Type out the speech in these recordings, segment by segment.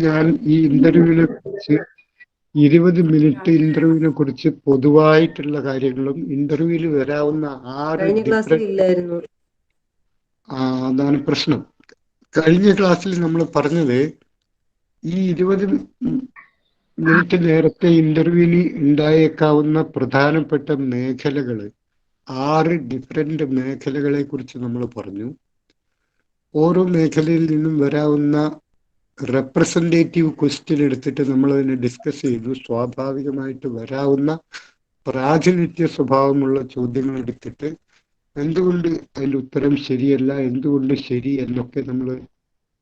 ഞാൻ ഈ ഇന്റർവ്യൂവിനെ കുറിച്ച് 20 മിനിറ്റ് ഇന്റർവ്യൂവിനെ കുറിച്ച് പൊതുവായിട്ടുള്ള കാര്യങ്ങളും ഇന്റർവ്യൂവിൽ വരാവുന്ന 6 കഴിഞ്ഞ ക്ലാസ്സിൽ ഡിഫറെന്റ് ഇല്ലായിരുന്നു. അതാണ് പ്രശ്നം. കഴിഞ്ഞ ക്ലാസ്സിൽ നമ്മൾ പറഞ്ഞത് ഈ 20 മിനിറ്റ് നേരത്തെ ഇന്റർവ്യൂവിൽ ഉണ്ടായേക്കാവുന്ന പ്രധാനപ്പെട്ട മേഖലകൾ 6 ഡിഫറെന്റ് മേഖലകളെ കുറിച്ച് നമ്മൾ പറഞ്ഞു. ഓരോ മേഖലയിൽ നിന്നും വരാവുന്ന റെപ്രസെൻറ്റേറ്റീവ് ക്വസ്റ്റ്യൻ എടുത്തിട്ട് നമ്മൾ അതിനെ ഡിസ്കസ് ചെയ്തു. സ്വാഭാവികമായിട്ട് വരാവുന്ന പ്രാതിനിധ്യ സ്വഭാവമുള്ള ചോദ്യങ്ങൾ എടുത്തിട്ട് എന്തുകൊണ്ട് അതിൻ്റെ ഉത്തരം ശരിയല്ല, എന്തുകൊണ്ട് ശരി എന്നൊക്കെ നമ്മൾ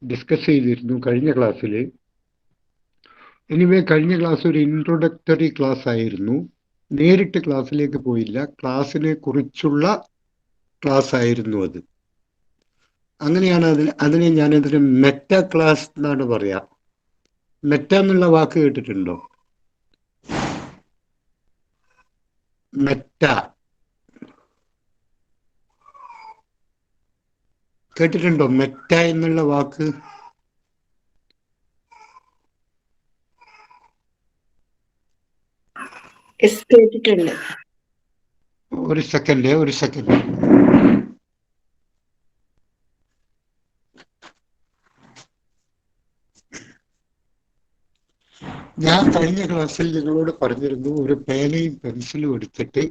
ഡിസ്കസ് ചെയ്തിരുന്നു കഴിഞ്ഞ ക്ലാസ്സിൽ. എനിവേ കഴിഞ്ഞ ക്ലാസ് ഒരു ഇൻട്രൊഡക്ടറി ക്ലാസ് ആയിരുന്നു. നേരിട്ട് ക്ലാസ്സിലേക്ക് പോയില്ല, ക്ലാസ്സിനെ കുറിച്ചുള്ള ക്ലാസ് ആയിരുന്നു അത്. അങ്ങനെയാണ് അതിനെ ഞാനതിന് മെറ്റ ക്ലാസ് എന്നാണ് പറയാ. മെറ്റ എന്നുള്ള വാക്ക് കേട്ടിട്ടുണ്ടോ? മെറ്റ കേട്ടിട്ടുണ്ടോ? മെറ്റ എന്നുള്ള വാക്ക് കേട്ടിട്ടുണ്ട്. ഒരു സെക്കൻഡ്. ഞാൻ കഴിഞ്ഞ ക്ലാസ്സിൽ നിങ്ങളോട് പറഞ്ഞിരുന്നു, ഒരു പേനയും പെൻസിലും എടുത്തിട്ട്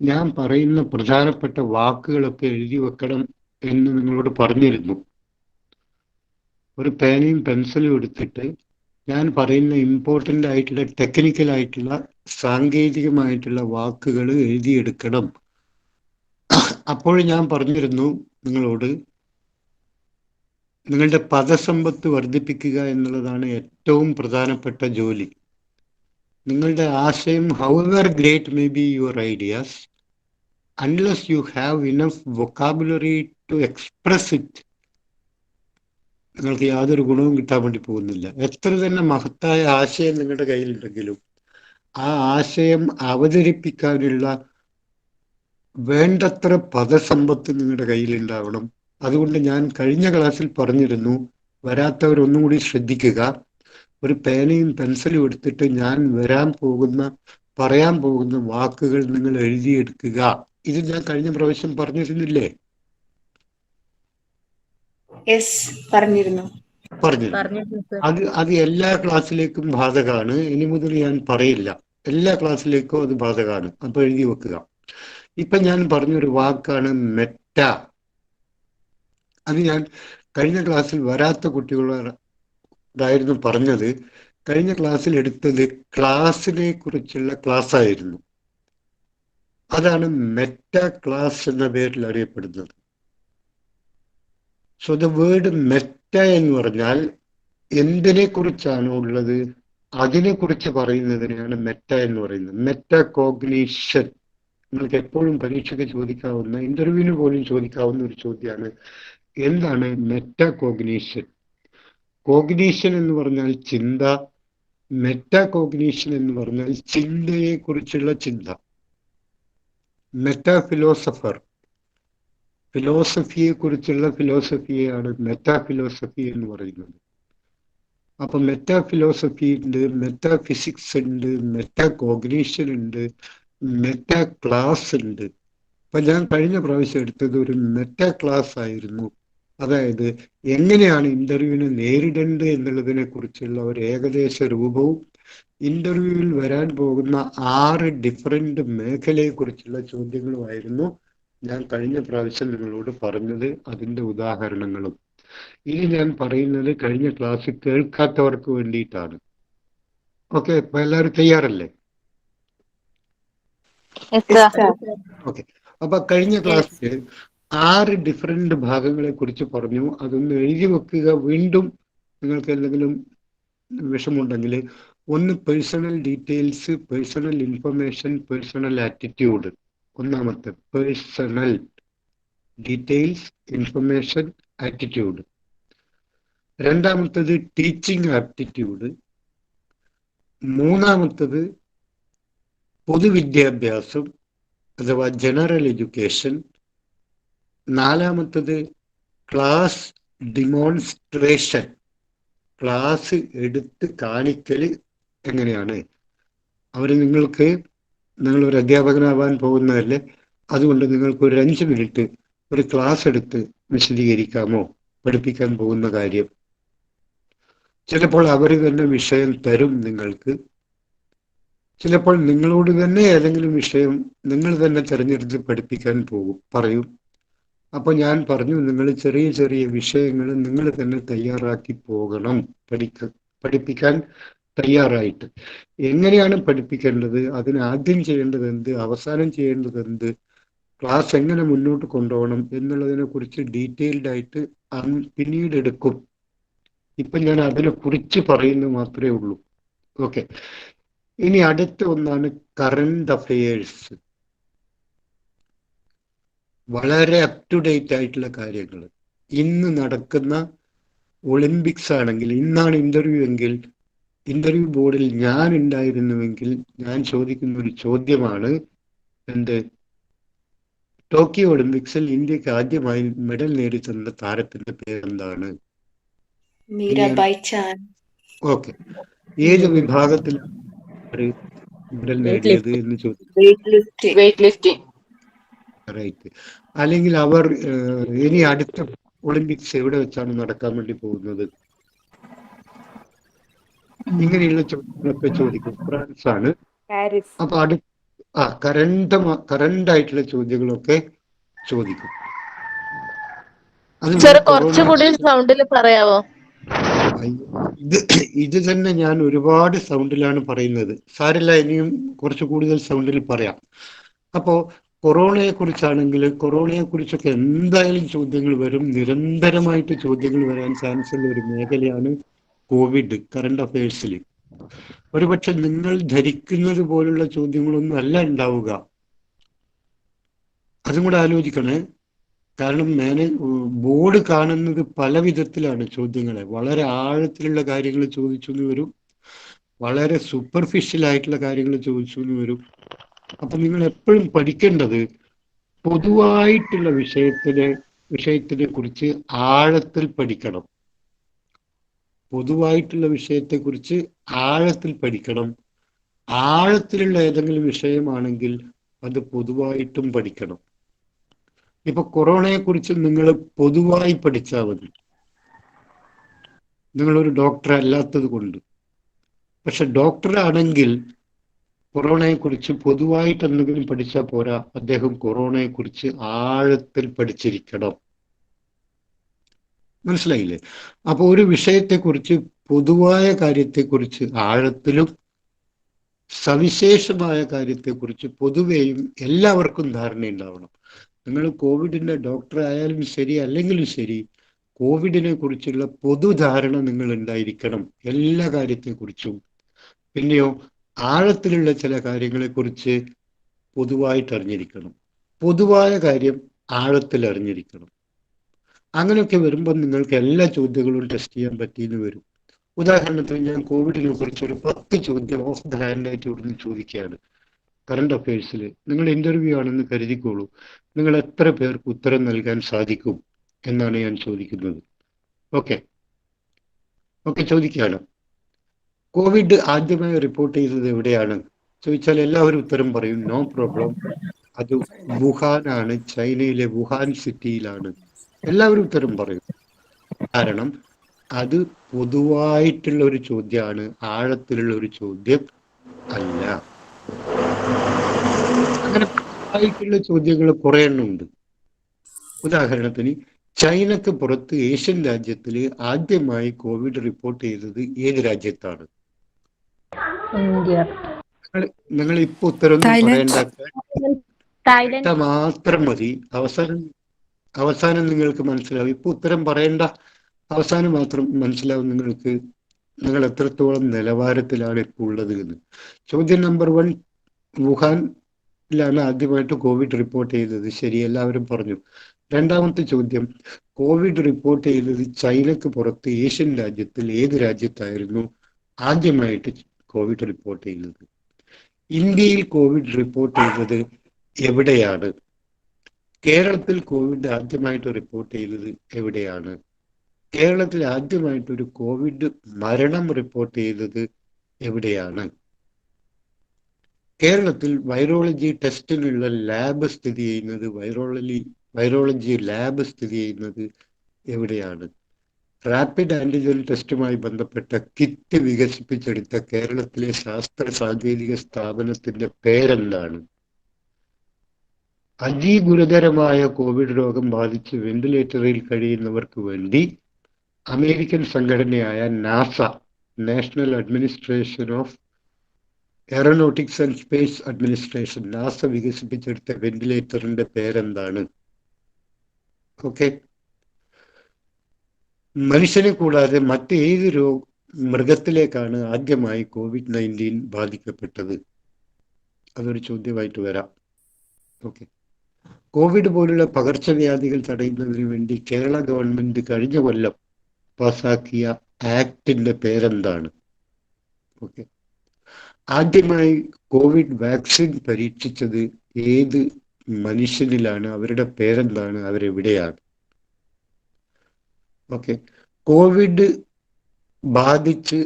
ഞാൻ പറയുന്ന പ്രധാനപ്പെട്ട വാക്കുകളൊക്കെ എഴുതി വെക്കണം എന്ന് നിങ്ങളോട് പറഞ്ഞിരുന്നു. ഒരു പേനയും പെൻസിലും എടുത്തിട്ട് ഞാൻ പറയുന്ന ഇമ്പോർട്ടൻ്റ് ആയിട്ടുള്ള ടെക്നിക്കലായിട്ടുള്ള സാങ്കേതികമായിട്ടുള്ള വാക്കുകൾ എഴുതിയെടുക്കണം. അപ്പോൾ ഞാൻ പറഞ്ഞിരുന്നു നിങ്ങളോട്, നിങ്ങളുടെ പദസമ്പത്ത് വർദ്ധിപ്പിക്കുക എന്നുള്ളതാണ് ഏറ്റവും പ്രധാനപ്പെട്ട ജോലി. നിങ്ങളുടെ ആശയം, however great may be your ideas, unless you have enough vocabulary to express it, നിങ്ങൾക്ക് യാതൊരു ഗുണവും കിട്ടാൻ വേണ്ടി പോകുന്നില്ല. എത്ര തന്നെ മഹത്തായ ആശയം നിങ്ങളുടെ കയ്യിലുണ്ടെങ്കിലും ആ ആശയം അവതരിപ്പിക്കാനുള്ള വേണ്ടത്ര പദസമ്പത്ത് നിങ്ങളുടെ കയ്യിലുണ്ടാവണം. അതുകൊണ്ട് ഞാൻ കഴിഞ്ഞ ക്ലാസ്സിൽ പറഞ്ഞിരുന്നു, വരാത്തവരൊന്നും കൂടി ശ്രദ്ധിക്കുക. ഒരു പേനയും പെൻസിലും എടുത്തിട്ട് ഞാൻ പറയാൻ പോകുന്ന വാക്കുകൾ നിങ്ങൾ എഴുതിയെടുക്കുക. ഇത് ഞാൻ കഴിഞ്ഞ പ്രാവശ്യം പറഞ്ഞിരുന്നില്ലേ? പറഞ്ഞിരുന്നു. അത് എല്ലാ ക്ലാസ്സിലേക്കും ബാധകമാണ്. ഇനി മുതൽ ഞാൻ പറയില്ല, എല്ലാ ക്ലാസ്സിലേക്കും അത് ബാധകമാണ്. അപ്പൊ എഴുതി വെക്കുക. ഇപ്പൊ ഞാൻ പറഞ്ഞൊരു വാക്കാണ് മെറ്റ. അത് ഞാൻ കഴിഞ്ഞ ക്ലാസ്സിൽ വരാത്ത കുട്ടികളോടായിരുന്നു പറഞ്ഞത്. കഴിഞ്ഞ ക്ലാസ്സിൽ എടുത്തത് ക്ലാസ്സിനെ കുറിച്ചുള്ള ക്ലാസ് ആയിരുന്നു. അതാണ് മെറ്റ ക്ലാസ് എന്ന പേരിൽ അറിയപ്പെടുന്നത്. സോ ദ വേർഡ് മെറ്റ എന്ന് പറഞ്ഞാൽ എന്തിനെ കുറിച്ചാണോ ഉള്ളത് അതിനെക്കുറിച്ച് പറയുന്നതിനെയാണ് മെറ്റ എന്ന് പറയുന്നത്. മെറ്റ കോഗ്നീഷൻ നിങ്ങൾക്ക് എപ്പോഴും പരീക്ഷയ്ക്ക് ചോദിക്കാവുന്ന, ഇന്റർവ്യൂവിന് പോലും ചോദിക്കാവുന്ന ഒരു ചോദ്യമാണ്, എന്താണ് മെറ്റ കോഗ്നീഷൻ? കോഗ്നീഷൻ എന്ന് പറഞ്ഞാൽ ചിന്ത, മെറ്റ കോഗ്നീഷൻ എന്ന് പറഞ്ഞാൽ ചിന്തയെ കുറിച്ചുള്ള ചിന്ത. മെറ്റ ഫിലോസഫർ, ഫിലോസഫിയെ കുറിച്ചുള്ള ഫിലോസഫിയെയാണ് മെറ്റാ ഫിലോസഫി എന്ന് പറയുന്നത്. അപ്പൊ മെറ്റാ ഫിലോസഫി ഉണ്ട്, മെറ്റാ ഫിസിക്സ് ഉണ്ട്, മെറ്റാ കോഗ്നീഷൻ ഉണ്ട്, മെറ്റാ ക്ലാസ് ഉണ്ട്. അപ്പൊ ഞാൻ കഴിഞ്ഞ പ്രാവശ്യം എടുത്തത് ഒരു മെറ്റാ ക്ലാസ് ആയിരുന്നു. അതായത് എങ്ങനെയാണ് ഇന്റർവ്യൂവിനെ നേരിടേണ്ടത് എന്നുള്ളതിനെ കുറിച്ചുള്ള ഒരു ഏകദേശ രൂപവും ഇന്റർവ്യൂവിൽ വരാൻ പോകുന്ന 6 ഡിഫറെന്റ് മേഖലയെ കുറിച്ചുള്ള ചോദ്യങ്ങളുമായിരുന്നു ഞാൻ കഴിഞ്ഞ പ്രാവശ്യം നിങ്ങളോട് പറഞ്ഞത്, അതിന്റെ ഉദാഹരണങ്ങളും. ഇനി ഞാൻ പറയുന്നത് കഴിഞ്ഞ ക്ലാസ് കേൾക്കാത്തവർക്ക് വേണ്ടിയിട്ടാണ്. ഓക്കെ, അപ്പൊ എല്ലാവരും തയ്യാറല്ലേ? ഓക്കെ. അപ്പൊ കഴിഞ്ഞ ക്ലാസ്സിൽ 6 ഡിഫറെന്റ് ഭാഗങ്ങളെ കുറിച്ച് പറഞ്ഞു. അതൊന്ന് എഴുതി വെക്കുക. വീണ്ടും നിങ്ങൾക്ക് എന്തെങ്കിലും വിഷമുണ്ടെങ്കിൽ, ഒന്ന് personal details, personal information, personal attitude. ഒന്നാമത്തെ പേഴ്സണൽ ഡീറ്റെയിൽസ്, ഇൻഫർമേഷൻ, ആറ്റിറ്റ്യൂഡ്. രണ്ടാമത്തത് ടീച്ചിങ് ആപ്റ്റിറ്റ്യൂഡ്. മൂന്നാമത്തത് പൊതുവിദ്യാഭ്യാസം അഥവാ ജനറൽ എഡ്യൂക്കേഷൻ. നാലാമത്തത് ക്ലാസ് ഡിമോൺസ്ട്രേഷൻ. ക്ലാസ് എടുത്ത് കാണിക്കൽ എങ്ങനെയാണ്? അവർ നിങ്ങളൊരു അധ്യാപകനാവാൻ പോകുന്നതല്ലേ, അതുകൊണ്ട് നിങ്ങൾക്ക് ഒരു 5 മിനിറ്റ് ഒരു ക്ലാസ് എടുത്ത് വിശദീകരിക്കാമോ പഠിപ്പിക്കാൻ പോകുന്ന കാര്യം? ചിലപ്പോൾ അവർ തന്നെ വിഷയം തരും നിങ്ങൾക്ക്, ചിലപ്പോൾ നിങ്ങളോട് തന്നെ ഏതെങ്കിലും വിഷയം നിങ്ങൾ തന്നെ തിരഞ്ഞെടുത്ത് പഠിപ്പിക്കാൻ പറയും. അപ്പൊ ഞാൻ പറഞ്ഞു, നിങ്ങൾ ചെറിയ ചെറിയ വിഷയങ്ങൾ നിങ്ങൾ തന്നെ തയ്യാറാക്കി പോകണം പഠിപ്പിക്കാൻ തയ്യാറായിട്ട്. എങ്ങനെയാണ് പഠിപ്പിക്കേണ്ടത്, അതിന് ആദ്യം ചെയ്യേണ്ടത് എന്ത്, അവസാനം ചെയ്യേണ്ടത് എന്ത്, ക്ലാസ് എങ്ങനെ മുന്നോട്ട് കൊണ്ടുപോകണം എന്നുള്ളതിനെ കുറിച്ച് ഡീറ്റെയിൽഡ് ആയിട്ട് പിന്നീട് എടുക്കും. ഇപ്പൊ ഞാൻ അതിനെ കുറിച്ച് പറയുന്നത് മാത്രമേ ഉള്ളൂ. ഓക്കെ, ഇനി അടുത്ത ഒന്നാണ് കറണ്ട് അഫയേഴ്സ്. വളരെ അപ് ടു ഡേറ്റ് ആയിട്ടുള്ള കാര്യങ്ങൾ. ഇന്ന് നടക്കുന്ന ഒളിമ്പിക്സ് ആണെങ്കിൽ, ഇന്നാണ് ഇന്റർവ്യൂ എങ്കിൽ, ഇന്റർവ്യൂ ബോർഡിൽ ഞാൻ ഉണ്ടായിരുന്നുവെങ്കിൽ ഞാൻ ചോദിക്കുന്ന ഒരു ചോദ്യമാണ്, എന്ത്, ടോക്കിയോ ഒളിമ്പിക്സിൽ ഇന്ത്യക്ക് ആദ്യമായി മെഡൽ നേടിത്തന്ന താരത്തിന്റെ പേരെന്താണ്? മീരാബായ് ചാൻ. ഓക്കെ, ഏത് വിഭാഗത്തിലാണ് മെഡൽ നേടിയത് എന്ന് ചോദിച്ചു. Weight lifting. റൈറ്റ്. അല്ലെങ്കിൽ അവർ ഇനി അടുത്ത ഒളിമ്പിക്സ് എവിടെ വെച്ചാണ് നടക്കാൻ വേണ്ടി പോകുന്നത്? ഇങ്ങനെയുള്ള ചോദ്യങ്ങളൊക്കെ ചോദിക്കും. ഫ്രാൻസ് ആണ്. അപ്പൊ കറണ്ട് ആയിട്ടുള്ള ചോദ്യങ്ങളൊക്കെ ചോദിക്കും. കുറച്ചുകൂടി സൗണ്ടിൽ പറയാവോ? ഇത് തന്നെ ഞാൻ ഒരുപാട് സൗണ്ടിലാണ് പറയുന്നത്. സാരില്ല, ഇനിയും കുറച്ച് കൂടുതൽ സൗണ്ടിൽ പറയാം. അപ്പോ കൊറോണയെ കുറിച്ചൊക്കെ എന്തായാലും ചോദ്യങ്ങൾ വരും. നിരന്തരമായിട്ട് ചോദ്യങ്ങൾ വരാൻ ചാൻസ് ഉള്ള ഒരു മേഖലയാണ് കോവിഡ് കറണ്ട് അഫയേഴ്സിൽ. ഒരുപക്ഷെ നിങ്ങൾ ധരിക്കുന്നത് പോലുള്ള ചോദ്യങ്ങളൊന്നും അല്ല ഉണ്ടാവുക. അതും കൂടെ ആലോചിക്കണേ. കാരണം ഞാൻ ബോർഡ് കാണുന്നത് പല വിധത്തിലാണ് ചോദ്യങ്ങളെ. വളരെ ആഴത്തിലുള്ള കാര്യങ്ങൾ ചോദിച്ചു എന്ന് വരും, വളരെ സൂപ്പർഫിഷ്യൽ ആയിട്ടുള്ള കാര്യങ്ങൾ ചോദിച്ചു എന്ന് വരും. അപ്പൊ നിങ്ങൾ എപ്പോഴും പഠിക്കേണ്ടത് പൊതുവായിട്ടുള്ള വിഷയത്തിനെ കുറിച്ച് ആഴത്തിൽ പഠിക്കണം. പൊതുവായിട്ടുള്ള വിഷയത്തെക്കുറിച്ച് ആഴത്തിൽ പഠിക്കണം. ആഴത്തിലുള്ള ഏതെങ്കിലും വിഷയമാണെങ്കിൽ അത് പൊതുവായിട്ടും പഠിക്കണം. ഇപ്പൊ കൊറോണയെ കുറിച്ച് നിങ്ങൾ പൊതുവായി പഠിച്ചാൽ മതി, നിങ്ങളൊരു ഡോക്ടർ അല്ലാത്തത് കൊണ്ട്. പക്ഷെ ഡോക്ടറാണെങ്കിൽ കൊറോണയെ കുറിച്ച് പൊതുവായിട്ട് എന്തെങ്കിലും പഠിച്ചാൽ പോരാ, അദ്ദേഹം കൊറോണയെ കുറിച്ച് ആഴത്തിൽ പഠിച്ചിരിക്കണം. മനസ്സിലായില്ലേ? അപ്പൊ ഒരു വിഷയത്തെക്കുറിച്ച്, പൊതുവായ കാര്യത്തെക്കുറിച്ച് ആഴത്തിലും സവിശേഷമായ കാര്യത്തെക്കുറിച്ച് പൊതുവെയും എല്ലാവർക്കും ധാരണയുണ്ടാവണം. നിങ്ങൾ കോവിഡിന്റെ ഡോക്ടർ ആയാലും ശരി അല്ലെങ്കിലും ശരി, കോവിഡിനെ കുറിച്ചുള്ള പൊതുധാരണ നിങ്ങൾ ഉണ്ടായിരിക്കണം എല്ലാ കാര്യത്തെക്കുറിച്ചും. പിന്നെയോ ആഴത്തിലുള്ള ചില കാര്യങ്ങളെക്കുറിച്ച് പൊതുവായിട്ട് അറിഞ്ഞിരിക്കണം. പൊതുവായ കാര്യം ആഴത്തിൽ അറിഞ്ഞിരിക്കണം. അങ്ങനെയൊക്കെ വരുമ്പോൾ നിങ്ങൾക്ക് എല്ലാ ചോദ്യങ്ങളും ടെസ്റ്റ് ചെയ്യാൻ പറ്റിയെന്ന് വരും. ഉദാഹരണത്തിന് ഞാൻ കോവിഡിനെ കുറിച്ച് ഒരു 10 ചോദ്യം ഓഫ് ദ ഹാൻഡായിട്ട് ഇവിടുന്ന് ചോദിക്കുകയാണ് കറണ്ട് അഫയേഴ്സിൽ. നിങ്ങൾ ഇന്റർവ്യൂ ആണെന്ന് കരുതിക്കോളൂ. നിങ്ങൾ എത്ര പേർക്ക് ഉത്തരം നൽകാൻ സാധിക്കും എന്നാണ് ഞാൻ ചോദിക്കുന്നത്. ഓക്കെ, ചോദിക്കുകയാണ്. കോവിഡ് ആദ്യമായി റിപ്പോർട്ട് ചെയ്തത് എവിടെയാണ് ചോദിച്ചാൽ എല്ലാവരും ഉത്തരം പറയും, നോ പ്രോബ്ലം, അത് വുഹാനാണ്, ചൈനയിലെ വുഹാൻ സിറ്റിയിലാണ്. എല്ലാവരും ഉത്തരം പറയും. കാരണം അത് പൊതുവായിട്ടുള്ള ഒരു ചോദ്യമാണ്, ആഴത്തിലുള്ള ഒരു ചോദ്യം അല്ല. അങ്ങനെ പൊതുവായിട്ടുള്ള ചോദ്യങ്ങൾ കുറെ എണ്ണം ഉണ്ട്. ഉദാഹരണത്തിന് ചൈനക്ക് പുറത്ത് ഏഷ്യൻ രാജ്യത്തിൽ ആദ്യമായി കോവിഡ് റിപ്പോർട്ട് ചെയ്തത് ഏത് രാജ്യത്താണ്? നിങ്ങൾ ഇപ്പൊ ഉത്തരം പറയേണ്ട, മാത്രം മതി. അവസാനം നിങ്ങൾക്ക് മനസ്സിലാവും. ഇപ്പൊ ഉത്തരം പറയേണ്ട, അവസാനം മാത്രം മനസ്സിലാവും നിങ്ങൾക്ക് നിങ്ങൾ എത്രത്തോളം നിലവാരത്തിലാണ് ഇപ്പോൾ ഉള്ളത് എന്ന്. ചോദ്യം നമ്പർ 1, വുഹാനിലാണ് ആദ്യമായിട്ട് കോവിഡ് റിപ്പോർട്ട് ചെയ്തത്. ശരി, എല്ലാവരും പറഞ്ഞു. രണ്ടാമത്തെ ചോദ്യം, കോവിഡ് റിപ്പോർട്ട് ചെയ്തത് ചൈനക്ക് പുറത്ത് ഏഷ്യൻ രാജ്യത്തിൽ ഏത് രാജ്യത്തായിരുന്നു ആദ്യമായിട്ട് കോവിഡ് റിപ്പോർട്ട് ചെയ്തത്? ഇന്ത്യയിൽ കോവിഡ് റിപ്പോർട്ട് ചെയ്തത് എവിടെയാണ്? കേരളത്തിൽ കോവിഡ് ആദ്യമായിട്ട് റിപ്പോർട്ട് ചെയ്തത് എവിടെയാണ്? കേരളത്തിൽ ആദ്യമായിട്ടൊരു കോവിഡ് മരണം റിപ്പോർട്ട് ചെയ്തത് എവിടെയാണ്? കേരളത്തിൽ വൈറോളജി ടെസ്റ്റിനുള്ള ലാബ് സ്ഥിതി ചെയ്യുന്നത് വൈറോളജി ലാബ് സ്ഥിതി ചെയ്യുന്നത് എവിടെയാണ്? റാപ്പിഡ് ആന്റിജൻ ടെസ്റ്റുമായി ബന്ധപ്പെട്ട കിറ്റ് വികസിപ്പിച്ചെടുത്ത കേരളത്തിലെ ശാസ്ത്ര സാങ്കേതിക സ്ഥാപനത്തിന്റെ പേരെന്താണ്? അതിഗുരുതരമായ കോവിഡ് രോഗം ബാധിച്ച് വെന്റിലേറ്ററിൽ കഴിയുന്നവർക്ക് വേണ്ടി അമേരിക്കൻ സംഘടനയായ NASA, national administration of aeronautics and space administration, NASA വികസിപ്പിച്ചെടുത്ത വെന്റിലേറ്ററിന്റെ പേരെന്താണ്? ഓക്കെ. മനുഷ്യനെ കൂടാതെ മറ്റേത് മൃഗത്തിലേക്കാണ് ആദ്യമായി COVID-19 ബാധിക്കപ്പെട്ടത്? അതൊരു ചോദ്യമായിട്ട് വരാം. ഓക്കെ. കോവിഡ് പോലുള്ള പകർച്ചവ്യാധികൾ തടയുന്നതിന് വേണ്ടി കേരള ഗവൺമെന്റ് കഴിഞ്ഞ കൊല്ലം പാസാക്കിയ ആക്ടിന്റെ പേരെന്താണ്? ഓക്കെ. ആദ്യമായി കോവിഡ് വാക്സിൻ പരീക്ഷിച്ചത് ഏത് മനുഷ്യനിലാണ്? അവരുടെ പേരെന്താണ്? അവരെവിടെയാണ്? ഓക്കെ. കോവിഡ് ബാധിച്ച്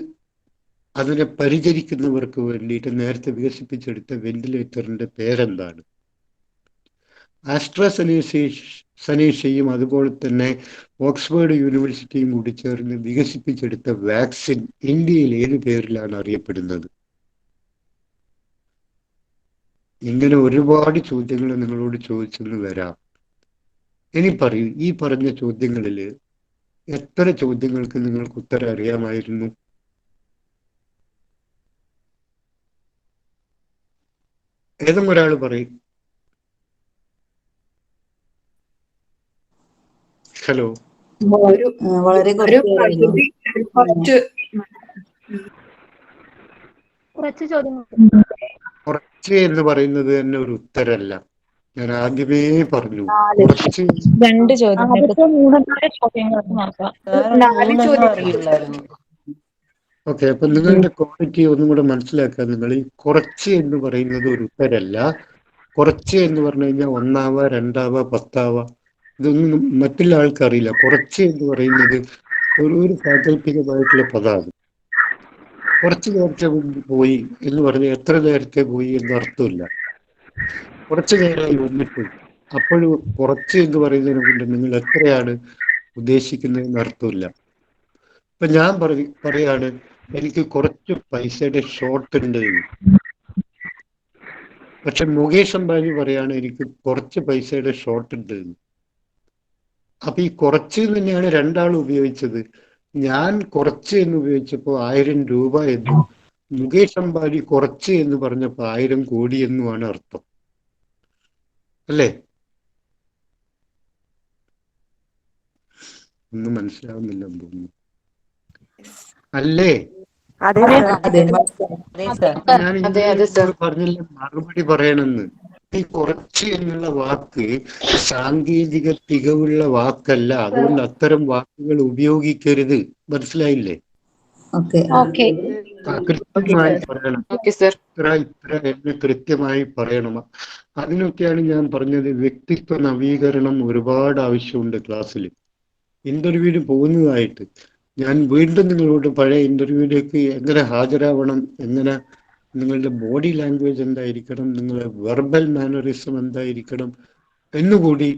അതിനെ പരിചരിക്കുന്നവർക്ക് വേണ്ടിയിട്ട് നേരത്തെ വികസിപ്പിച്ചെടുത്ത വെന്റിലേറ്ററിന്റെ പേരെന്താണ്? ആസ്ട്രാസെനേഷയും അതുപോലെ തന്നെ ഓക്സ്ഫോർഡ് യൂണിവേഴ്സിറ്റിയും കൂടി ചേർന്ന് വികസിപ്പിച്ചെടുത്ത വാക്സിൻ ഇന്ത്യയിൽ ഏത് പേരിലാണ് അറിയപ്പെടുന്നത്? ഇങ്ങനെ ഒരുപാട് ചോദ്യങ്ങൾ നിങ്ങളോട് ചോദിച്ചെന്ന് വരാം. ഇനി പറയൂ, ഈ പറഞ്ഞ ചോദ്യങ്ങളിൽ എത്ര ചോദ്യങ്ങൾക്ക് നിങ്ങൾക്ക് ഉത്തരം അറിയാമായിരുന്നു? ഏതെങ്കിലും ഒരാൾ പറയും. ഹലോ. വളരെ കുറച്ച് എന്ന് പറയുന്നത് തന്നെ ഒരു ഉത്തരല്ല. ഞാൻ ആദ്യമേ പറഞ്ഞു, കുറച്ച്. ഓക്കെ. അപ്പൊ നിങ്ങളുടെ ക്വാളിറ്റി ഒന്നും കൂടെ മനസ്സിലാക്കുക. നിങ്ങൾ ഈ കുറച്ച് എന്ന് പറയുന്നത് ഒരു ഉത്തരല്ല. കുറച്ച് എന്ന് പറഞ്ഞു കഴിഞ്ഞാൽ 1 2 10 ഇതൊന്നും മറ്റുള്ള ആൾക്കറിയില്ല. കുറച്ച് എന്ന് പറയുന്നത് ഒരു സാങ്കല്പികമായിട്ടുള്ള പദമാണ്. കുറച്ച് നേരത്തെ പോയി എന്ന് പറഞ്ഞാൽ എത്ര നേരത്തെ പോയി എന്ന് അർത്ഥമില്ല. കുറച്ച് നേരമായി വന്നിട്ട് അപ്പോഴും കുറച്ച് എന്ന് പറയുന്നതിനെ കൊണ്ട് നിങ്ങൾ എത്രയാണ് ഉദ്ദേശിക്കുന്നതെന്ന് അർത്ഥമില്ല. ഇപ്പൊ ഞാൻ പറയാണ് എനിക്ക് കുറച്ച് പൈസയുടെ ഷോർട്ട് ഉണ്ട്. പക്ഷെ മുകേഷ് അംബാനി പറയാണ് എനിക്ക് കുറച്ച് പൈസയുടെ ഷോർട്ട് ഉണ്ട്. അപ്പൊ ഈ കുറച്ച് തന്നെയാണ് രണ്ടാളും ഉപയോഗിച്ചത്. ഞാൻ കുറച്ച് എന്ന് ഉപയോഗിച്ചപ്പോൾ 1000 രൂപ എന്നും മുകേഷ് അംബാനി കുറച്ച് എന്ന് പറഞ്ഞപ്പോൾ 1000 കോടി എന്നുമാണ് അർത്ഥം. അല്ലേ? ഒന്നും മനസ്സിലാവുന്നില്ലെന്ന് തോന്നുന്നു. അല്ലേ? ഞാൻ പറഞ്ഞില്ല മറുപടി പറയണമെന്ന്. ഈ കുറച്ച് എന്നുള്ള വാക്ക് സാങ്കേതിക തികവുള്ള വാക്കല്ല. അതുകൊണ്ട് അത്തരം വാക്കുകൾ ഉപയോഗിക്കരുത്. മനസ്സിലായില്ലേ? കൃത്യമായി പറയണം. ഇത്ര എന്ന് കൃത്യമായി പറയണം. അതിനൊക്കെയാണ് ഞാൻ പറഞ്ഞത്, വ്യക്തിത്വ നവീകരണം ഒരുപാട് ആവശ്യമുണ്ട് ക്ലാസ്സിൽ. ഇന്റർവ്യൂവിന് പോകുന്നതായിട്ട് ഞാൻ വീണ്ടും നിങ്ങളോട് പഴയ ഇന്റർവ്യൂവിലേക്ക് എങ്ങനെ ഹാജരാവണം, എങ്ങനെ നിങ്ങളുടെ ബോഡി ലാംഗ്വേജ് എന്തായിരിക്കണം, നിങ്ങളുടെ വെർബൽ മാനറിസം എന്തായിരിക്കണം എന്നുകൂടി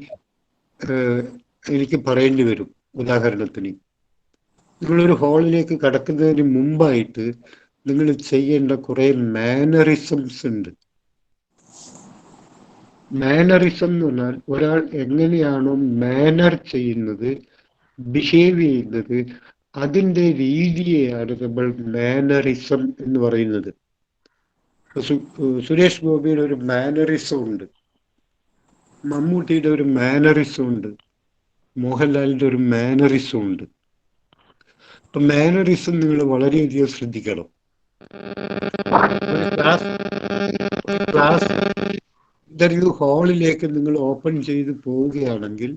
എനിക്ക് പറയേണ്ടി വരും. ഉദാഹരണത്തിന്, നിങ്ങളൊരു ഹാളിലേക്ക് കടക്കുന്നതിന് മുമ്പായിട്ട് നിങ്ങൾ ചെയ്യേണ്ട കുറെ മാനറിസംസ് ഉണ്ട്. മാനറിസം എന്ന് പറഞ്ഞാൽ ഒരാൾ എങ്ങനെയാണോ മാനർ ചെയ്യുന്നത്, ബിഹേവ് ചെയ്യുന്നത്, അതിൻ്റെ രീതിയെയാണ് നമ്മൾ മാനറിസം എന്ന് പറയുന്നത്. സുരേഷ് ഗോപിയുടെ ഒരു മാനറിസം ഉണ്ട്, മമ്മൂട്ടിയുടെ ഒരു മാനറിസം ഉണ്ട്, മോഹൻലാലിന്റെ ഒരു മാനറിസം ഉണ്ട്. അപ്പൊ മാനറിസം നിങ്ങൾ വളരെയധികം ശ്രദ്ധിക്കണം. ക്ലാസ് ഇന്റർവ്യൂ ഹാളിലേക്ക് നിങ്ങൾ ഓപ്പൺ ചെയ്ത് പോവുകയാണെങ്കിൽ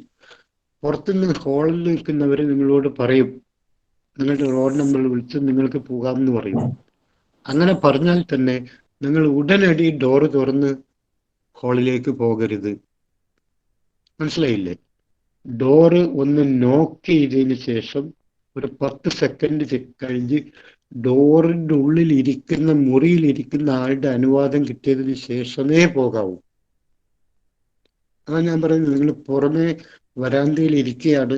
പുറത്തുനിന്ന് ഹാളിൽ നിൽക്കുന്നവര് നിങ്ങളോട് പറയും, നിങ്ങളുടെ റോൾ നമ്പർ വിളിച്ച് നിങ്ങൾക്ക് പോകാമെന്ന് പറയും. അങ്ങനെ പറഞ്ഞാൽ തന്നെ നിങ്ങൾ ഉടനടി ഡോറ് തുറന്ന് ഹാളിലേക്ക് പോകരുത്. മനസ്സിലായില്ലേ? ഡോറ് ഒന്ന് നോക്ക് ചെയ്തതിന് ശേഷം ഒരു 10 സെക്കൻഡ് കഴിഞ്ഞ് ഡോറിന്റെ ഉള്ളിൽ ഇരിക്കുന്ന മുറിയിൽ ഇരിക്കുന്ന ആളുടെ അനുവാദം കിട്ടിയതിന് ശേഷമേ പോകാവൂ. ഞാൻ പറയുന്നത്, നിങ്ങൾ പുറമെ വരാന്തയിൽ ഇരിക്കുകയാണ്,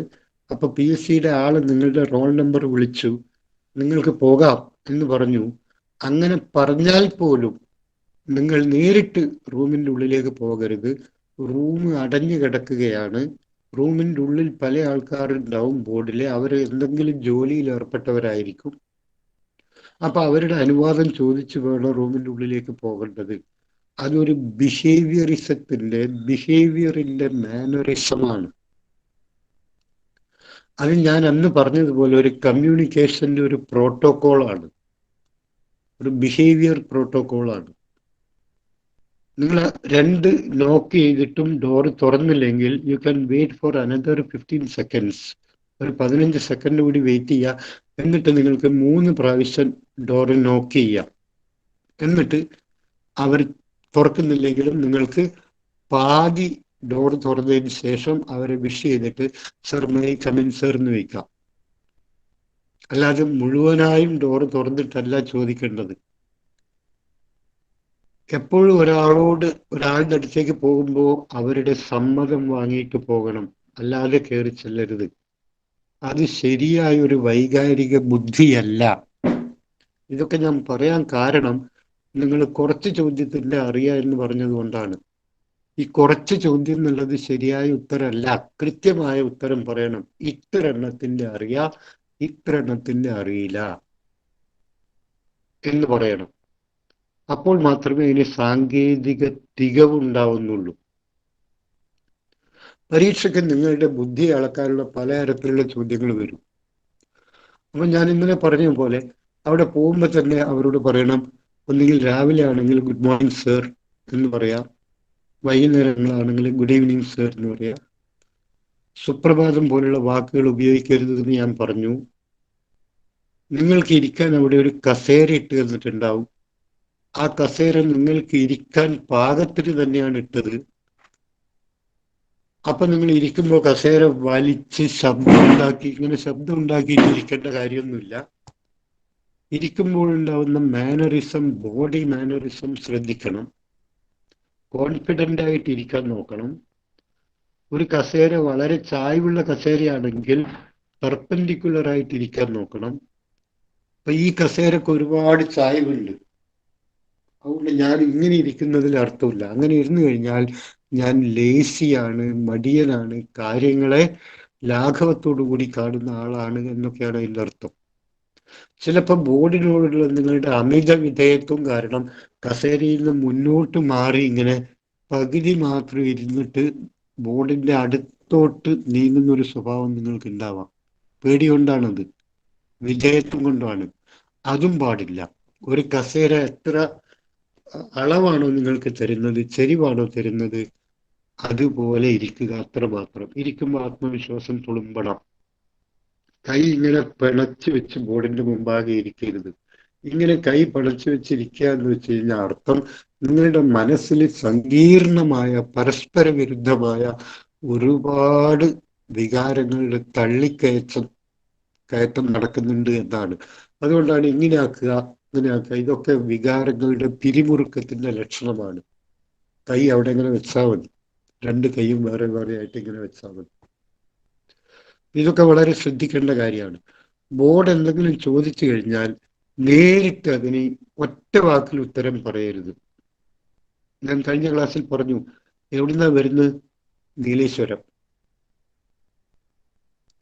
അപ്പൊ PSCയുടെ ആള് നിങ്ങളുടെ റോൾ നമ്പർ വിളിച്ചു, നിങ്ങൾക്ക് പോകാം എന്ന് പറഞ്ഞു. അങ്ങനെ പറഞ്ഞാൽ പോലും നിങ്ങൾ നേരിട്ട് റൂമിന്റെ ഉള്ളിലേക്ക് പോകരുത്. റൂം അടഞ്ഞു കിടക്കുകയാണ്. റൂമിന്റെ ഉള്ളിൽ പല ആൾക്കാരുണ്ടാവും ബോർഡില്. അവർ എന്തെങ്കിലും ജോലിയിൽ ഏർപ്പെട്ടവരായിരിക്കും. അപ്പൊ അവരുടെ അനുവാദം ചോദിച്ചു വേണം റൂമിന്റെ ഉള്ളിലേക്ക് പോകേണ്ടത്. അതൊരു ബിഹേവിയറിന്റെ മാനറിസമാണ്. അത് ഞാൻ അന്ന് പറഞ്ഞതുപോലെ ഒരു കമ്മ്യൂണിക്കേഷന്റെ ഒരു പ്രോട്ടോകോളാണ്, ഒരു ബിഹേവിയർ പ്രോട്ടോകോളാണ്. നിങ്ങൾ 2 നോക്ക് ചെയ്തിട്ടും ഡോർ തുറന്നില്ലെങ്കിൽ you can wait for another 15 seconds. ഒരു 15 സെക്കൻഡ് കൂടി വെയിറ്റ് ചെയ്യുക. എന്നിട്ട് നിങ്ങൾക്ക് 3 പ്രാവശ്യം ഡോർ നോക്ക് ചെയ്യാം. എന്നിട്ട് അവർ തുറക്കുന്നില്ലെങ്കിലും നിങ്ങൾക്ക് പാതി ഡോർ തുറന്നതിന് ശേഷം അവരെ വിഷ് ചെയ്തിട്ട് സർ മേ കമിൻ സർ എന്ന് വയ്ക്കാം. അല്ലാതെ മുഴുവനായും ഡോർ തുറന്നിട്ടല്ല ചോദിക്കേണ്ടത്. എപ്പോഴും ഒരാളുടെ അടുത്തേക്ക് പോകുമ്പോൾ അവരുടെ സമ്മതം വാങ്ങിയിട്ട് പോകണം, അല്ലാതെ കയറി ചെല്ലരുത്. അത് ശരിയായ ഒരു വൈകാരിക ബുദ്ധിയല്ല. ഇതൊക്കെ ഞാൻ പറയാൻ കാരണം നിങ്ങൾ കുറച്ച് ചോദ്യത്തിന്റെ അറിയാം എന്ന് പറഞ്ഞത് കൊണ്ടാണ്. ഈ കുറച്ച് ചോദ്യം എന്നുള്ളത് ശരിയായ ഉത്തരമല്ല. കൃത്യമായ ഉത്തരം പറയണം. ഇത്ര എണ്ണത്തിന്റെ അറിയാം, ഇത്ര എണ്ണത്തിന്റെ അറിയില്ല എന്ന് പറയണം. അപ്പോൾ മാത്രമേ അതിന് സാങ്കേതിക തികവുണ്ടാവുന്നുള്ളൂ. പരീക്ഷയ്ക്ക് നിങ്ങളുടെ ബുദ്ധി അളക്കാനുള്ള പലതരത്തിലുള്ള ചോദ്യങ്ങൾ വരും. അപ്പൊ ഞാൻ ഇന്നലെ പറഞ്ഞ പോലെ അവിടെ പോകുമ്പോൾ തന്നെ അവരോട് പറയണം, ഒന്നുകിൽ രാവിലെ ആണെങ്കിൽ ഗുഡ് മോർണിംഗ് സർ എന്ന് പറയാം, വൈകുന്നേരങ്ങളാണെങ്കിൽ ഗുഡ് ഈവനിങ് സർ എന്ന് പറയാം. സുപ്രഭാതം പോലുള്ള വാക്കുകൾ ഉപയോഗിക്കരുതെന്ന് ഞാൻ പറഞ്ഞു. നിങ്ങൾക്ക് ഇരിക്കാൻ അവിടെ ഒരു കസേര ഇട്ട് തന്നിട്ടുണ്ടാവും. ആ കസേര നിങ്ങൾക്ക് ഇരിക്കാൻ പാകത്തിന് തന്നെയാണ് ഇട്ടത്. അപ്പൊ നിങ്ങൾ ഇരിക്കുമ്പോൾ കസേര വലിച്ച് ശബ്ദം ഉണ്ടാക്കിയിട്ട് ഇരിക്കേണ്ട കാര്യമൊന്നുമില്ല. ഇരിക്കുമ്പോൾ ഉണ്ടാവുന്ന മാനറിസം, ബോഡി മാനറിസം ശ്രദ്ധിക്കണം. കോൺഫിഡൻ്റ് ആയിട്ട് ഇരിക്കാൻ നോക്കണം. ഒരു കസേര വളരെ ചായ്വുള്ള കസേരയാണെങ്കിൽ പെർപെൻഡിക്കുലർ ആയിട്ട് ഇരിക്കാൻ നോക്കണം. അപ്പൊ ഈ കസേരക്ക് ഒരുപാട് ചായ്വുണ്ട്, അതുകൊണ്ട് ഞാൻ ഇങ്ങനെ ഇരിക്കുന്നതിൽ അർത്ഥമില്ല. അങ്ങനെ ഇരുന്നു കഴിഞ്ഞാൽ ഞാൻ ലേസിയാണ്, മടിയനാണ്, കാര്യങ്ങളെ ലാഘവത്തോടു കൂടി കാണുന്ന ആളാണ് എന്നൊക്കെയാണ് അതിൻ്റെ അർത്ഥം. ചിലപ്പോൾ ബോർഡിനോടുള്ള നിങ്ങളുടെ അമിത വിധേയത്വം കാരണം കസേരയിൽ നിന്ന് മുന്നോട്ട് മാറി ഇങ്ങനെ പകുതി മാത്രം ഇരുന്നിട്ട് ബോർഡിന്റെ അടുത്തോട്ട് നീങ്ങുന്ന ഒരു സ്വഭാവം നിങ്ങൾക്ക് ഉണ്ടാവാം. പേടി കൊണ്ടാണത്, വിധേയത്വം കൊണ്ടാണ്. അതും പാടില്ല. ഒരു കസേര എത്ര അളവാണോ നിങ്ങൾക്ക് തരുന്നത്, ചെരിവാണോ തരുന്നത്, അതുപോലെ ഇരിക്കുക, അത്രമാത്രം. ഇരിക്കുമ്പോൾ ആത്മവിശ്വാസം തുളുമ്പണം. കൈ ഇങ്ങനെ പിണച്ചു വെച്ച് ബോർഡിന്റെ മുമ്പാകെ ഇരിക്കരുത്. ഇങ്ങനെ കൈ പിണച്ചു വെച്ചിരിക്കുക എന്ന് വെച്ച് കഴിഞ്ഞാൽ അർത്ഥം നിങ്ങളുടെ മനസ്സിൽ സങ്കീർണമായ പരസ്പര വിരുദ്ധമായ ഒരുപാട് വികാരങ്ങളുടെ കയറ്റം നടക്കുന്നുണ്ട് എന്നാണ്. അതുകൊണ്ടാണ് ഇങ്ങനെ ആക്കുക, ഇങ്ങനെ ആക്കുക. ഇതൊക്കെ വികാരങ്ങളുടെ പിരിമുറുക്കത്തിന്റെ ലക്ഷണമാണ്. കൈ അവിടെ ഇങ്ങനെ വെച്ചാൽ മതി, 2 കൈയും വേറെ വേറെ ആയിട്ട് ഇങ്ങനെ വെച്ചാൽ മതി. ഇതൊക്കെ വളരെ ശ്രദ്ധിക്കേണ്ട കാര്യമാണ്. ബോർഡ് എന്തെങ്കിലും ചോദിച്ചു കഴിഞ്ഞാൽ നേരിട്ട് അതിന് ഒറ്റ വാക്കിൽ ഉത്തരം പറയരുത്. ഞാൻ കഴിഞ്ഞ ക്ലാസ്സിൽ പറഞ്ഞു, എവിടുന്നാ വരുന്നത്? നീലേശ്വരം.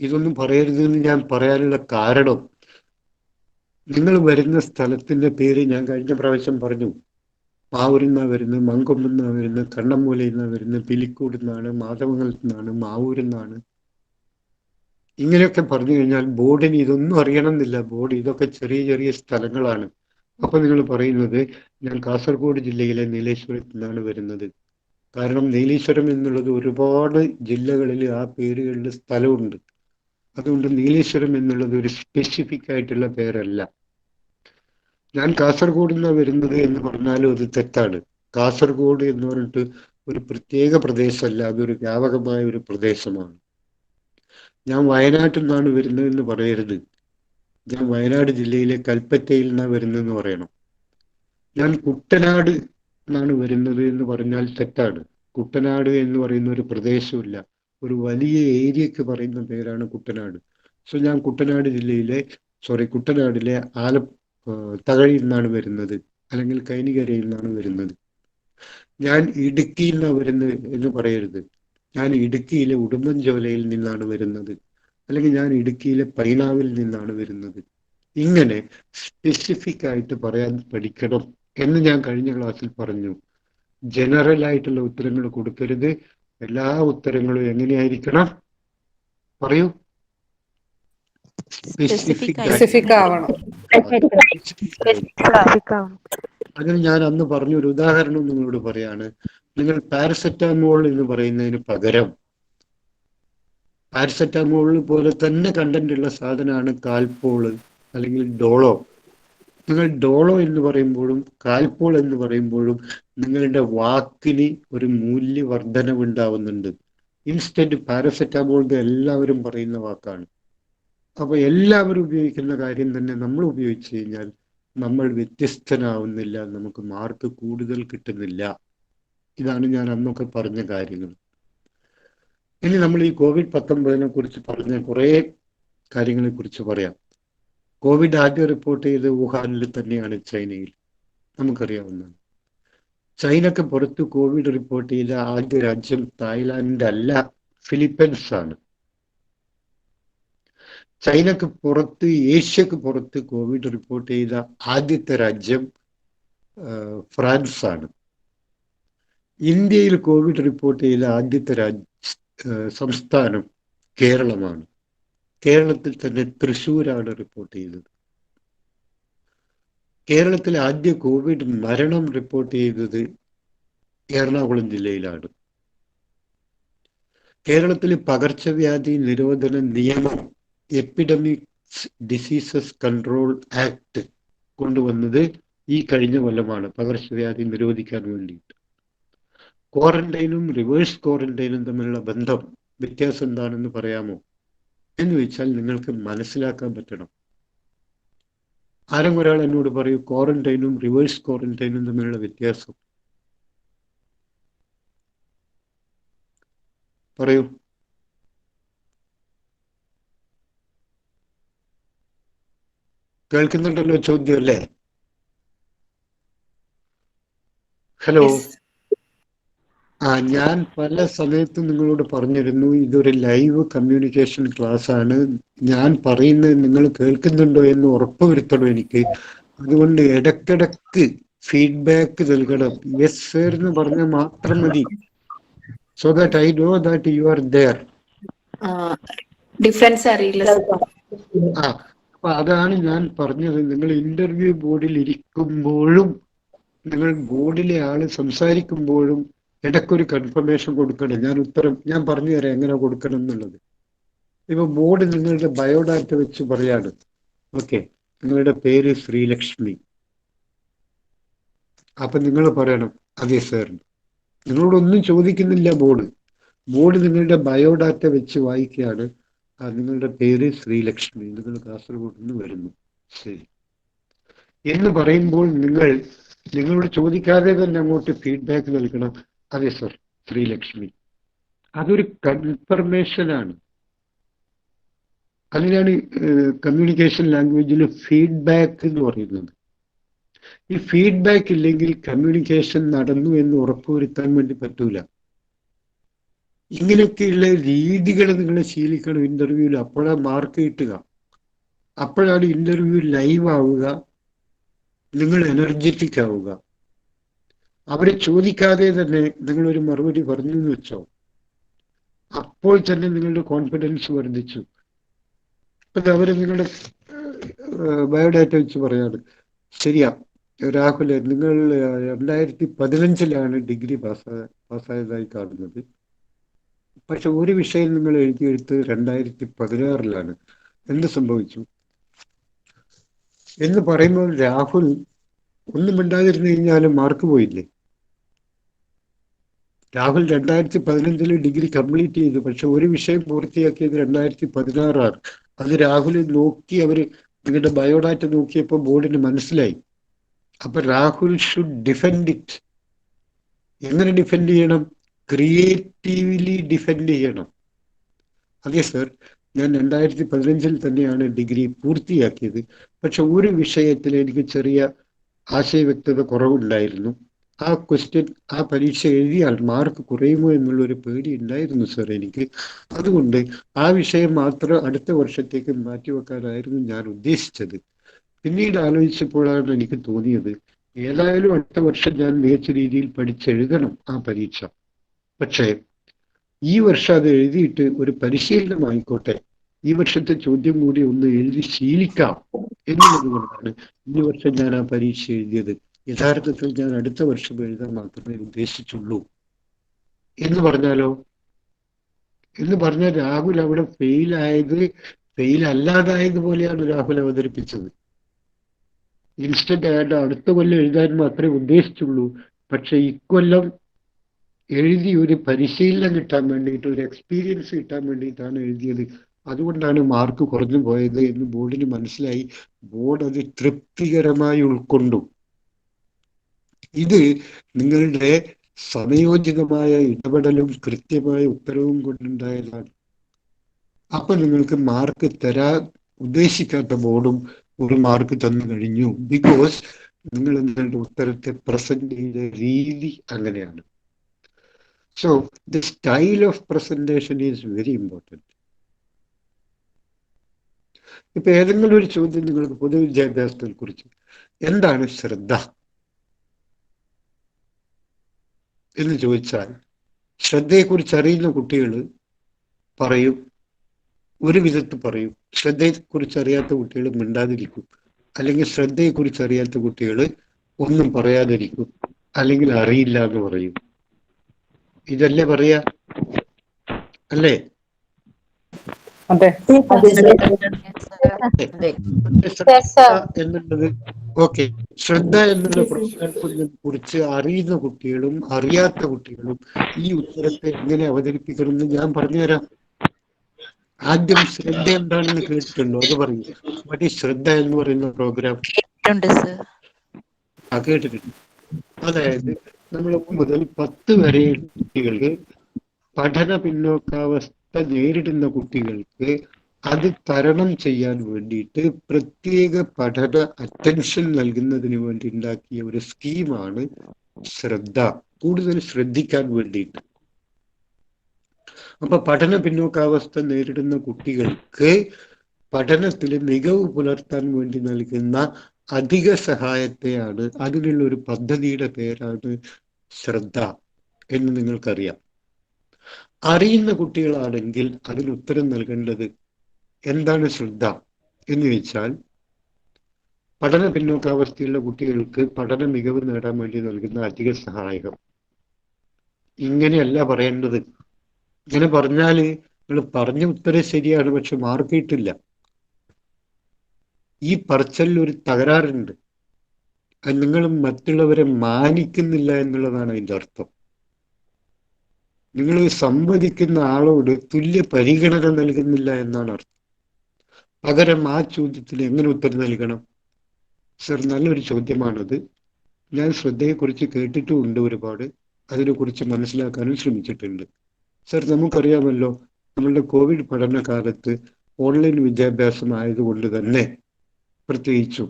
ഇതൊന്നും പറയരുതെന്ന് ഞാൻ പറയാനുള്ള കാരണം, നിങ്ങൾ വരുന്ന സ്ഥലത്തിന്റെ പേര് ഞാൻ കഴിഞ്ഞ പ്രാവശ്യം പറഞ്ഞു. മാവൂരിൽ നിന്നാണ് വരുന്നത്, മങ്കൊമ്പിൽ നിന്നാണ് വരുന്നത്, കണ്ണമ്മൂലയിൽ നിന്നാണ് വരുന്നത്, പിലിക്കൂട് നിന്നാണ്, മാധവങ്ങളിൽ നിന്നാണ്, മാവൂരിൽ നിന്നാണ്. ഇങ്ങനെയൊക്കെ പറഞ്ഞു കഴിഞ്ഞാൽ ബോർഡിന് ഇതൊന്നും അറിയണമെന്നില്ല. ബോർഡ് ഇതൊക്കെ ചെറിയ ചെറിയ സ്ഥലങ്ങളാണ്. അപ്പൊ നിങ്ങൾ പറയുന്നത് ഞാൻ കാസർഗോഡ് ജില്ലയിലെ നീലേശ്വരത്തിൽ നിന്നാണ് വരുന്നത്. കാരണം നീലേശ്വരം എന്നുള്ളത് ഒരുപാട് ജില്ലകളിൽ ആ പേരുകളിൽ സ്ഥലമുണ്ട്. അതുകൊണ്ട് നീലേശ്വരം എന്നുള്ളത് ഒരു സ്പെസിഫിക് ആയിട്ടുള്ള പേരല്ല. ഞാൻ കാസർഗോഡ് നിന്നാണ് വരുന്നത് എന്ന് പറഞ്ഞാലും അത് തെറ്റാണ്. കാസർഗോഡ് എന്ന് പറഞ്ഞിട്ട് ഒരു പ്രത്യേക പ്രദേശമല്ല, അതൊരു വ്യാപകമായ ഒരു പ്രദേശമാണ്. ഞാൻ വയനാട്ടിൽ നിന്നാണ് വരുന്നതെന്ന് പറയരുത്. ഞാൻ വയനാട് ജില്ലയിലെ കൽപ്പറ്റയിൽ നിന്നാണ് വരുന്നതെന്ന് പറയണം. ഞാൻ കുട്ടനാട് എന്നാണ് വരുന്നത് എന്ന് പറഞ്ഞാൽ തെറ്റാണ്. കുട്ടനാട് എന്ന് പറയുന്ന ഒരു പ്രദേശമില്ല, ഒരു വലിയ ഏരിയക്ക് പറയുന്ന പേരാണ് കുട്ടനാട്. സോ ഞാൻ കുട്ടനാടിലെ തകഴിയിൽ നിന്നാണ് വരുന്നത്, അല്ലെങ്കിൽ കൈനികരയിൽ നിന്നാണ് വരുന്നത്. ഞാൻ ഇടുക്കിയിൽ നിന്നാണ് വരുന്നത് എന്ന് പറയരുത്. ഞാൻ ഇടുക്കിയിലെ ഉടുമ്പൻചോലയിൽ നിന്നാണ് വരുന്നത്, അല്ലെങ്കിൽ ഞാൻ ഇടുക്കിയിലെ പൈനാവിൽ നിന്നാണ് വരുന്നത്. ഇങ്ങനെ സ്പെസിഫിക് ആയിട്ട് പറയാൻ പഠിക്കണം എന്ന് ഞാൻ കഴിഞ്ഞ ക്ലാസ്സിൽ പറഞ്ഞു. ജനറൽ ആയിട്ടുള്ള ഉത്തരങ്ങൾ കൊടുക്കരുത്. എല്ലാ ഉത്തരങ്ങളും എങ്ങനെയായിരിക്കണം? പറയൂ. സ്പെസിഫിക് ആവണം. അതിന് ഞാൻ അന്ന് പറഞ്ഞ ഒരു ഉദാഹരണം നിങ്ങളോട് പറയാണ്. നിങ്ങൾ പാരസെറ്റാമോൾ എന്ന് പറയുന്നതിന് പകരം പാരസെറ്റാമോൾ പോലെ തന്നെ കണ്ടന്റ് ഉള്ള സാധനമാണ് കാൽപോള് അല്ലെങ്കിൽ ഡോളോ. നിങ്ങൾ ഡോളോ എന്ന് പറയുമ്പോഴും കാൽപോൾ എന്ന് പറയുമ്പോഴും നിങ്ങളുടെ വാക്കിന് ഒരു മൂല്യവർദ്ധനവ് ഉണ്ടാവുന്നുണ്ട്. ഇൻസ്റ്റന്റ് പാരസെറ്റാമോൾ എല്ലാവരും പറയുന്ന വാക്കാണ്. അപ്പൊ എല്ലാവരും ഉപയോഗിക്കുന്ന കാര്യം തന്നെ നമ്മൾ ഉപയോഗിച്ചു കഴിഞ്ഞാൽ നമ്മൾ വ്യത്യസ്തനാവുന്നില്ല, നമുക്ക് മാർക്ക് കൂടുതൽ കിട്ടുന്നില്ല. ഇതാണ് ഞാൻ അന്നൊക്കെ പറഞ്ഞ കാര്യങ്ങൾ. ഇനി നമ്മൾ ഈ COVID-19 കുറിച്ച് പറഞ്ഞ കുറേ കാര്യങ്ങളെ കുറിച്ച് പറയാം. കോവിഡ് ആദ്യം റിപ്പോർട്ട് ചെയ്ത് വുഹാനിൽ തന്നെയാണ്, ചൈനയിൽ. നമുക്കറിയാവുന്നതാണ്. ചൈനക്ക് പുറത്ത് കോവിഡ് റിപ്പോർട്ട് ചെയ്ത ആദ്യ രാജ്യം തായ്ലാൻഡ് അല്ല, ഫിലിപ്പൈൻസ് ആണ്. ചൈനക്ക് പുറത്ത്, ഏഷ്യക്ക് പുറത്ത് കോവിഡ് റിപ്പോർട്ട് ചെയ്ത ആദ്യത്തെ രാജ്യം ഫ്രാൻസ് ആണ്. ഇന്ത്യയിൽ കോവിഡ് റിപ്പോർട്ട് ചെയ്ത ആദ്യത്തെ സംസ്ഥാനം കേരളമാണ്. കേരളത്തിൽ തന്നെ തൃശ്ശൂരാണ് റിപ്പോർട്ട് ചെയ്തത്. കേരളത്തിൽ ആദ്യ കോവിഡ് മരണം റിപ്പോർട്ട് ചെയ്തത് എറണാകുളം ജില്ലയിലാണ്. കേരളത്തിൽ പകർച്ചവ്യാധി നിരോധന നിയമം, എപ്പിഡമിക്സ് ഡിസീസസ് കൺട്രോൾ ആക്ട് കൊണ്ടുവന്നത് ഈ കഴിഞ്ഞ കൊല്ലമാണ്, പകർച്ചവ്യാധി നിരോധിക്കാൻ വേണ്ടിയിട്ട്. ക്വാറന്റൈനും റിവേഴ്സ് ക്വാറന്റൈനും തമ്മിലുള്ള വ്യത്യാസം എന്താണെന്ന് പറയാമോ എന്ന് വെച്ചാൽ നിങ്ങൾക്ക് മനസ്സിലാക്കാൻ പറ്റണം. ആരെങ്കിലും ഒരാൾ എന്നോട് പറയൂ, ക്വാറന്റൈനും റിവേഴ്സ് ക്വാറന്റൈനും തമ്മിലുള്ള വ്യത്യാസം പറയൂ. കേൾക്കുന്നുണ്ടല്ലോ ചോദ്യം അല്ലേ? ഹലോ. ഞാൻ പല സമയത്തും നിങ്ങളോട് പറഞ്ഞിരുന്നു, ഇതൊരു ലൈവ് കമ്മ്യൂണിക്കേഷൻ ക്ലാസ് ആണ്. ഞാൻ പറയുന്നത് നിങ്ങൾ കേൾക്കുന്നുണ്ടോ എന്ന് ഉറപ്പുവരുത്തണം എനിക്ക്. അതുകൊണ്ട് ഇടക്കിടക്ക് ഫീഡ്ബാക്ക് നൽകണം. യെസ് സർ എന്ന് പറഞ്ഞാൽ മാത്രം മതി. So that I know that you are there. Difference അറിയില്ല. അപ്പൊ അതാണ് ഞാൻ പറഞ്ഞത്. നിങ്ങൾ ഇന്റർവ്യൂ ബോർഡിൽ ഇരിക്കുമ്പോഴും നിങ്ങൾ ബോർഡിലെ ആള് സംസാരിക്കുമ്പോഴും ഇടയ്ക്കൊരു കൺഫർമേഷൻ കൊടുക്കണം. ഞാൻ പറഞ്ഞു തരാം എങ്ങനെ കൊടുക്കണം എന്നുള്ളത്. ഇപ്പൊ ബോർഡ് നിങ്ങളുടെ ബയോഡാറ്റ വെച്ച് പറയാണ്, ഓക്കെ, നിങ്ങളുടെ പേര് ശ്രീലക്ഷ്മി. അപ്പൊ നിങ്ങൾ പറയണം അതെ സാർ. നിങ്ങളോടൊന്നും ചോദിക്കുന്നില്ല ബോർഡ് നിങ്ങളുടെ ബയോഡാറ്റ വെച്ച് വായിക്കുകയാണ്, നിങ്ങളുടെ പേര് ശ്രീലക്ഷ്മി, നിങ്ങൾ കാസർഗോഡ് നിന്ന് വരുന്നു, ശരി എന്ന് പറയുമ്പോൾ നിങ്ങളോട് ചോദിക്കാതെ തന്നെ അങ്ങോട്ട് ഫീഡ്ബാക്ക് നൽകണം. അതെ സർ, ശ്രീലക്ഷ്മി. അതൊരു കൺഫർമേഷനാണ്. അതിനാണ് കമ്മ്യൂണിക്കേഷൻ ലാംഗ്വേജിൽ ഫീഡ്ബാക്ക് എന്ന് പറയുന്നത്. ഈ ഫീഡ്ബാക്ക് ഇല്ലെങ്കിൽ കമ്മ്യൂണിക്കേഷൻ നടന്നു എന്ന് ഉറപ്പുവരുത്താൻ വേണ്ടി പറ്റൂല. ഇങ്ങനെയൊക്കെയുള്ള രീതികൾ നിങ്ങൾ ശീലിക്കണം ഇന്റർവ്യൂവിൽ. അപ്പോഴാണ് മാർക്ക് കിട്ടുക, അപ്പോഴാണ് ഇന്റർവ്യൂ ലൈവ് ആവുക, നിങ്ങൾ എനർജറ്റിക് ആവുക. അവരെ ചോദിക്കാതെ തന്നെ നിങ്ങളൊരു മറുപടി പറഞ്ഞു എന്ന് വെച്ചോ, അപ്പോൾ തന്നെ നിങ്ങളുടെ കോൺഫിഡൻസ് വർദ്ധിച്ചു. അപ്പൊ അവര് നിങ്ങളുടെ ബയോഡാറ്റ വെച്ച് പറയാണ്, ശരിയാ രാഹുല്, നിങ്ങൾ 2015 ഡിഗ്രി പാസ്സായതായി കാണുന്നത്. പക്ഷെ ഒരു വിഷയം നിങ്ങൾ എഴുതിയെടുത്ത് 2016 എന്ത് സംഭവിച്ചു എന്ന് പറയുമ്പോൾ രാഹുൽ ഒന്നും മിണ്ടാതിരുന്നു കഴിഞ്ഞാൽ മാർക്ക് പോയില്ലേ? രാഹുൽ 2015 ഡിഗ്രി കംപ്ലീറ്റ് ചെയ്തു, പക്ഷെ ഒരു വിഷയം പൂർത്തിയാക്കിയത് 2016. അത് രാഹുൽ നോക്കി അവര് നിങ്ങളുടെ ബയോഡാറ്റ നോക്കിയപ്പോൾ ബോർഡിന് മനസ്സിലായി. അപ്പൊ രാഹുൽ ഷുഡ് ഡിഫെൻഡ് ഇറ്റ്. എങ്ങനെ ഡിഫെൻഡ് ചെയ്യണം? ക്രിയേറ്റീവ്ലി ഡിഫെൻഡ് ചെയ്യണം. അതെ സർ, ഞാൻ 2015 തന്നെയാണ് ഡിഗ്രി പൂർത്തിയാക്കിയത്. പക്ഷെ ഒരു വിഷയത്തിൽ എനിക്ക് ചെറിയ ആശയവ്യക്തത കുറവുണ്ടായിരുന്നു. ആ ക്വസ്റ്റ്യൻ, ആ പരീക്ഷ എഴുതിയാൽ മാർക്ക് കുറയുമോ എന്നുള്ളൊരു പേടി ഉണ്ടായിരുന്നു സർ എനിക്ക്. അതുകൊണ്ട് ആ വിഷയം മാത്രം അടുത്ത വർഷത്തേക്ക് മാറ്റിവെക്കാനായിരുന്നു ഞാൻ ഉദ്ദേശിച്ചത്. പിന്നീട് ആലോചിച്ചപ്പോഴാണ് എനിക്ക് തോന്നിയത്, ഏതായാലും അടുത്ത വർഷം ഞാൻ മികച്ച രീതിയിൽ പഠിച്ചെഴുതണം ആ പരീക്ഷ. പക്ഷേ ഈ വർഷം അത് എഴുതിയിട്ട് ഒരു പരിശീലനമായിക്കോട്ടെ, ഈ വർഷത്തെ ചോദ്യം കൂടി ഒന്ന് എഴുതി ശീലിക്കാം എന്നുള്ളത് കൊണ്ടാണ് ഈ വർഷം ഞാൻ ആ പരീക്ഷ എഴുതിയത്. യഥാർത്ഥത്തിൽ ഞാൻ അടുത്ത വർഷം എഴുതാൻ മാത്രമേ ഉദ്ദേശിച്ചുള്ളൂ. എന്ന് പറഞ്ഞാൽ രാഹുൽ അവിടെ ഫെയിൽ അല്ലാതായതുപോലെയാണ് രാഹുൽ അവതരിപ്പിച്ചത്. ഇൻസ്റ്റന്റ് ആയിട്ട് അടുത്ത കൊല്ലം എഴുതാൻ മാത്രമേ ഉദ്ദേശിച്ചുള്ളൂ. പക്ഷെ ഇക്കൊല്ലം എഴുതി ഒരു പരിശീലനം കിട്ടാൻ വേണ്ടിയിട്ട്, ഒരു എക്സ്പീരിയൻസ് കിട്ടാൻ വേണ്ടിയിട്ടാണ് എഴുതിയത്. അതുകൊണ്ടാണ് മാർക്ക് കുറഞ്ഞു പോയത് എന്ന് ബോർഡിന് മനസ്സിലായി. ബോർഡ് അത് തൃപ്തികരമായി ഉൾക്കൊണ്ടു. ഇത് നിങ്ങളുടെ സമയോചിതമായ ഇടപെടലും കൃത്യമായ ഉത്തരവും കൊണ്ടുണ്ടായതാണ്. അപ്പൊ നിങ്ങൾക്ക് മാർക്ക് തരാൻ ഉദ്ദേശിക്കാത്ത ബോർഡും ഒരു മാർക്ക് തന്നു കഴിഞ്ഞു. ബിക്കോസ് നിങ്ങൾ നിങ്ങളുടെ ഉത്തരത്തെ പ്രസന്റ് ചെയ്ത രീതി അങ്ങനെയാണ്. So the style of presentation is very important. ഇപ്പൊ ഏതെങ്കിലും ഒരു ചോദ്യം നിങ്ങൾക്ക് പൊതുവിദ്യാഭ്യാസത്തെ കുറിച്ച്, എന്താണ് ശ്രദ്ധ എന്ന് ചോദിച്ചാൽ, ശ്രദ്ധയെക്കുറിച്ച് അറിയുന്ന കുട്ടികൾ പറയും, ഒരു വിധത്തിൽ പറയും. ശ്രദ്ധയെക്കുറിച്ച് അറിയാത്ത കുട്ടികൾ മിണ്ടാതിരിക്കും, അല്ലെങ്കിൽ ശ്രദ്ധയെക്കുറിച്ച് അറിയാത്ത കുട്ടികൾ ഒന്നും പറയാതിരിക്കും, അല്ലെങ്കിൽ അറിയില്ല എന്ന് പറയും. ഇതല്ലേ പറയാ, അല്ലേ? ശ്രദ്ധ എന്നുള്ളത് ശ്രദ്ധ എന്നുള്ള പ്രശ്നത്തെ കുറിച്ച് അറിയുന്ന കുട്ടികളും അറിയാത്ത കുട്ടികളും ഈ ഉത്തരത്തെ എങ്ങനെ അവതരിപ്പിക്കണം എന്ന് ഞാൻ പറഞ്ഞുതരാം. ആദ്യം ശ്രദ്ധ എന്താണെന്ന് കേട്ടിട്ടുണ്ടോ? അത് പറയൂ. മറ്റേ ശ്രദ്ധ എന്ന് പറയുന്ന പ്രോഗ്രാം കേട്ടിട്ടുണ്ട്. അതായത് നമ്മൾ 1 മുതൽ 10 വരെ കുട്ടികൾക്ക്, പഠന പിന്നോക്കാവസ്ഥ നേരിടുന്ന കുട്ടികൾക്ക് അത് തരണം ചെയ്യാൻ വേണ്ടിയിട്ട് പ്രത്യേക പഠന അറ്റൻഷൻ നൽകുന്നതിന് വേണ്ടി ഉണ്ടാക്കിയ ഒരു സ്കീമാണ് ശ്രദ്ധ. കൂടുതൽ ശ്രദ്ധിക്കാൻ വേണ്ടിയിട്ട്. അപ്പൊ പഠന പിന്നോക്കാവസ്ഥ നേരിടുന്ന കുട്ടികൾക്ക് പഠനത്തിൽ മികവ് പുലർത്താൻ വേണ്ടി നൽകുന്ന അധിക സഹായത്തെയാണ്, അതിനുള്ള ഒരു പദ്ധതിയുടെ പേരാണ് ശ്രദ്ധ എന്ന് നിങ്ങൾക്കറിയാം. അറിയുന്ന കുട്ടികളാണെങ്കിൽ അതിന് ഉത്തരം നൽകേണ്ടത് എന്താണ് ശ്രദ്ധ എന്ന് ചോദിച്ചാൽ, പഠന പിന്നോക്കാവസ്ഥയുള്ള കുട്ടികൾക്ക് പഠന മികവ് നേടാൻ വേണ്ടി നൽകുന്ന അധിക സഹായം. ഇങ്ങനെയല്ല പറയേണ്ടത്. ഇങ്ങനെ പറഞ്ഞാല് നിങ്ങൾ പറഞ്ഞ ഉത്തരം ശരിയാണ്, പക്ഷെ മാർക്ക് കിട്ടില്ല. ഈ പറച്ചലിൽ ഒരു തകരാറുണ്ട്. അത് നിങ്ങൾ മറ്റുള്ളവരെ മാനിക്കുന്നില്ല എന്നുള്ളതാണ് അതിൻ്റെ അർത്ഥം. നിങ്ങൾ സംവദിക്കുന്ന ആളോട് തുല്യ പരിഗണന നൽകുന്നില്ല എന്നാണ് അർത്ഥം. പകരം ആ ചോദ്യത്തിന് എങ്ങനെ ഉത്തരം നൽകണം? സർ, നല്ലൊരു ചോദ്യമാണത്. ഞാൻ ശ്രദ്ധയെക്കുറിച്ച് കേട്ടിട്ടുമുണ്ട് ഒരുപാട്. അതിനെക്കുറിച്ച് മനസ്സിലാക്കാനും ശ്രമിച്ചിട്ടുണ്ട്. സർ, നമുക്കറിയാമല്ലോ, നമ്മളുടെ കോവിഡ് പഠനകാലത്ത് ഓൺലൈൻ വിദ്യാഭ്യാസം ആയതുകൊണ്ട് തന്നെ പ്രത്യേകിച്ചും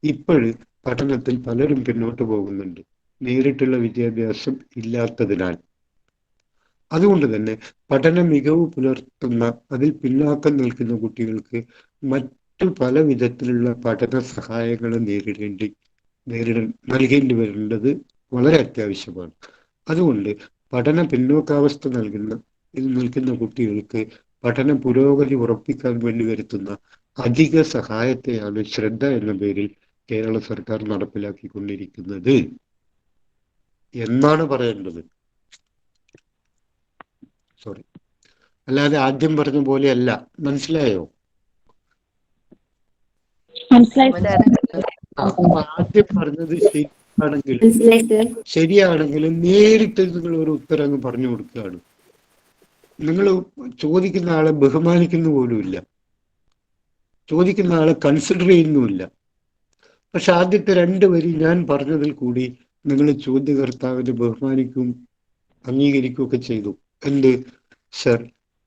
ഇപ്പോഴ് പഠനത്തിൽ പലരും പിന്നോട്ട് പോകുന്നുണ്ട്, നേരിട്ടുള്ള വിദ്യാഭ്യാസം ഇല്ലാത്തതിനാൽ. അതുകൊണ്ട് തന്നെ പഠന മികവ് പുലർത്തുന്ന, അതിൽ പിന്നാക്കം നിൽക്കുന്ന കുട്ടികൾക്ക് മറ്റു പല വിധത്തിലുള്ള പഠന സഹായങ്ങൾ നൽകേണ്ടി വരേണ്ടത് വളരെ അത്യാവശ്യമാണ്. അതുകൊണ്ട് പഠന പിന്നോക്കാവസ്ഥ നിൽക്കുന്ന കുട്ടികൾക്ക് പഠന പുരോഗതി ഉറപ്പിക്കാൻ വേണ്ടി വരുത്തുന്ന അധിക സഹായത്തെയാണ് ശ്രദ്ധ എന്ന പേരിൽ കേരള സർക്കാർ നടപ്പിലാക്കിക്കൊണ്ടിരിക്കുന്നത് എന്നാണ് പറയേണ്ടത്. സോറി, അല്ലാതെ ആദ്യം പറഞ്ഞ പോലെയല്ല. മനസ്സിലായോ? ആദ്യം പറഞ്ഞത് ശരിയാണെങ്കിലും നേരിട്ട് നിങ്ങൾ ഒരു ഉത്തരം അങ്ങ് പറഞ്ഞു കൊടുക്കുകയാണ്. നിങ്ങൾ ചോദിക്കുന്ന ആളെ ബഹുമാനിക്കുന്ന പോലുമില്ല. ചോദിക്കുന്ന ആളെ കൺസിഡർ ചെയ്യുന്നുമില്ല. പക്ഷെ ആദ്യത്തെ 2 വരി ഞാൻ പറഞ്ഞതിൽ കൂടി നിങ്ങൾ ചോദ്യകർത്താവിനെ ബഹുമാനിക്കും അംഗീകരിക്കുകയൊക്കെ ചെയ്തു. എന്ത് സർ,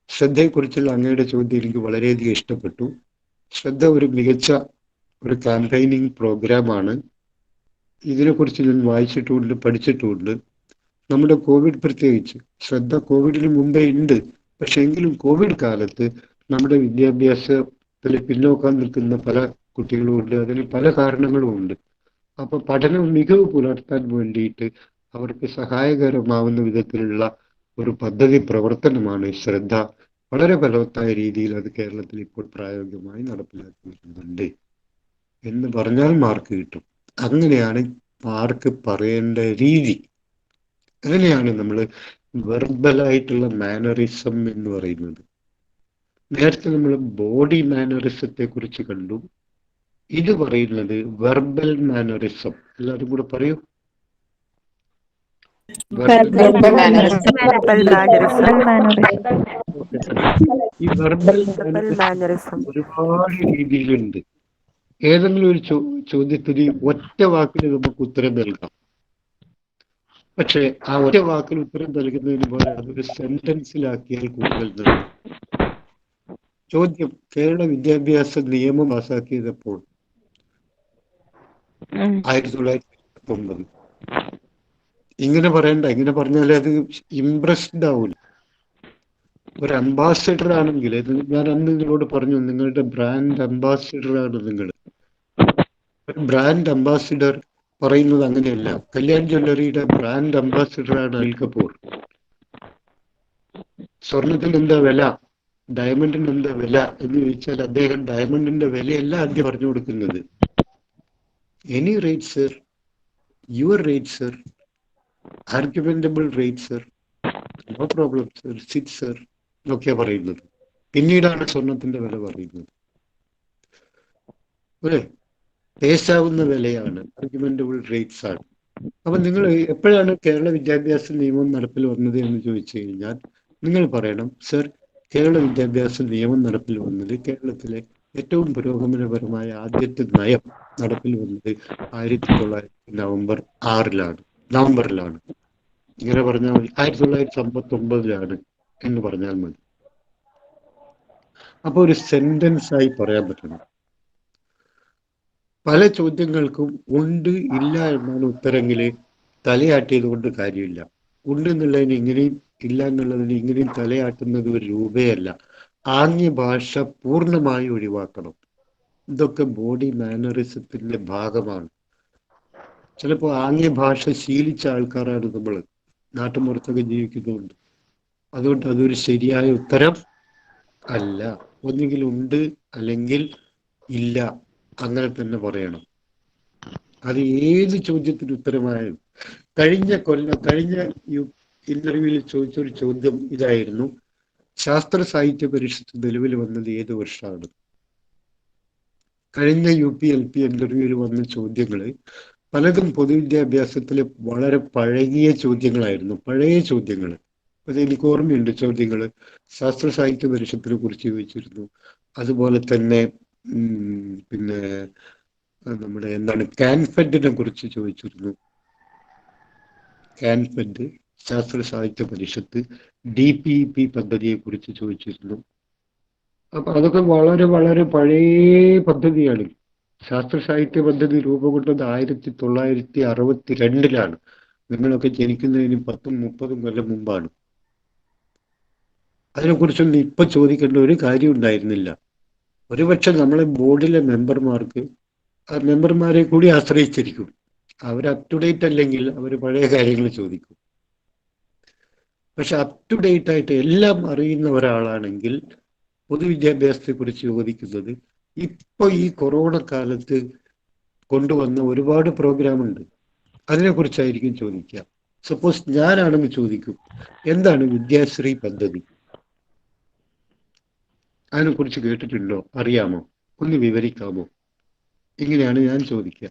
ശ്രദ്ധയെക്കുറിച്ചുള്ള അങ്ങയുടെ ചോദ്യം എനിക്ക് വളരെയധികം ഇഷ്ടപ്പെട്ടു. ശ്രദ്ധ ഒരു മികച്ച ഒരു ക്യാമ്പയിനിങ് പ്രോഗ്രാമാണ്. ഇതിനെക്കുറിച്ച് ഞാൻ വായിച്ചിട്ടുമുണ്ട്, പഠിച്ചിട്ടുമുണ്ട്. നമ്മുടെ കോവിഡ്, പ്രത്യേകിച്ച് ശ്രദ്ധ കോവിഡിന് മുമ്പേ ഉണ്ട്. പക്ഷെ എങ്കിലും കോവിഡ് കാലത്ത് നമ്മുടെ വിദ്യാഭ്യാസത്തിൽ പിന്നോക്കം നിൽക്കുന്ന പല കുട്ടികളും ഉണ്ട്. അതിന് പല കാരണങ്ങളും ഉണ്ട്. അപ്പൊ പഠനം മികവ് പുലർത്താൻ വേണ്ടിയിട്ട് അവർക്ക് സഹായകരമാവുന്ന വിധത്തിലുള്ള ഒരു പദ്ധതി പ്രവർത്തനമാണ് ശ്രദ്ധ. വളരെ ഫലവത്തായ രീതിയിൽ അത് കേരളത്തിൽ ഇപ്പോൾ പ്രായോഗികമായി നടപ്പിലാക്കി വരുന്നുണ്ട് എന്ന് പറഞ്ഞാൽ മാർക്ക് കിട്ടും. അങ്ങനെയാണ് മാർക്ക് പറയേണ്ട രീതി. അങ്ങനെയാണ് നമ്മൾ വെർബലായിട്ടുള്ള മാനറിസം എന്ന് പറയുന്നത്. നേരത്തെ നമ്മൾ ബോഡി മാനറിസത്തെ കുറിച്ച് കണ്ടു. ഇത് പറയുന്നത് വെർബൽ മാനറിസം. എല്ലാവരും കൂടെ പറയൂ. ഈ വെർബൽ മാനറിസം ഒരുപാട് രീതിയിലുണ്ട്. ഏതെങ്കിലും ഒരു ചോദ്യത്തിന് ഒറ്റ വാക്കിൽ നമുക്ക് ഉത്തരം നൽകാം. പക്ഷെ ആ ഒറ്റ വാക്കിൽ ഉത്തരം നൽകുന്നതിന് പോലെ അതൊരു സെന്റൻസിലാക്കിയാൽ കൂടുതൽ നൽകും. ചോദ്യം: കേരള വിദ്യാഭ്യാസ നിയമം പാസാക്കിയതപ്പോൾ 1949. ഇങ്ങനെ പറയണ്ട. ഇങ്ങനെ പറഞ്ഞാൽ അത് ഇംപ്രസ്ഡ് ആവില്ല. ഒരു അംബാസിഡർ ആണെങ്കിൽ, ഞാൻ അന്ന് നിങ്ങളോട് പറഞ്ഞു, നിങ്ങളുടെ ബ്രാൻഡ് അംബാസിഡർ ആണ് നിങ്ങൾ. ഒരു ബ്രാൻഡ് അംബാസിഡർ പറയുന്നത് അങ്ങനെയല്ല. കല്യാൺ ജ്വല്ലറിയുടെ ബ്രാൻഡ് അംബാസിഡർ ആണ് അനിൽ കപൂർ. സ്വർണത്തിന് എന്താ വില, ഡയമണ്ടിന് എന്താ വില എന്ന് ചോദിച്ചാൽ അദ്ദേഹം ഡയമണ്ടിന്റെ വിലയല്ല ആദ്യം പറഞ്ഞു കൊടുക്കുന്നത്. Any rate sir, your rate sir, argumentable rate sir, no problem sir, sit sir എന്നൊക്കെയാ പറയുന്നത്. പിന്നീടാണ് സ്വർണത്തിന്റെ വില പറയുന്നത്. അല്ലേ? പേശാവുന്ന വിലയാണ്, ആർഗ്യുമെന്റബിൾ റേറ്റ്സ് ആണ്. അപ്പൊ നിങ്ങൾ എപ്പോഴാണ് കേരള വിദ്യാഭ്യാസ നിയമം നടപ്പിൽ വന്നത് എന്ന് ചോദിച്ചു കഴിഞ്ഞാൽ നിങ്ങൾ പറയണം, സർ, കേരള വിദ്യാഭ്യാസ നിയമം നടപ്പിൽ വന്നത്, കേരളത്തിലെ ഏറ്റവും പുരോഗമനപരമായ ആദ്യത്തെ നയം നടപ്പിൽ വന്നത് 1900 നവംബറിലാണ്. ഇങ്ങനെ പറഞ്ഞാൽ മതി. 1959 എന്ന് പറഞ്ഞാൽ മതി. അപ്പൊ ഒരു സെന്റൻസ് ആയി പറയാൻ പറ്റണം. പല ചോദ്യങ്ങൾക്കും ഉണ്ട് ഇല്ല എന്നാണ് ഉത്തരമെങ്കിൽ തലയാട്ടിയത് കൊണ്ട് കാര്യമില്ല. ഉണ്ട് എന്നുള്ളതിന് ഇങ്ങനെയും ഇല്ല എന്നുള്ളതിന് ഇങ്ങനെയും തലയാട്ടുന്നത് ഒരു രൂപയല്ല. ആംഗ്യ ഭാഷ പൂർണ്ണമായി ഒഴിവാക്കണം. ഇതൊക്കെ ബോഡി മാനറിസത്തിന്റെ ഭാഗമാണ്. ചിലപ്പോൾ ആംഗ്യ ഭാഷ ശീലിച്ച ആൾക്കാരാണ് നമ്മൾ, നാട്ടുമ്പുറത്തൊക്കെ ജീവിക്കുന്നുണ്ട്. അതുകൊണ്ട് അതൊരു ശരിയായ ഉത്തരം അല്ല. ഒന്നുകിൽ ഉണ്ട് അല്ലെങ്കിൽ ഇല്ല, അങ്ങനെ തന്നെ പറയണം. അത് ഏത് ചോദ്യത്തിന് ഉത്തരമായാലും. കഴിഞ്ഞ ഇന്റർവ്യൂവിൽ ചോദിച്ചൊരു ചോദ്യം ഇതായിരുന്നു: ശാസ്ത്ര സാഹിത്യ പരിഷത്ത് നിലവിൽ വന്നത് ഏത് വർഷമാണ്? കഴിഞ്ഞ UP LP ഇന്റർവ്യൂവിൽ വന്ന ചോദ്യങ്ങൾ പലതും പൊതുവിദ്യാഭ്യാസത്തിലെ വളരെ പഴകിയ ചോദ്യങ്ങളായിരുന്നു. പഴയ ചോദ്യങ്ങൾ. അത് എനിക്ക് ഓർമ്മയുണ്ട്. ചോദ്യങ്ങൾ ശാസ്ത്ര സാഹിത്യ പരിഷത്തിനെ കുറിച്ച് ചോദിച്ചിരുന്നു. അതുപോലെ തന്നെ പിന്നെ നമ്മുടെ കാൻഫെഡിനെ കുറിച്ച് ചോദിച്ചിരുന്നു. കാൻഫെഡ്, ശാസ്ത്ര സാഹിത്യ പരിഷത്ത്, DPEP പദ്ധതിയെ കുറിച്ച് ചോദിച്ചിരുന്നു. അപ്പൊ അതൊക്കെ വളരെ വളരെ പഴയ പദ്ധതിയാണ്. ശാസ്ത്ര സാഹിത്യ പദ്ധതി രൂപം കൊണ്ടത് 1962 നിങ്ങളൊക്കെ ജനിക്കുന്നതിന് 10-30 കൊല്ലം മുമ്പാണ്. അതിനെക്കുറിച്ചൊന്നും ഇപ്പൊ ചോദിക്കേണ്ട ഒരു കാര്യം ഉണ്ടായിരുന്നില്ല. ഒരുപക്ഷെ നമ്മളെ ബോർഡിലെ മെമ്പർമാരെ കൂടി ആശ്രയിച്ചിരിക്കും. അവർ അപ് ടു ഡേറ്റ് അല്ലെങ്കിൽ അവർ പഴയ കാര്യങ്ങൾ ചോദിക്കും. പക്ഷെ അപ് ടു ഡേറ്റ് ആയിട്ട് എല്ലാം അറിയുന്ന ഒരാളാണെങ്കിൽ പൊതുവിദ്യാഭ്യാസത്തെ കുറിച്ച് ചോദിക്കുന്നത്, ഇപ്പൊ ഈ കൊറോണ കാലത്ത് കൊണ്ടുവന്ന ഒരുപാട് പ്രോഗ്രാം ഉണ്ട്, അതിനെക്കുറിച്ചായിരിക്കും ചോദിക്കുക. സപ്പോസ് ഞാനാണെങ്കിൽ ചോദിക്കും, എന്താണ് വിദ്യാശ്രീ പദ്ധതി? അതിനെക്കുറിച്ച് കേട്ടിട്ടുണ്ടോ, അറിയാമോ, ഒന്ന് വിവരിക്കാമോ? ഇങ്ങനെയാണ് ഞാൻ ചോദിക്കുക.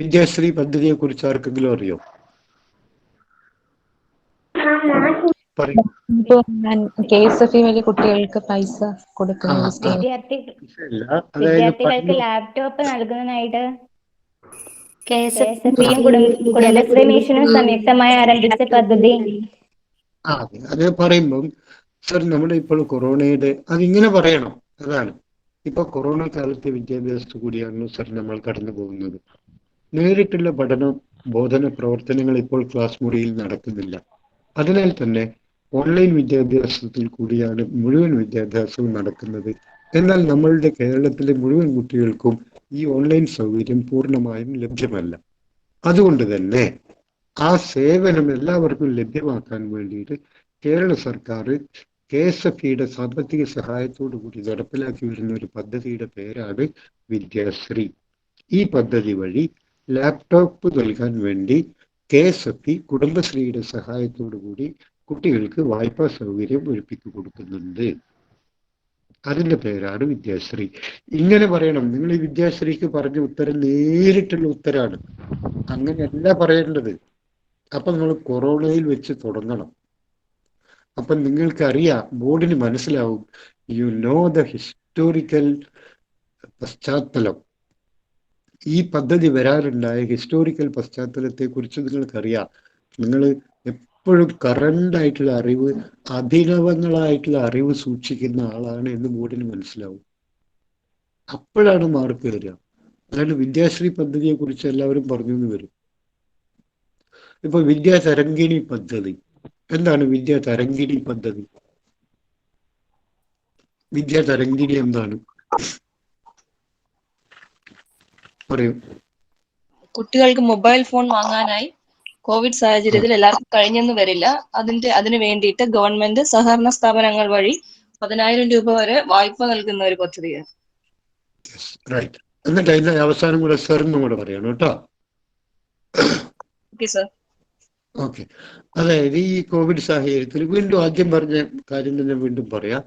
വിദ്യാശ്രീ പദ്ധതിയെ കുറിച്ച് ആർക്കെങ്കിലും അറിയോ? പറയും. ഇപ്പൊ KSFE വഴി കുട്ടികൾക്ക് പൈസ ആ കൊടുക്കുന്ന ഒരു സ്കീം. ഇല്ല, അതായത് വിദ്യാർത്ഥികൾക്ക് ലാപ്ടോപ്പ് നൽകുന്നതിനായിട്ട് KSFE കുടുംബശ്രീ മിഷനും സംയുക്തമായി ആരംഭിച്ച പദ്ധതി. അത് പറയുമ്പം സർ നമ്മുടെ ഇപ്പോൾ കൊറോണയുടെ അതിങ്ങനെ പറയണം. അതാണ് ഇപ്പൊ കൊറോണ കാലത്തെ വിദ്യാഭ്യാസത്തു കൂടിയാണ് സർ നമ്മൾ കടന്നു പോകുന്നത്. നേരിട്ടുള്ള പഠന ബോധന പ്രവർത്തനങ്ങൾ ഇപ്പോൾ ക്ലാസ് മുറിയിൽ നടക്കുന്നില്ല. അതിനാൽ തന്നെ ഓൺലൈൻ വിദ്യാഭ്യാസത്തിൽ കൂടിയാണ് മുഴുവൻ വിദ്യാഭ്യാസവും നടക്കുന്നത്. എന്നാൽ നമ്മളുടെ കേരളത്തിലെ മുഴുവൻ കുട്ടികൾക്കും ഈ ഓൺലൈൻ സൗകര്യം പൂർണ്ണമായും ലഭ്യമല്ല. അതുകൊണ്ട് തന്നെ ആ സേവനം എല്ലാവർക്കും ലഭ്യമാക്കാൻ വേണ്ടിയിട്ട് കേരള സർക്കാർ KSFEയുടെ സാമ്പത്തിക സഹായത്തോടു കൂടി നടപ്പിലാക്കി വരുന്ന ഒരു പദ്ധതിയുടെ പേരാണ് വിദ്യാശ്രീ. ഈ പദ്ധതി വഴി ലാപ്ടോപ്പ് നൽകാൻ വേണ്ടി KSFE കുടുംബശ്രീയുടെ സഹായത്തോടു കൂടി കുട്ടികൾക്ക് വായ്പാ സൗകര്യം ഒരുപ്പിച്ചു കൊടുക്കുന്നുണ്ട്. അതിന്റെ പേരാണ് വിദ്യാശ്രീ. ഇങ്ങനെ പറയണം. നിങ്ങൾ ഈ വിദ്യാശ്രീക്ക് പറഞ്ഞ ഉത്തരം നേരിട്ടുള്ള ഉത്തരാണ്. അങ്ങനെയല്ല പറയേണ്ടത്. അപ്പൊ നമ്മൾ കൊറോണയിൽ വെച്ച് തുടങ്ങണം. അപ്പൊ നിങ്ങൾക്കറിയാം, ബോർഡിന് മനസ്സിലാവും, യു നോ ദ ഹിസ്റ്റോറിക്കൽ പശ്ചാത്തലം. ഈ പദ്ധതി വരാറുണ്ടായ ഹിസ്റ്റോറിക്കൽ പശ്ചാത്തലത്തെ കുറിച്ച് നിങ്ങൾക്കറിയാം. നിങ്ങൾ എപ്പോഴും കറണ്ട് ആയിട്ടുള്ള അറിവ്, അഭിനവങ്ങളായിട്ടുള്ള അറിവ് സൂക്ഷിക്കുന്ന ആളാണ് എന്ന് ബോർഡിന് മനസ്സിലാവും. അപ്പോഴാണ് മാർക്ക് വരിക. അല്ലാണ്ട് വിദ്യാശ്രീ പദ്ധതിയെ കുറിച്ച് എല്ലാവരും പറഞ്ഞു എന്ന് വരും. ഇപ്പൊ വിദ്യാതരംഗിണി പദ്ധതി. എന്താണ് വിദ്യാതരംഗിണി പദ്ധതി? വിദ്യാതരംഗിണി എന്താണ് പറയൂ. കുട്ടികൾക്ക് മൊബൈൽ ഫോൺ വാങ്ങാനായി കോവിഡ് സാഹചര്യത്തിൽ എല്ലാവർക്കും കഴിഞ്ഞെന്ന് വരില്ല. അതിന് വേണ്ടിയിട്ട് ഗവൺമെന്റ് സഹകരണ സ്ഥാപനങ്ങൾ വഴി 10,000 രൂപ വരെ വായ്പ നൽകുന്ന ഒരു പദ്ധതിയാണ്. റൈറ്റ്. എന്നിട്ട് അതിന്റെ അവസാനം കൂടെ സാറിനും കൂടെ പറയണം കേട്ടോ. Okay sir. ഓക്കെ. അതായത് ഈ കോവിഡ് സാഹചര്യത്തിൽ വീണ്ടും ആദ്യം പറഞ്ഞ കാര്യം തന്നെ വീണ്ടും പറയാം.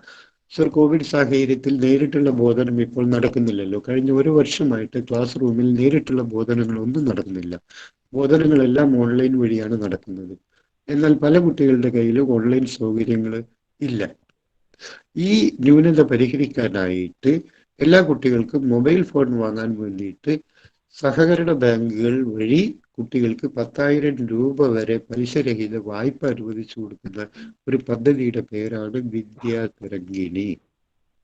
സർ, കോവിഡ് സാഹചര്യത്തിൽ നേരിട്ടുള്ള ബോധനം ഇപ്പോൾ നടക്കുന്നില്ലല്ലോ. കഴിഞ്ഞ ഒരു വർഷമായിട്ട് ക്ലാസ് റൂമിൽ നേരിട്ടുള്ള ബോധനങ്ങളൊന്നും നടക്കുന്നില്ല. ബോധനങ്ങളെല്ലാം ഓൺലൈൻ വഴിയാണ് നടക്കുന്നത്. എന്നാൽ പല കുട്ടികളുടെ കയ്യിലും ഓൺലൈൻ സൗകര്യങ്ങൾ ഇല്ല. ഈ ന്യൂനത പരിഹരിക്കാനായിട്ട് എല്ലാ കുട്ടികൾക്കും മൊബൈൽ ഫോൺ വാങ്ങാൻ വേണ്ടിയിട്ട് സഹകരണ ബാങ്കുകൾ വഴി കുട്ടികൾക്ക് 10,000 രൂപ വരെ പലിശരഹിത വായ്പ അനുവദിച്ചു കൊടുക്കുന്ന ഒരു പദ്ധതിയുടെ പേരാണ് വിദ്യാതരംഗിണി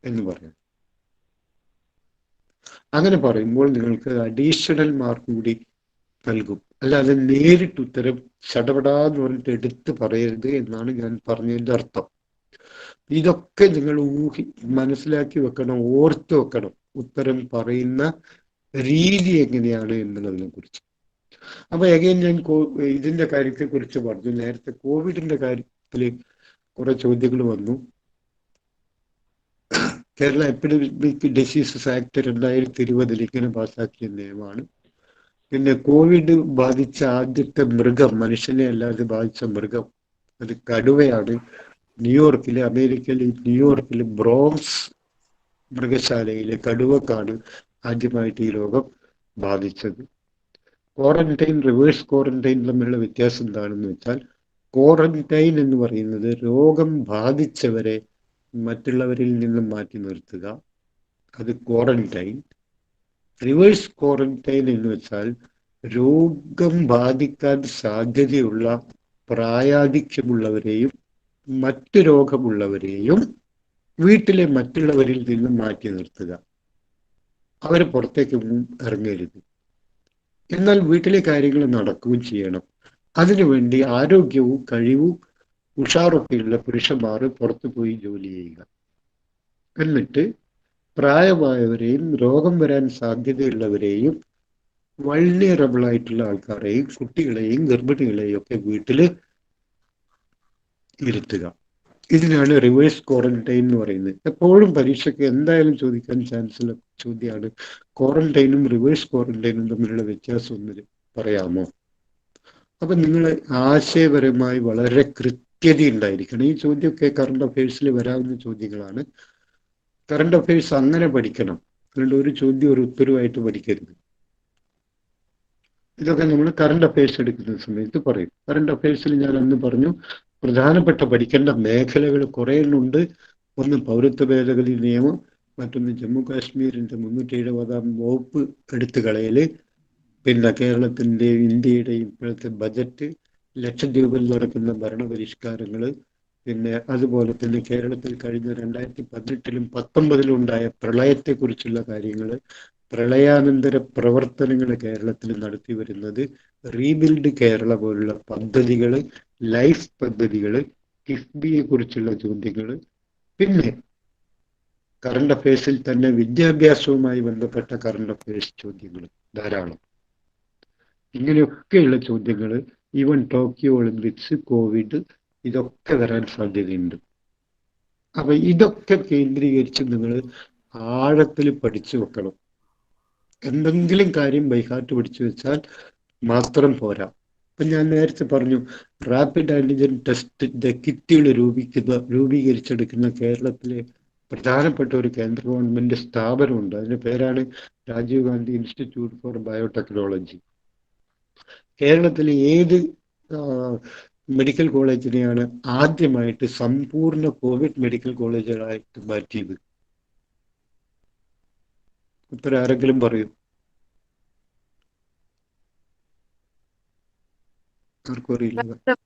എന്ന് പറയുന്നത്. അങ്ങനെ പറയുമ്പോൾ നിങ്ങൾക്ക് അഡീഷണൽ മാർക്ക് കൂടി നൽകും. അല്ലാതെ നേരിട്ട് ഉത്തരം ചടപടാന്ന് പറഞ്ഞിട്ട് എടുത്ത് പറയരുത് എന്നാണ് ഞാൻ പറഞ്ഞതിൻ്റെ അർത്ഥം. ഇതൊക്കെ നിങ്ങൾ മനസ്സിലാക്കി വെക്കണം, ഓർത്ത് വെക്കണം, ഉത്തരം പറയുന്ന രീതി എങ്ങനെയാണ് എന്നുള്ളതിനെ കുറിച്ച്. അപ്പൊ അഗൈൻ ഞാൻ ഇതിന്റെ കാര്യത്തെ കുറിച്ച് പറഞ്ഞു. നേരത്തെ കോവിഡിന്റെ കാര്യത്തിൽ കുറെ ചോദ്യങ്ങൾ വന്നു. കേരള എപ്പിഡമിക് ഡിസീസസ് ആക്ട് 2020 ഇങ്ങനെ പാസ്സാക്കിയ നിയമമാണ്. പിന്നെ കോവിഡ് ബാധിച്ച ആദ്യത്തെ മൃഗം, മനുഷ്യനെ അല്ലാതെ ബാധിച്ച മൃഗം, അത് കടുവയാണ്. ന്യൂയോർക്കിലെ, അമേരിക്കയിലെ ന്യൂയോർക്കിലെ ബ്രോൺസ് മൃഗശാലയിലെ കടുവക്കാണ് ആദ്യമായിട്ട് ഈ രോഗം ബാധിച്ചത്. ക്വാറന്റൈൻ, റിവേഴ്സ് ക്വാറന്റൈൻ തമ്മിലുള്ള വ്യത്യാസം എന്താണെന്ന് വെച്ചാൽ, ക്വാറന്റൈൻ എന്ന് പറയുന്നത് രോഗം ബാധിച്ചവരെ മറ്റുള്ളവരിൽ നിന്നും മാറ്റി നിർത്തുക, അത് ക്വാറന്റൈൻ. റിവേഴ്സ് ക്വാറന്റൈൻ എന്ന് വെച്ചാൽ രോഗം ബാധിക്കാൻ സാധ്യതയുള്ള പ്രായാധിക്യമുള്ളവരെയും മറ്റു രോഗമുള്ളവരെയും വീട്ടിലെ മറ്റുള്ളവരിൽ നിന്നും മാറ്റി നിർത്തുക. അവരെ പുറത്തേക്കൊന്നും ഇറങ്ങരുത്. എന്നാൽ വീട്ടിലെ കാര്യങ്ങൾ നടക്കുകയും ചെയ്യണം. അതിനുവേണ്ടി ആരോഗ്യവും കഴിവും ഉഷാറൊക്കെയുള്ള പുരുഷന്മാർ പുറത്തു പോയി ജോലി ചെയ്യുക. എന്നിട്ട് പ്രായമായവരെയും രോഗം വരാൻ സാധ്യതയുള്ളവരെയും വൾനറബിൾ ആയിട്ടുള്ള ആൾക്കാരെയും കുട്ടികളെയും ഗർഭിണികളെയും ഒക്കെ വീട്ടിൽ ഇരുത്തുക. ഇതിനാണ് റിവേഴ്സ് ക്വാറന്റൈൻ എന്ന് പറയുന്നത്. എപ്പോഴും പരീക്ഷയ്ക്ക് എന്തായാലും ചോദിക്കാൻ ചാൻസുള്ള ചോദ്യമാണ്, ക്വാറന്റൈനും റിവേഴ്സ് ക്വാറന്റൈനും തമ്മിലുള്ള വ്യത്യാസം ഒന്ന് പറയാമോ? അപ്പൊ നിങ്ങൾ ആശയപരമായി വളരെ കൃത്യത ഉണ്ടായിരിക്കണം. ഈ ചോദ്യമൊക്കെ കറണ്ട് അഫയേഴ്സിൽ വരാവുന്ന ചോദ്യങ്ങളാണ്. കറണ്ട് അഫയേഴ്സ് അങ്ങനെ പഠിക്കണം. അതുകൊണ്ട് ഒരു ചോദ്യം ഒരു ഉത്തരവായിട്ട് പഠിക്കരുത്. ഇതൊക്കെ നമ്മൾ കറണ്ട് അഫയേഴ്സ് എടുക്കുന്ന സമയത്ത് പറയും. കറണ്ട് അഫയേഴ്സിൽ ഞാൻ അന്ന് പറഞ്ഞു, പ്രധാനപ്പെട്ട പഠിക്കേണ്ട മേഖലകൾ കുറേ ഉണ്ട്. ഒന്ന് പൗരത്വ ഭേദഗതി നിയമം, മറ്റൊന്ന് ജമ്മു കാശ്മീരിൻ്റെ 370 വകുപ്പ് എടുത്തു കളയൽ, പിന്നെ കേരളത്തിൻ്റെ ഇന്ത്യയുടെയും ഇപ്പോഴത്തെ ബജറ്റ്, ലക്ഷദ്വീപിൽ നടക്കുന്ന ഭരണപരിഷ്കാരങ്ങൾ, പിന്നെ അതുപോലെ തന്നെ കേരളത്തിൽ കഴിഞ്ഞ 2018-ലും 2019-ലും ഉണ്ടായ പ്രളയത്തെക്കുറിച്ചുള്ള കാര്യങ്ങൾ, പ്രളയാനന്തര പ്രവർത്തനങ്ങൾ കേരളത്തിൽ നടത്തി വരുന്നത്, റീബിൽഡ് കേരള പോലുള്ള പദ്ധതികൾ, ലൈഫ് പദ്ധതികൾ, കിഫ്ബിയെ കുറിച്ചുള്ള ചോദ്യങ്ങൾ, പിന്നെ കറണ്ട് അഫയേഴ്സിൽ തന്നെ വിദ്യാഭ്യാസവുമായി ബന്ധപ്പെട്ട കറണ്ട് അഫയേഴ്സ് ചോദ്യങ്ങൾ ധാരാളം. ഇങ്ങനെയൊക്കെയുള്ള ചോദ്യങ്ങൾ, ഈവൻ ടോക്കിയോ ഒളിമ്പിക്സ്, കോവിഡ്, ഇതൊക്കെ വരാൻ സാധ്യതയുണ്ട്. അപ്പൊ ഇതൊക്കെ കേന്ദ്രീകരിച്ച് നിങ്ങൾ ആഴത്തിൽ പഠിച്ചു വെക്കണം. എന്തെങ്കിലും കാര്യം ബൈഹാർട്ട് പഠിച്ചു വെച്ചാൽ മാത്രം പോരാ. ഇപ്പൊ ഞാൻ നേരത്തെ പറഞ്ഞു, റാപ്പിഡ് ആന്റിജൻ ടെസ്റ്റിന്റെ കിറ്റുകൾ രൂപീകരിച്ചെടുക്കുന്ന കേരളത്തിലെ പ്രധാനപ്പെട്ട ഒരു കേന്ദ്ര ഗവൺമെന്റ് സ്ഥാപനമുണ്ട്. അതിന്റെ പേരാണ് Rajiv Gandhi institute for biotechnology. കേരളത്തിലെ ഏത് മെഡിക്കൽ കോളേജിനെയാണ് ആദ്യമായിട്ട് സമ്പൂർണ്ണ കോവിഡ് മെഡിക്കൽ കോളേജുകളായിട്ട് മാറ്റിയത്? ഉത്തരം ആരെങ്കിലും പറയൂ? ആർക്കും അറിയില്ല.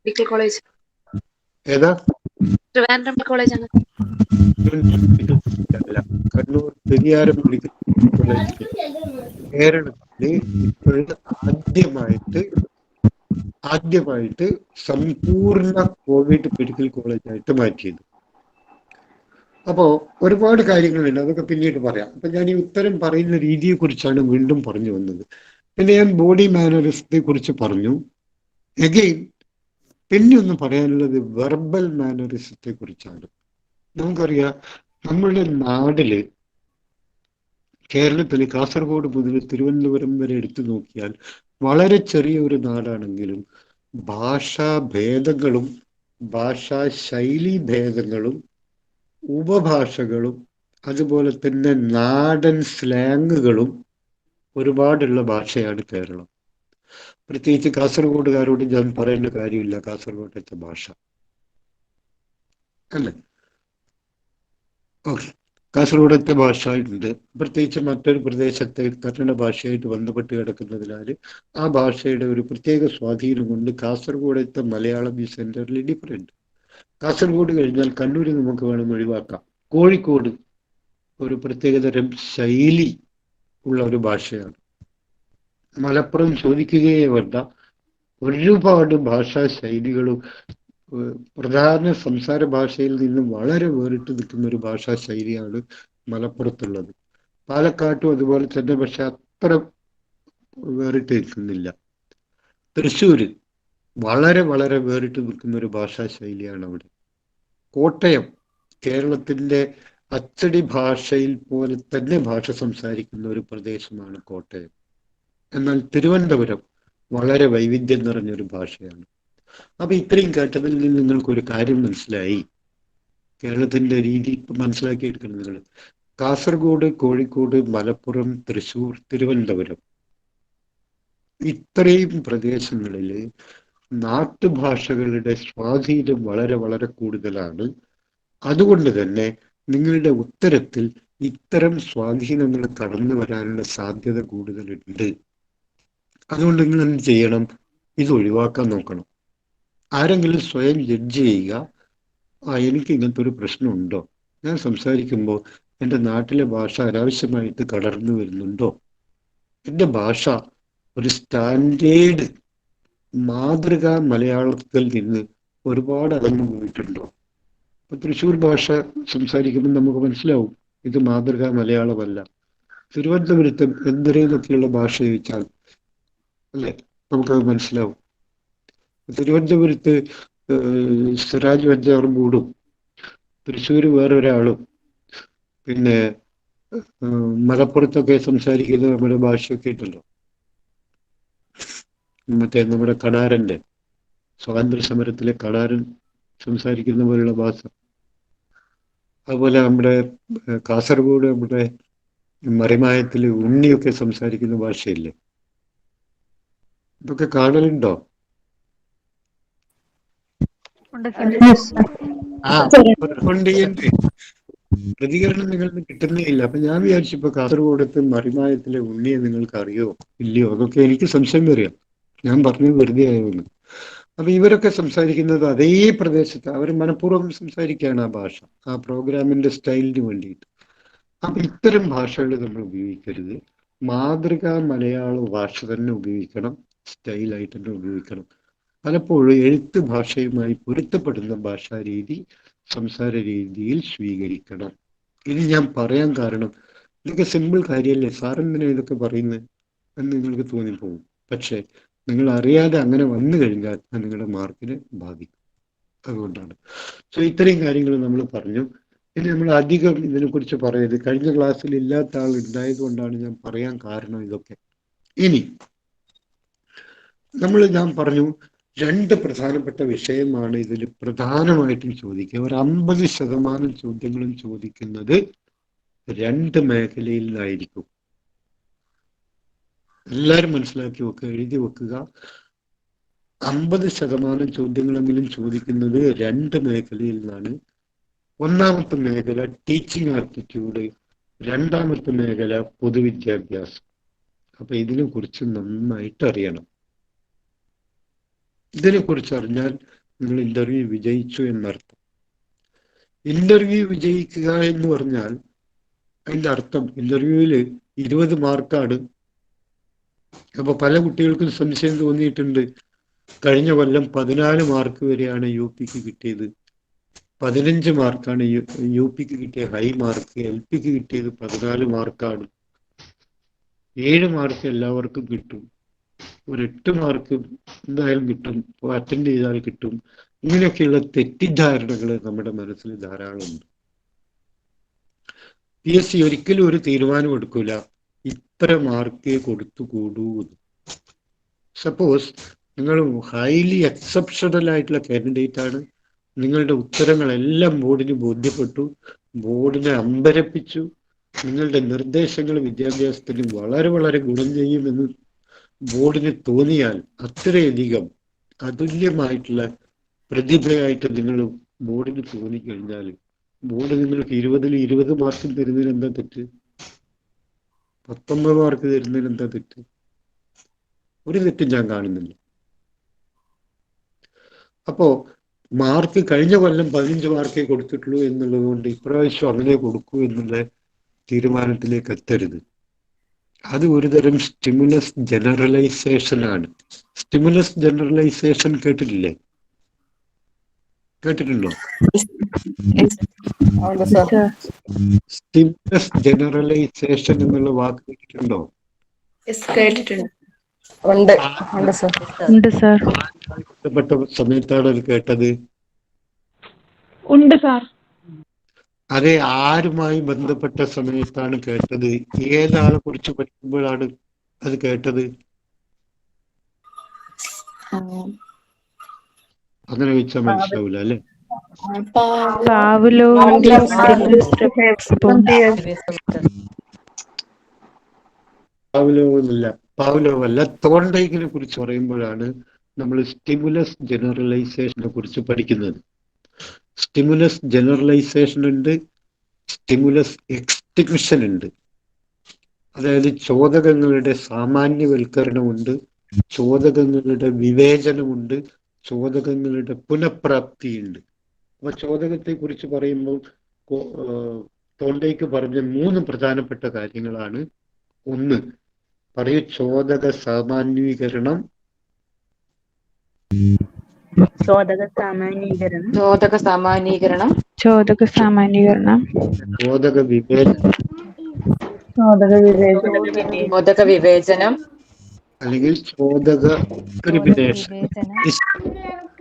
മെഡിക്കൽ കോളേജ്, ഏതാ? ട്രിവാൻഡ്രം കോളേജാണ്. അല്ല, കണ്ണൂർ പെരിയാരം മെഡിക്കൽ കോളേജ് കേരളത്തില് ഇപ്പോഴും ആദ്യമായിട്ട് സമ്പൂർണ്ണ കോവിഡ് മെഡിക്കൽ കോളേജായിട്ട് മാറ്റിയത്. അപ്പോ ഒരുപാട് കാര്യങ്ങളുണ്ട്, അതൊക്കെ പിന്നീട് പറയാം. അപ്പൊ ഞാൻ ഈ ഉത്തരം പറയുന്ന രീതിയെ കുറിച്ചാണ് വീണ്ടും പറഞ്ഞു വന്നത്. പിന്നെ ഞാൻ ബോഡി മാനറിസത്തെ കുറിച്ച് പറഞ്ഞു. എഗെയിൻ പിന്നെ ഒന്ന് പറയാനുള്ളത് വെർബൽ മാനറിസത്തെ കുറിച്ചാണ്. നമുക്കറിയാം, നമ്മുടെ നാട്ടില്, കേരളത്തിൽ കാസർഗോഡ് മുതൽ തിരുവനന്തപുരം വരെ എടുത്തു നോക്കിയാൽ വളരെ ചെറിയ ഒരു നാടാണെങ്കിലും ഭാഷാ ഭേദങ്ങളും ഭാഷാ ശൈലി ഭേദങ്ങളും ഉപഭാഷകളും അതുപോലെ തന്നെ നാടൻ സ്ലാങ്ങുകളും ഒരുപാടുള്ള ഭാഷയാണ് കേരളം. പ്രത്യേകിച്ച് കാസർഗോഡുകാരോട് ഞാൻ പറയേണ്ട കാര്യമില്ല കാസർഗോഡത്തെ ഭാഷ, അല്ലേ? ഓക്കെ, കാസർഗോഡത്തെ ഭാഷ ഉണ്ട്. പ്രത്യേകിച്ച് മറ്റൊരു പ്രദേശത്തെ കന്നഡ ഭാഷയായിട്ട് ബന്ധപ്പെട്ട് കിടക്കുന്നതിനാൽ ആ ഭാഷയുടെ ഒരു പ്രത്യേക സ്വാധീനം കൊണ്ട് കാസർഗോഡത്തെ മലയാളം ഈ സെന്ററിൽ ഡിഫറെന്റ്. കാസർഗോഡ് കഴിഞ്ഞാൽ കണ്ണൂർ നമുക്ക് വേണം ഒഴിവാക്കാം. കോഴിക്കോട് ഒരു പ്രത്യേകതരം ശൈലി ഉള്ള ഒരു ഭാഷയാണ്. മലപ്പുറം ചോദിക്കുകയേ വേണ്ട, ഒരുപാട് ഭാഷാ ശൈലികളും പ്രധാന സംസാര ഭാഷയിൽ നിന്നും വളരെ വേറിട്ട് നിൽക്കുന്ന ഒരു ഭാഷാ ശൈലിയാണ് മലപ്പുറത്തുള്ളത്. പാലക്കാട്ടും അതുപോലെ തന്നെ, പക്ഷെ അത്ര വേറിട്ട് നിൽക്കുന്നില്ല. തൃശ്ശൂര് വളരെ വളരെ വേറിട്ട് നിൽക്കുന്ന ഒരു ഭാഷാ ശൈലിയാണ് അവിടെ. കോട്ടയം കേരളത്തിൻ്റെ അച്ചടി ഭാഷയിൽ പോലെ തന്നെ ഭാഷ സംസാരിക്കുന്ന ഒരു പ്രദേശമാണ് കോട്ടയം. എന്നാൽ തിരുവനന്തപുരം വളരെ വൈവിധ്യം നിറഞ്ഞൊരു ഭാഷയാണ്. അപ്പൊ ഇത്രയും കേട്ടതിൽ നിന്ന് നിങ്ങൾക്കൊരു കാര്യം മനസ്സിലായി. കേരളത്തിന്റെ രീതി മനസ്സിലാക്കിയെടുക്കണം നിങ്ങൾ. കാസർഗോഡ്, കോഴിക്കോട്, മലപ്പുറം, തൃശ്ശൂർ, തിരുവനന്തപുരം, ഇത്രയും പ്രദേശങ്ങളിൽ നാട്ടുഭാഷകളുടെ സ്വാധീനം വളരെ വളരെ കൂടുതലാണ്. അതുകൊണ്ട് തന്നെ നിങ്ങളുടെ ഉത്തരത്തിൽ ഇത്തരം സ്വാധീനങ്ങൾ കടന്നു വരാനുള്ള സാധ്യത കൂടുതലുണ്ട്. അതുകൊണ്ട് നിങ്ങൾ എന്ത് ചെയ്യണം? ഇത് ഒഴിവാക്കാൻ നോക്കണം. ആരെങ്കിലും സ്വയം ജഡ്ജ് ചെയ്യുക, എനിക്ക് ഇങ്ങനത്തെ ഒരു പ്രശ്നമുണ്ടോ, ഞാൻ സംസാരിക്കുമ്പോൾ എൻ്റെ നാട്ടിലെ ഭാഷ അനാവശ്യമായിട്ട് കടർന്നു വരുന്നുണ്ടോ, എൻ്റെ ഭാഷ ഒരു സ്റ്റാൻഡേർഡ് മാതൃകാ മലയാളത്തിൽ നിന്ന് ഒരുപാട് അകന്നു പോയിട്ടുണ്ടോ? ഇപ്പൊ തൃശ്ശൂർ ഭാഷ സംസാരിക്കുമ്പോൾ നമുക്ക് മനസ്സിലാവും ഇത് മാതൃകാ മലയാളമല്ല. തിരുവനന്തപുരത്ത് എന്തിനൊക്കെയുള്ള ഭാഷ ചോദിച്ചാൽ അല്ലേ നമുക്കത് മനസ്സിലാവും. തിരുവനന്തപുരത്ത് സിറാജ് വെഞ്ചാറമ്പൂടും തൃശ്ശൂർ വേറൊരാളും പിന്നെ മലപ്പുറത്തൊക്കെ സംസാരിക്കുന്ന നമ്മുടെ ഭാഷയൊക്കെ ഉണ്ടല്ലോ. മറ്റേ നമ്മുടെ കടാരൻ്റെ സ്വാതന്ത്ര്യ സമരത്തിലെ കടാരൻ സംസാരിക്കുന്ന പോലുള്ള ഭാഷ, അതുപോലെ നമ്മുടെ കാസർഗോഡ് നമ്മുടെ മറിമായത്തിൽ ഉണ്ണിയൊക്കെ സംസാരിക്കുന്ന ഭാഷയില്ലേ, ഇതൊക്കെ കാണലുണ്ടോ? ആ ഉണ്ട്. പ്രതികരണം നിങ്ങൾക്ക് കിട്ടുന്നേയില്ല. അപ്പൊ ഞാൻ വിചാരിച്ചു ഇപ്പൊ കാസർഗോഡത്ത് മറിമായത്തിലെ ഉണ്ണിയെ നിങ്ങൾക്ക് അറിയോ ഇല്ലയോ, അതൊക്കെ എനിക്ക് സംശയം വരിക. ഞാൻ പറഞ്ഞത് വെറുതെ ആയിരുന്നു. അപ്പൊ ഇവരൊക്കെ സംസാരിക്കുന്നത് അതേ പ്രദേശത്ത് അവർ മനഃപൂർവ്വം സംസാരിക്കുകയാണ് ആ ഭാഷ, ആ പ്രോഗ്രാമിന്റെ സ്റ്റൈലിന് വേണ്ടിയിട്ട്. അപ്പൊ ഇത്തരം ഭാഷകൾ നമ്മൾ ഉപയോഗിക്കരുത്. മാതൃകാ മലയാള ഭാഷ തന്നെ ഉപയോഗിക്കണം, സ്റ്റൈലായിട്ട് തന്നെ ഉപയോഗിക്കണം. പലപ്പോഴും എഴുത്ത് ഭാഷയുമായി പൊരുത്തപ്പെടുന്ന ഭാഷാ രീതി സംസാര രീതിയിൽ സ്വീകരിക്കണം. ഇത് ഞാൻ പറയാൻ കാരണം ഇതൊക്കെ സിമ്പിൾ കാര്യമല്ലേ, സാറെന്തിനാ ഇതൊക്കെ പറയുന്നത് എന്ന് നിങ്ങൾക്ക് തോന്നിപ്പോകും. പക്ഷെ നിങ്ങൾ അറിയാതെ അങ്ങനെ വന്നു കഴിഞ്ഞാൽ അത് നിങ്ങളുടെ മാർക്കിനെ ബാധിക്കും. അതുകൊണ്ടാണ്. സോ ഇത്രയും കാര്യങ്ങൾ നമ്മൾ പറഞ്ഞു. ഇനി നമ്മൾ അധികം ഇതിനെക്കുറിച്ച് പറയരുത്. കഴിഞ്ഞ ക്ലാസ്സിൽ ഇല്ലാത്ത ആൾ ഉണ്ടായത് കൊണ്ടാണ് ഞാൻ പറയാൻ കാരണം ഇതൊക്കെ. ഇനി ഞാൻ പറഞ്ഞു 2 പ്രധാനപ്പെട്ട വിഷയമാണ് ഇതിൽ പ്രധാനമായിട്ടും ചോദിക്കുക. ഒരു 50% ചോദ്യങ്ങളും ചോദിക്കുന്നത് 2 മേഖലയിൽ നിന്നായിരിക്കും. എല്ലാവരും മനസ്സിലാക്കി വെക്കുക, എഴുതി വെക്കുക. 50% ചോദ്യങ്ങളെങ്കിലും ചോദിക്കുന്നത് 2 മേഖലയിൽ നിന്നാണ്. ഒന്നാമത്തെ മേഖല ടീച്ചിങ് ആപ്റ്റിറ്റ്യൂഡ്, രണ്ടാമത്തെ മേഖല പൊതുവിദ്യാഭ്യാസം. അപ്പൊ ഇതിനെ കുറിച്ച് നന്നായിട്ട് അറിയണം. ഇതിനെക്കുറിച്ച് അറിഞ്ഞാൽ നിങ്ങൾ ഇന്റർവ്യൂ വിജയിച്ചു എന്നർത്ഥം. ഇന്റർവ്യൂ വിജയിക്കുക എന്ന് പറഞ്ഞാൽ അതിന്റെ അർത്ഥം ഇന്റർവ്യൂവിൽ 20 മാർക്കാണ്. അപ്പൊ പല കുട്ടികൾക്കും സംശയം തോന്നിയിട്ടുണ്ട്. കഴിഞ്ഞ കൊല്ലം 14 മാർക്ക് വരെയാണ് UPക്ക് കിട്ടിയത്, 15 മാർക്കാണ് UPക്ക് കിട്ടിയ ഹൈ മാർക്ക്, LPക്ക് കിട്ടിയത് 14 മാർക്കാണ്, 7 മാർക്ക് എല്ലാവർക്കും കിട്ടും, ഒരു 8 മാർക്ക് എന്തായാലും കിട്ടും, അറ്റൻഡ് ചെയ്താൽ കിട്ടും. ഇങ്ങനെയൊക്കെയുള്ള തെറ്റിദ്ധാരണകൾ നമ്മുടെ മനസ്സിൽ ധാരാളമുണ്ട്. PSC ഒരിക്കലും ഒരു തീരുമാനം എടുക്കൂല ഇത്ര മാർക്കേ കൊടുത്തുകൂടൂ. സപ്പോസ് നിങ്ങൾ ഹൈലി എക്സെപ്ഷണൽ ആയിട്ടുള്ള കാൻഡിഡേറ്റ് ആണ്, നിങ്ങളുടെ ഉത്തരങ്ങളെല്ലാം ബോർഡിന് ബോധ്യപ്പെട്ടു, ബോർഡിനെ അമ്പരപ്പിച്ചു, നിങ്ങളുടെ നിർദ്ദേശങ്ങൾ വിദ്യാഭ്യാസത്തിന് വളരെ വളരെ ഗുണം ചെയ്യുമെന്ന് ബോർഡിന് തോന്നിയാൽ, അത്രയധികം അതുല്യമായിട്ടുള്ള പ്രതിഭയായിട്ട് നിങ്ങൾ ബോർഡിന് തോന്നിക്കഴിഞ്ഞാൽ ബോർഡ് നിങ്ങൾക്ക് 20-ൽ 20 മാർക്ക് തരുന്നതിന് എന്താ തെറ്റ്? 19 മാർക്ക് തരുന്നതിന് എന്താ തെറ്റ്? ഒരു തെറ്റും ഞാൻ കാണുന്നില്ല. അപ്പോ മാർക്ക് കഴിഞ്ഞ കൊല്ലം 15 മാർക്കേ കൊടുത്തിട്ടുള്ളൂ എന്നുള്ളത് കൊണ്ട് ഇപ്രാവശ്യം അങ്ങനെ കൊടുക്കൂ എന്നുള്ള തീരുമാനത്തിലേക്ക് എത്തരുത്. അത് ഒരുതരം സ്റ്റിമുലസ് ജനറലൈസേഷൻ ആണ്. സ്റ്റിമുലസ് ജനറലൈസേഷൻ കേട്ടിട്ടില്ലേ? കേട്ടിട്ടുണ്ടോ? സ്റ്റിമുലസ് ജനറലൈസേഷൻ എന്നുള്ള വാക്ക് കേട്ടിട്ടുണ്ടോ? ബന്ധപ്പെട്ട സമയത്താണ് അത് കേട്ടത്? ഉണ്ട് സാർ. അതെ, ആരുമായി ബന്ധപ്പെട്ട സമയത്താണ് കേട്ടത്? ഏതാളെ കുറിച്ച് പഠിക്കുമ്പോഴാണ് അത് കേട്ടത്? അങ്ങനെ വെച്ചാൽ മനസ്സിലാവില്ല അല്ലെ? പാവ്ലോവല്ല, തോണ്ടൈക്കിനെ കുറിച്ച് പറയുമ്പോഴാണ് നമ്മൾ സ്റ്റിമുലസ് ജനറലൈസേഷനെ കുറിച്ച് പഠിക്കുന്നത്. സ്റ്റിമുലസ് ജനറലൈസേഷൻ ഉണ്ട്, സ്റ്റിമുലസ് എക്സ്റ്റിങ്ഷൻ ഉണ്ട്. അതായത് ചോദകങ്ങളുടെ സാമാന്യവൽക്കരണമുണ്ട്, ചോദകങ്ങളുടെ വിവേചനമുണ്ട്, ചോദകങ്ങളുടെ പുനഃപ്രാപ്തിയുണ്ട്. അപ്പൊ ചോദകത്തെ കുറിച്ച് പറയുമ്പോൾ തോണ്ടൈക്ക് പറഞ്ഞ 3 പ്രധാനപ്പെട്ട കാര്യങ്ങളാണ്. ഒന്ന് പറയൂ, ചോദക സാമാന്യീകരണം, ചോദക സാമാന്യീകരണം, ചോദക വിവേചനം അല്ലെങ്കിൽ ചോദക ഡിസ്ക്രിമിനേഷൻ,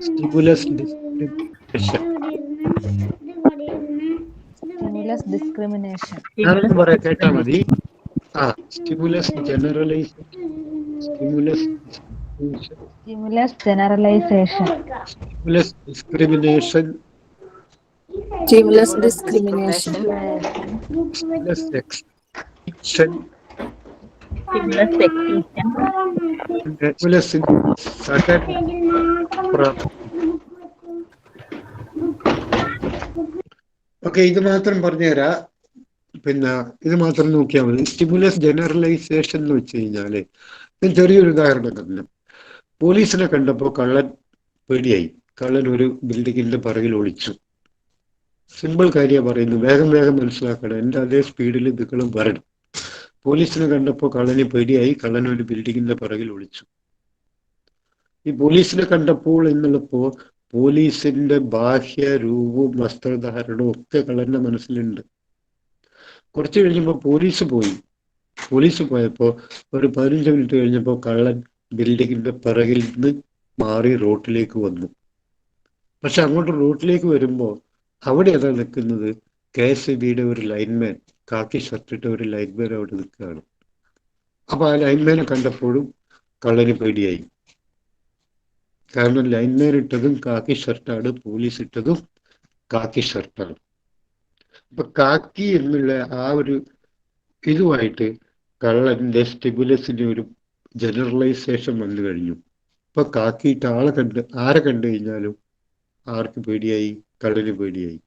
സ്റ്റിമുലസ് ഡിസ്ക്രിമിനേഷൻ പറയാം, കേട്ടാ മതി. Stimulus generalisation, stimulus discrimination, stimulus extinction, stimulus sudden പ്രാപ്തി. ഓക്കെ, ഇത് മാത്രം പറഞ്ഞുതരാം. പിന്നെ ഇത് മാത്രം നോക്കിയാൽ മതി. സ്റ്റിമുലസ് ജനറലൈസേഷൻ എന്ന് വെച്ച് കഴിഞ്ഞാല് ഞാൻ ചെറിയൊരു ഉദാഹരണം പറഞ്ഞു. പോലീസിനെ കണ്ടപ്പോൾ കള്ളൻ പേടിയായി. കള്ളൻ ഒരു ബിൽഡിങ്ങിന്റെ പിറകിൽ ഒളിച്ചു. സിമ്പിൾ കാര്യമാണ് പറയുന്നു, വേഗം വേഗം മനസ്സിലാക്കണം. എൻ്റെ അതേ സ്പീഡിൽ നിങ്ങളും വരണം. പോലീസിനെ കണ്ടപ്പോൾ കള്ളന് പേടിയായി. കള്ളൻ ഒരു ബിൽഡിങ്ങിന്റെ പിറകിൽ ഒളിച്ചു. ഈ പോലീസിനെ കണ്ടപ്പോൾ എന്നുള്ളപ്പോ പോലീസിന്റെ ബാഹ്യ രൂപവും വസ്ത്രധാരണവും ഒക്കെ കള്ളന്റെ മനസ്സിലുണ്ട്. കുറച്ച് കഴിഞ്ഞപ്പോൾ പോലീസ് പോയപ്പോ ഒരു 15 മിനിറ്റ് കഴിഞ്ഞപ്പോൾ കള്ളൻ ബിൽഡിങ്ങിന്റെ പിറകിൽ നിന്ന് മാറി റോട്ടിലേക്ക് വന്നു. പക്ഷെ അങ്ങോട്ട് റോട്ടിലേക്ക് വരുമ്പോ അവിടെ അതാ നിൽക്കുന്നത്, KSEBയുടെ ഒരു ലൈൻമാൻ, കാക്കി ഷർട്ടിട്ട ഒരു ലൈൻമാൻ അവിടെ നിൽക്കുകയാണ്. അപ്പൊ ആ ലൈൻമാനെ കണ്ടപ്പോഴും കള്ളന് പേടിയായി. കാരണം ലൈൻമാൻ ഇട്ടതും കാക്കി ഷർട്ടാണ്, പോലീസ് ഇട്ടതും കാക്കി ഷർട്ടാണ്. അപ്പൊ കാക്കി എന്നുള്ള ആ ഒരു ഇതുമായിട്ട് കള്ളന്റെ സ്റ്റിമുലസിന്റെ ഒരു ജനറലൈസേഷൻ വന്നു കഴിഞ്ഞു. ഇപ്പൊ കാക്കിയിട്ട് ആരെ കണ്ടു കഴിഞ്ഞാലും ആർക്ക് പേടിയായി? കള്ളന് പേടിയായി.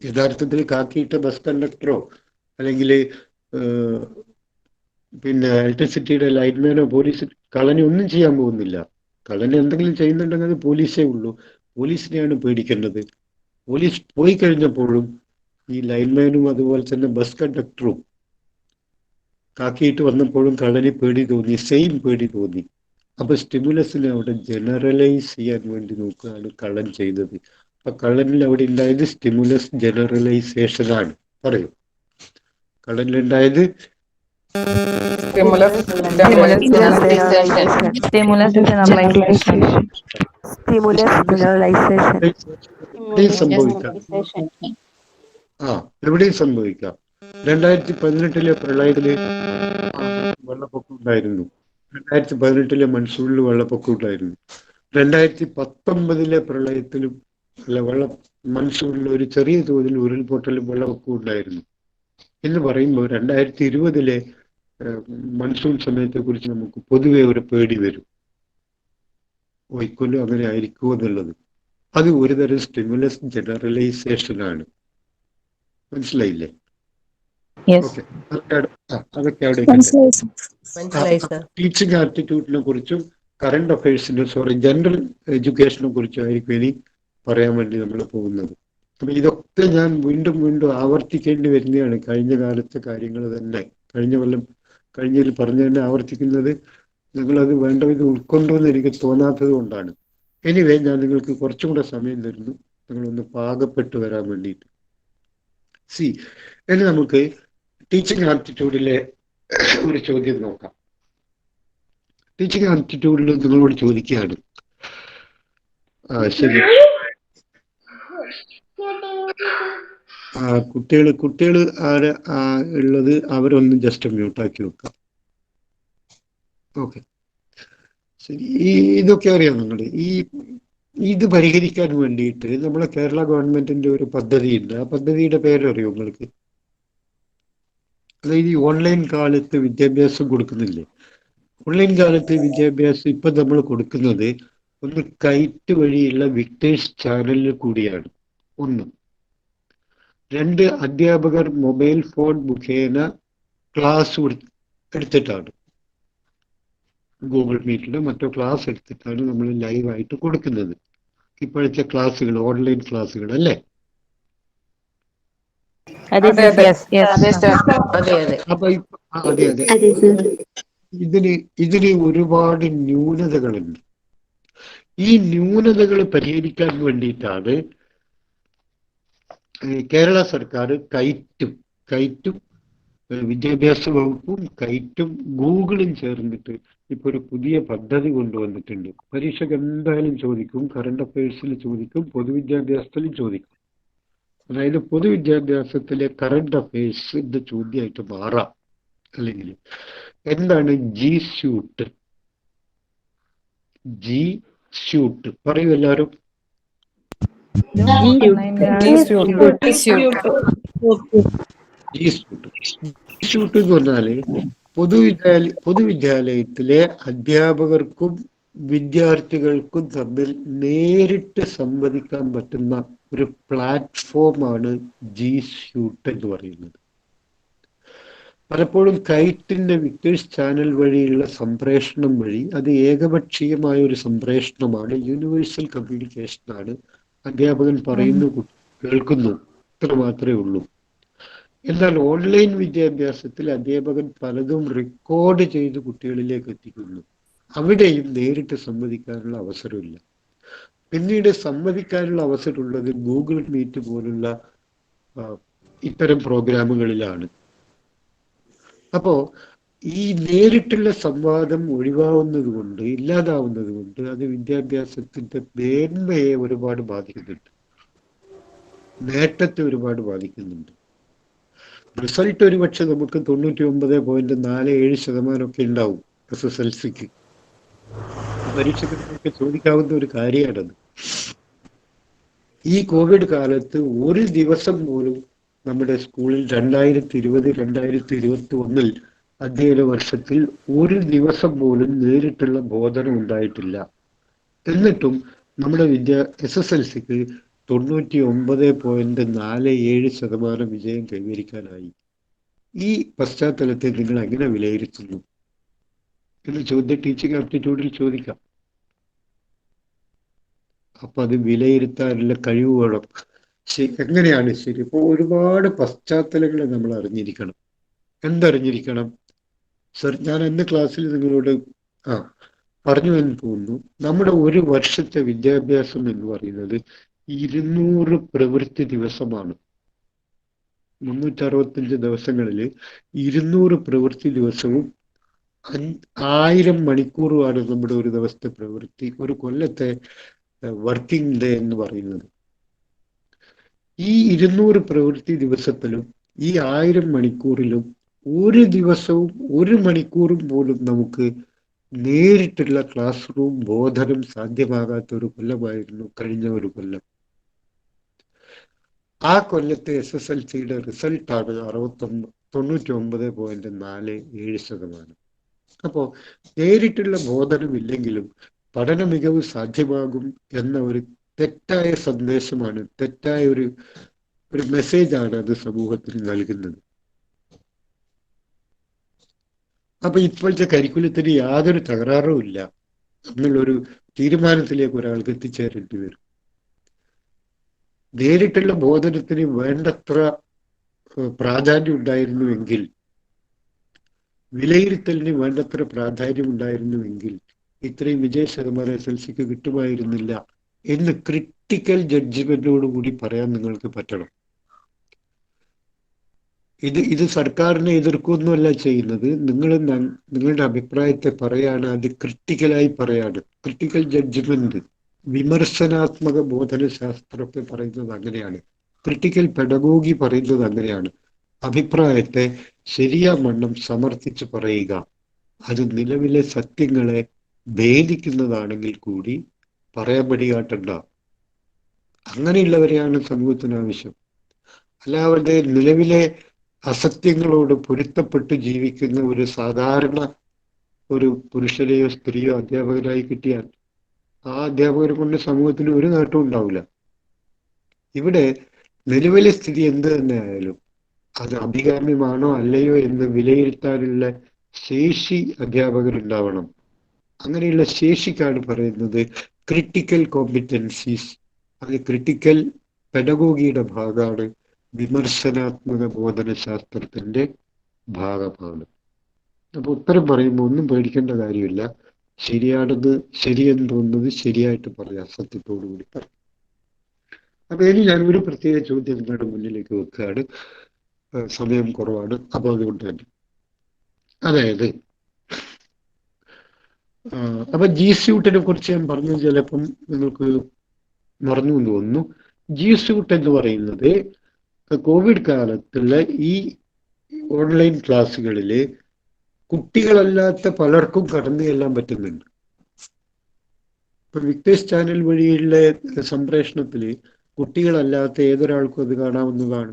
യഥാർത്ഥത്തിൽ കാക്കിയിട്ട ബസ് കണ്ടക്ടറോ അല്ലെങ്കിൽ പിന്നെ ഇലക്ട്രിസിറ്റിയുടെ ലൈൻമാനോ പോലീസ് കള്ളനെ ഒന്നും ചെയ്യാൻ പോകുന്നില്ല. കള്ളനെ എന്തെങ്കിലും ചെയ്യുന്നുണ്ടെങ്കിൽ അത് പോലീസേ ഉള്ളൂ. പോലീസിനെയാണ് പേടിക്കേണ്ടത്. പോലീസ് പോയി കഴിഞ്ഞപ്പോഴും ഈ ലൈൻമാനും അതുപോലെ തന്നെ ബസ് കണ്ടക്ടറും കാക്കിയിട്ട് വന്നപ്പോഴും കള്ളന് പേടി തോന്നി, സെയിം പേടി തോന്നി. അപ്പൊ സ്റ്റിമുലസിനെ അവിടെ ജനറലൈസ് ചെയ്യാൻ വേണ്ടി നോക്കുകയാണ് കള്ളൻ ചെയ്തത്. അപ്പൊ കള്ളനിൽ അവിടെ ഉണ്ടായത് സ്റ്റിമുലസ് ജനറലൈസേഷൻ ആണ്. പറയൂ, കള്ളനിലുണ്ടായത് എവിടെയും സംഭവിക്കാം. 2018 പ്രളയത്തില് വെള്ളപ്പൊക്കം ഉണ്ടായിരുന്നു. 2018 മൺസൂണിൽ വെള്ളപ്പൊക്കം ഉണ്ടായിരുന്നു. 2019 പ്രളയത്തിലും മൺസൂണിൽ ഒരു ചെറിയ തോതിൽ ഉരുൾപൊട്ടലും വെള്ളപ്പൊക്കവും ഉണ്ടായിരുന്നു. എന്ന് പറയുമ്പോൾ 2020 മൺസൂൺ സമയത്തെ കുറിച്ച് നമുക്ക് പൊതുവെ ഒരു പേടി വരും. ഒരിക്കലും അങ്ങനെ ആയിരിക്കുമോ എന്നുള്ളത്. അത് ഒരുതരം സ്റ്റിമുലസ് ജനറലൈസേഷൻ ആണ്. മനസ്സിലായില്ലേ? ഓക്കെ, അതൊക്കെ അവിടെ ടീച്ചിങ് ആപ്റ്റിറ്റ്യൂഡിനെ കുറിച്ചും കറണ്ട് അഫയേഴ്സിനെ ജനറൽ എഡ്യൂക്കേഷനെ കുറിച്ചുമായിരിക്കും ഇനി പറയാൻ വേണ്ടി നമ്മൾ പോകുന്നത്. അപ്പൊ ഇതൊക്കെ ഞാൻ വീണ്ടും വീണ്ടും ആവർത്തിക്കേണ്ടി വരുന്നതാണ്. കഴിഞ്ഞ കാലത്തെ കാര്യങ്ങൾ തന്നെ, കഴിഞ്ഞതിൽ പറഞ്ഞു തന്നെ ആവർത്തിക്കുന്നത്. നിങ്ങളത് വേണ്ട വിധം ഉൾക്കൊണ്ടുവെന്ന് എനിക്ക് തോന്നാത്തത് കൊണ്ടാണ്. എനിവേ, ഞാൻ നിങ്ങൾക്ക് കുറച്ചും കൂടെ സമയം തരുന്നു, നിങ്ങളൊന്ന് പാകപ്പെട്ട് വരാൻ വേണ്ടിയിട്ട്. ഇനി നമുക്ക് ടീച്ചിങ് ആപ്റ്റിറ്റ്യൂഡിലെ ഒരു ചോദ്യം നോക്കാം. ടീച്ചിങ് ആപ്റ്റിറ്റ്യൂഡിൽ നിങ്ങളോട് ചോദിക്കുകയാണ്, ശരി, കുട്ടികൾ ആര് ഉള്ളത് അവരൊന്ന് ജസ്റ്റ് മ്യൂട്ടാക്കി വെക്കാം. ഓക്കെ, ശരി. ഇതൊക്കെ അറിയാം നിങ്ങൾ. ഇത് പരിഹരിക്കാൻ വേണ്ടിയിട്ട് നമ്മളെ കേരള ഗവൺമെന്റിന്റെ ഒരു പദ്ധതിയുണ്ട്. ആ പദ്ധതിയുടെ പേരറിയോ നിങ്ങൾക്ക്? അതായത് ഈ ഓൺലൈൻ കാലത്ത് വിദ്യാഭ്യാസം കൊടുക്കുന്നില്ലേ? ഓൺലൈൻ കാലത്ത് വിദ്യാഭ്യാസം ഇപ്പൊ നമ്മൾ കൊടുക്കുന്നത് ഒന്ന് കൈറ്റ് വഴിയുള്ള വിക്ടേഴ്സ് ചാനലിൽ കൂടിയാണ്. 1. 2, അധ്യാപകർ മൊബൈൽ ഫോൺ മുഖേന ക്ലാസ് എടുത്തിട്ടാണ്, ഗൂഗിൾ മീറ്റിലോ മറ്റോ ക്ലാസ് എടുത്തിട്ടാണ് നമ്മൾ ലൈവായിട്ട് കൊടുക്കുന്നത്. ഇപ്പോഴത്തെ ക്ലാസ്സുകൾ, ഓൺലൈൻ ക്ലാസ്സുകൾ അല്ലേ? അപ്പൊ അതെ, ഇതിന് ഒരുപാട് ന്യൂനതകളുണ്ട്. ഈ ന്യൂനതകൾ പരിഹരിക്കാൻ വേണ്ടിയിട്ടാണ് കേരള സർക്കാർ കൈറ്റും വിദ്യാഭ്യാസ വകുപ്പും കൈറ്റും ഗൂഗിളും ചേർന്നിട്ട് ഇപ്പൊ ഒരു പുതിയ പദ്ധതി കൊണ്ടുവന്നിട്ടുണ്ട്. പരീക്ഷയ്ക്ക് എന്തായാലും ചോദിക്കും, കറണ്ട് അഫയേഴ്സിൽ ചോദിക്കും, പൊതുവിദ്യാഭ്യാസത്തിലും ചോദിക്കും. അതായത് പൊതുവിദ്യാഭ്യാസത്തിലെ കറണ്ട് അഫയേഴ്സിന്റെ ചോദ്യമായിട്ട് മാറാം. അല്ലെങ്കിൽ എന്താണ് G-SUIT? G-SUIT പറയൂ എല്ലാവരും. G-SUIT എന്ന് പറഞ്ഞാല് പൊതുവിദ്യാലയത്തിലെ അധ്യാപകർക്കും വിദ്യാർത്ഥികൾക്കും തമ്മിൽ നേരിട്ട് സംവദിക്കാൻ പറ്റുന്ന ഒരു പ്ലാറ്റ്ഫോമാണ് ജി സ്യൂട്ട് എന്ന് പറയുന്നത്. പലപ്പോഴും കൈറ്റിന്റെ വിക്ടേഴ്സ് ചാനൽ വഴിയുള്ള സംപ്രേഷണം വഴി അത് ഏകപക്ഷീയമായ ഒരു സംപ്രേഷണമാണ്, യൂണിവേഴ്സൽ കമ്മ്യൂണിക്കേഷനാണ്. അധ്യാപകൻ പറയുന്നു, കേൾക്കുന്നു, ഇത്ര മാത്രമേ ഉള്ളൂ. എന്നാൽ ഓൺലൈൻ വിദ്യാഭ്യാസത്തിൽ അധ്യാപകൻ പലതും റെക്കോർഡ് ചെയ്ത് കുട്ടികളിലേക്ക് എത്തിക്കുന്നു. അവിടെയും നേരിട്ട് സംവദിക്കാനുള്ള അവസരമില്ല. പിന്നീട് സംവദിക്കാനുള്ള അവസരമുള്ളത് ഗൂഗിൾ മീറ്റ് പോലുള്ള ഇത്തരം പ്രോഗ്രാമുകളിലാണ്. അപ്പോ ഈ നേരിട്ടുള്ള സംവാദം ഒഴിവാവുന്നത് കൊണ്ട്, ഇല്ലാതാവുന്നത് കൊണ്ട് അത് വിദ്യാഭ്യാസത്തിന്റെ മേന്മയെ ഒരുപാട് ബാധിക്കുന്നുണ്ട്, നേട്ടത്തെ ഒരുപാട് ബാധിക്കുന്നുണ്ട്. റിസൾട്ട് ഒരുപക്ഷെ നമുക്ക് 99.47% ഒക്കെ ഉണ്ടാവും SSLCക്ക്. പരീക്ഷകൾക്ക് ചോദിക്കാവുന്ന ഒരു കാര്യമാണത്. ഈ കോവിഡ് കാലത്ത് ഒരു ദിവസം പോലും നമ്മുടെ സ്കൂളിൽ 2020-2021 അധ്യയന വർഷത്തിൽ ഒരു ദിവസം പോലും നേരിട്ടുള്ള ബോധനം ഉണ്ടായിട്ടില്ല. എന്നിട്ടും നമ്മുടെ SSLCക്ക് 99.47% വിജയം കൈവരിക്കാനായി. ഈ പശ്ചാത്തലത്തെ നിങ്ങൾ എങ്ങനെ വിലയിരുത്തുന്നു എന്ന് ചോദ്യം ടീച്ചിങ് ആപ്റ്റിറ്റ്യൂഡിൽ ചോദിക്കാം. അപ്പൊ അത് വിലയിരുത്താനുള്ള കഴിവ് വേണം. എങ്ങനെയാണ് ശരി? ഇപ്പൊ ഒരുപാട് പശ്ചാത്തലങ്ങളെ നമ്മൾ അറിഞ്ഞിരിക്കണം. എന്തറിഞ്ഞിരിക്കണം സർ? ഞാൻ എന്റെ ക്ലാസ്സിൽ നിങ്ങളോട് പറഞ്ഞു എന്ന് തോന്നുന്നു. നമ്മുടെ ഒരു വർഷത്തെ വിദ്യാഭ്യാസം എന്ന് പറയുന്നത് 200 പ്രവൃത്തി ദിവസമാണ്. 365 ദിവസങ്ങളിൽ 200 പ്രവൃത്തി ദിവസവും 1000 മണിക്കൂറുമാണ് നമ്മുടെ ഒരു ദിവസത്തെ പ്രവൃത്തി, ഒരു കൊല്ലത്തെ വർക്കിംഗ് ഡേ എന്ന് പറയുന്നത്. ഈ 200 പ്രവൃത്തി ദിവസത്തിലും ഈ 1000 മണിക്കൂറിലും ഒരു ദിവസവും 1 മണിക്കൂറും പോലും നമുക്ക് നേരിട്ടുള്ള ക്ലാസ് റൂം ബോധനം സാധ്യമാകാത്ത ഒരു കൊല്ലമായിരുന്നു കഴിഞ്ഞ ഒരു കൊല്ലം. ആ കൊല്ലത്തെ SSLCയുടെ റിസൾട്ടാണ് 99.47%. അപ്പോൾ നേരിട്ടുള്ള ബോധനമില്ലെങ്കിലും പഠന മികവ് സാധ്യമാകും എന്ന ഒരു തെറ്റായ സന്ദേശമാണ്, തെറ്റായ ഒരു മെസ്സേജാണ് അത് സമൂഹത്തിന് നൽകുന്നത്. അപ്പൊ ഇപ്പോഴത്തെ കരിക്കുലത്തിന് യാതൊരു തകരാറും ഇല്ല എന്നുള്ളൊരു തീരുമാനത്തിലേക്ക് ഒരാൾക്ക് എത്തിച്ചേരേണ്ടി വരും. നേരിട്ടുള്ള ബോധനത്തിന് വേണ്ടത്ര പ്രാധാന്യം ഉണ്ടായിരുന്നുവെങ്കിൽ, വിലയിരുത്തലിന് വേണ്ടത്ര പ്രാധാന്യം ഉണ്ടായിരുന്നുവെങ്കിൽ ഇത്രയും വിജയ ശതമാനം SSLCക്ക് കിട്ടുമായിരുന്നില്ല എന്ന് ക്രിട്ടിക്കൽ ജഡ്ജ്മെന്റോടുകൂടി പറയാൻ നിങ്ങൾക്ക് പറ്റണം. ഇത് സർക്കാരിനെ എതിർക്കൊന്നുമല്ല ചെയ്യുന്നത്. നിങ്ങളുടെ അഭിപ്രായത്തെ പറയാണ്, അത് ക്രിട്ടിക്കലായി പറയാണ്. ക്രിട്ടിക്കൽ ജഡ്ജ്മെന്റ്, വിമർശനാത്മക ബോധനശാസ്ത്രത്തെ പറയുന്നത് അങ്ങനെയാണ്. ക്രിട്ടിക്കൽ പെഡഗോഗി പറയുന്നത് അങ്ങനെയാണ്. അഭിപ്രായത്തെ ശരിയാവണ്ണം സമർത്ഥിച്ച് പറയുക. അത് നിലവിലെ സത്യങ്ങളെ ഭേദിക്കുന്നതാണെങ്കിൽ കൂടി പറയാൻ മടികാട്ടണ്ട. അങ്ങനെയുള്ളവരെയാണ് സമൂഹത്തിന് ആവശ്യം. അല്ലാതെ നിലവിലെ അസത്യങ്ങളോട് പൊരുത്തപ്പെട്ട് ജീവിക്കുന്ന ഒരു സാധാരണ ഒരു പുരുഷനെയോ സ്ത്രീയോ അധ്യാപകരായി കിട്ടിയാൽ ആ അധ്യാപകരെ കൊണ്ട് സമൂഹത്തിന് ഒരു നേട്ടവും ഉണ്ടാവില്ല. ഇവിടെ നിലവിലെ സ്ഥിതി എന്ത് തന്നെ ആയാലും അത് അഭികാമ്യമാണോ അല്ലയോ എന്ന് വിലയിരുത്താനുള്ള ശേഷി അധ്യാപകരുണ്ടാവണം. അങ്ങനെയുള്ള ശേഷിക്കാണ് പറയുന്നത് ക്രിട്ടിക്കൽ കോമ്പിറ്റൻസീസ്. അത് ക്രിട്ടിക്കൽ പെഡഗോഗിയുടെ ഭാഗമാണ്, വിമർശനാത്മക ബോധനശാസ്ത്രത്തിന്റെ ഭാഗമാണ്. അപ്പൊ ഉത്തരം പറയുമ്പോൾ ഒന്നും പേടിക്കേണ്ട കാര്യമില്ല. ശരിയെന്ന് തോന്നുന്നത് ശരിയായിട്ട് പറയാം, സത്യത്തോടുകൂടി പറയാം. അപ്പൊ ഇനി ഞാൻ ഒരു പ്രത്യേക ചോദ്യം നിങ്ങളുടെ മുന്നിലേക്ക് വെക്കുകയാണ്. സമയം കുറവാണ്, അപ്പൊ അതുകൊണ്ട് തന്നെ അതായത് അപ്പൊ ജി സ്യൂട്ടിനെ കുറിച്ച് ഞാൻ പറഞ്ഞു, ചിലപ്പം നിങ്ങൾക്ക് മറന്നു എന്ന് തോന്നുന്നു. ജി സ്യൂട്ട് എന്ന് പറയുന്നത് കോവിഡ് കാലത്തുള്ള ഈ ഓൺലൈൻ ക്ലാസ്സുകളില് കുട്ടികളല്ലാത്ത പലർക്കും കടന്നു ചെല്ലാൻ പറ്റുന്നുണ്ട്. ഇപ്പൊ വിക്ടേഴ്സ് ചാനൽ വഴിയുള്ള സംപ്രേഷണത്തില് കുട്ടികളല്ലാത്ത ഏതൊരാൾക്കും അത് കാണാവുന്നതാണ്.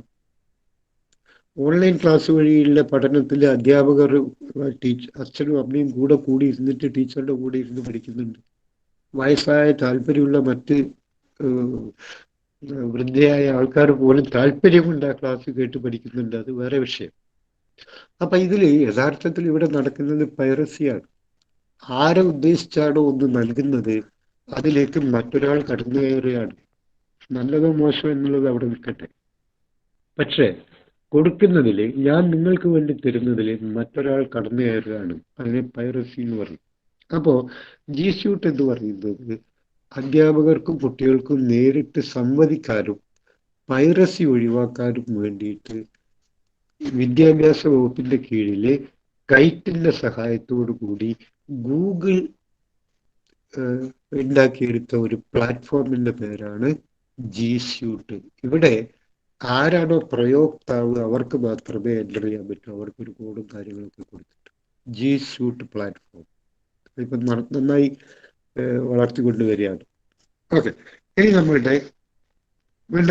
ഓൺലൈൻ ക്ലാസ് വഴിയുള്ള പഠനത്തിൽ അധ്യാപകർ അച്ഛനും അമ്മയും കൂടി ഇരുന്നിട്ട് ടീച്ചറുടെ കൂടെ ഇരുന്ന് പഠിക്കുന്നുണ്ട്. വയസ്സായ താല്പര്യമുള്ള മറ്റ് വൃദ്ധയായ ആൾക്കാർ പോലും താല്പര്യമുണ്ട് ആ ക്ലാസ് കേട്ട് പഠിക്കുന്നുണ്ട്, അത് വേറെ വിഷയം. അപ്പൊ ഇതിൽ യഥാർത്ഥത്തിൽ ഇവിടെ നടക്കുന്നത് പൈറസിയാണ്. ആരെ ഉദ്ദേശിച്ചാണോ ഒന്ന് നൽകുന്നത് അതിലേക്ക് മറ്റൊരാൾ കടന്നു കയറുകയാണ്. നല്ലതോ മോശമോ എന്നുള്ളത് അവിടെ നിൽക്കട്ടെ. പക്ഷേ കൊടുക്കുന്നതിൽ, ഞാൻ നിങ്ങൾക്ക് വേണ്ടി തരുന്നതിൽ മറ്റൊരാൾ കടന്നു കയറുകയാണ്. അതിനെ പൈറസി എന്ന് പറയും. അപ്പോൾ G-Suite എന്ന് പറയുന്നത് അധ്യാപകർക്കും കുട്ടികൾക്കും നേരിട്ട് സംവദിക്കാനും പൈറസി ഒഴിവാക്കാനും വേണ്ടിയിട്ട് വിദ്യാഭ്യാസ വകുപ്പിന്റെ കീഴില് കൈറ്റിന്റെ സഹായത്തോടു കൂടി ഗൂഗിൾ ഉണ്ടാക്കിയെടുത്ത ഒരു പ്ലാറ്റ്ഫോമിന്റെ പേരാണ് G-Suite. ഇവിടെ ആരാണോ പ്രയോക്താവ് അവർക്ക് മാത്രമേ എൻ്റർ ചെയ്യാൻ പറ്റൂ. അവർക്കൊരു കോഡും കാര്യങ്ങളൊക്കെ കൊടുത്തിട്ട് G-Suite പ്ലാറ്റ്ഫോം ഇപ്പം നന്നായി വളർത്തിക്കൊണ്ടുവരികയാണ്. ഓക്കെ, ഇനി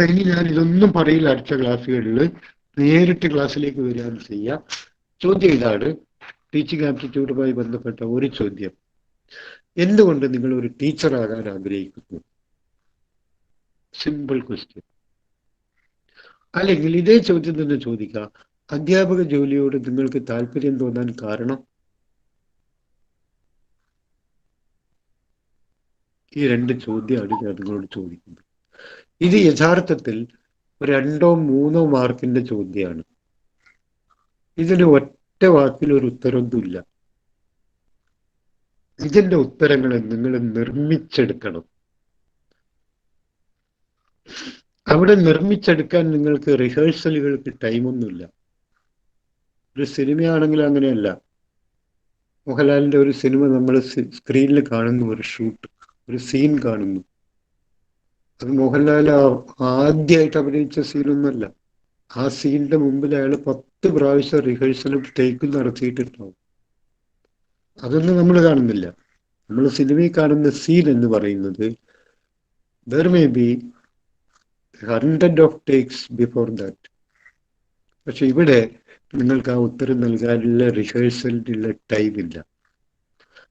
ഇനി ഞാൻ ഇതൊന്നും പറയില്ല. അടുത്ത ക്ലാസ്സുകളിൽ നേരിട്ട് ക്ലാസ്സിലേക്ക് വരികയാണ് ചെയ്യുക. ചോദ്യം ഇതാണ്, ടീച്ചിങ് ആപ്റ്റിറ്റ്യൂഡുമായി ബന്ധപ്പെട്ട ഒരു ചോദ്യം. എന്തുകൊണ്ട് നിങ്ങൾ ഒരു ടീച്ചറാകാൻ ആഗ്രഹിക്കുന്നു? Simple question. അല്ലെങ്കിൽ ഇതേ ചോദ്യം തന്നെ ചോദിക്കാം, അധ്യാപക ജോലിയോട് നിങ്ങൾക്ക് താല്പര്യം തോന്നാൻ കാരണം? ഈ രണ്ട് ചോദ്യമാണ് ഞാൻ നിങ്ങളോട് ചോദിക്കുന്നത്. ഇത് യഥാർത്ഥത്തിൽ 2-3 മാർക്കിന്റെ ചോദ്യമാണ്. ഇതിന് ഒറ്റ വാക്കിൽ ഒരു ഉത്തരമൊന്നുമില്ല. ഇതിന്റെ ഉത്തരങ്ങൾ നിങ്ങൾ നിർമ്മിച്ചെടുക്കണം. അവിടെ നിർമ്മിച്ചെടുക്കാൻ നിങ്ങൾക്ക് റിഹേഴ്സലുകൾക്ക് ടൈമൊന്നുമില്ല. ഒരു സിനിമയാണെങ്കിൽ അങ്ങനെയല്ല. മോഹൻലാലിന്റെ ഒരു സിനിമ നമ്മൾ സ്ക്രീനിൽ കാണുന്നു, ഒരു ഷൂട്ട്, ഒരു സീൻ കാണുന്നു. അത് മോഹൻലാൽ ആദ്യമായിട്ട് അഭിനയിച്ച സീനൊന്നുമല്ല. ആ സീനിന്റെ മുമ്പിൽ അയാൾ 10 പ്രാവശ്യം റിഹേഴ്സലും ടേക്കും നടത്തിയിട്ടുണ്ടാവും. അതൊന്നും നമ്മൾ കാണുന്നില്ല. നമ്മൾ സിനിമയിൽ കാണുന്ന സീൻ എന്ന് പറയുന്നത് there may be 100 of takes before that. പക്ഷെ ഇവിടെ നിങ്ങൾക്ക് ആ ഉത്തരം നൽകാനുള്ള റിഹേഴ്സലിനുള്ള ടൈമില്ല.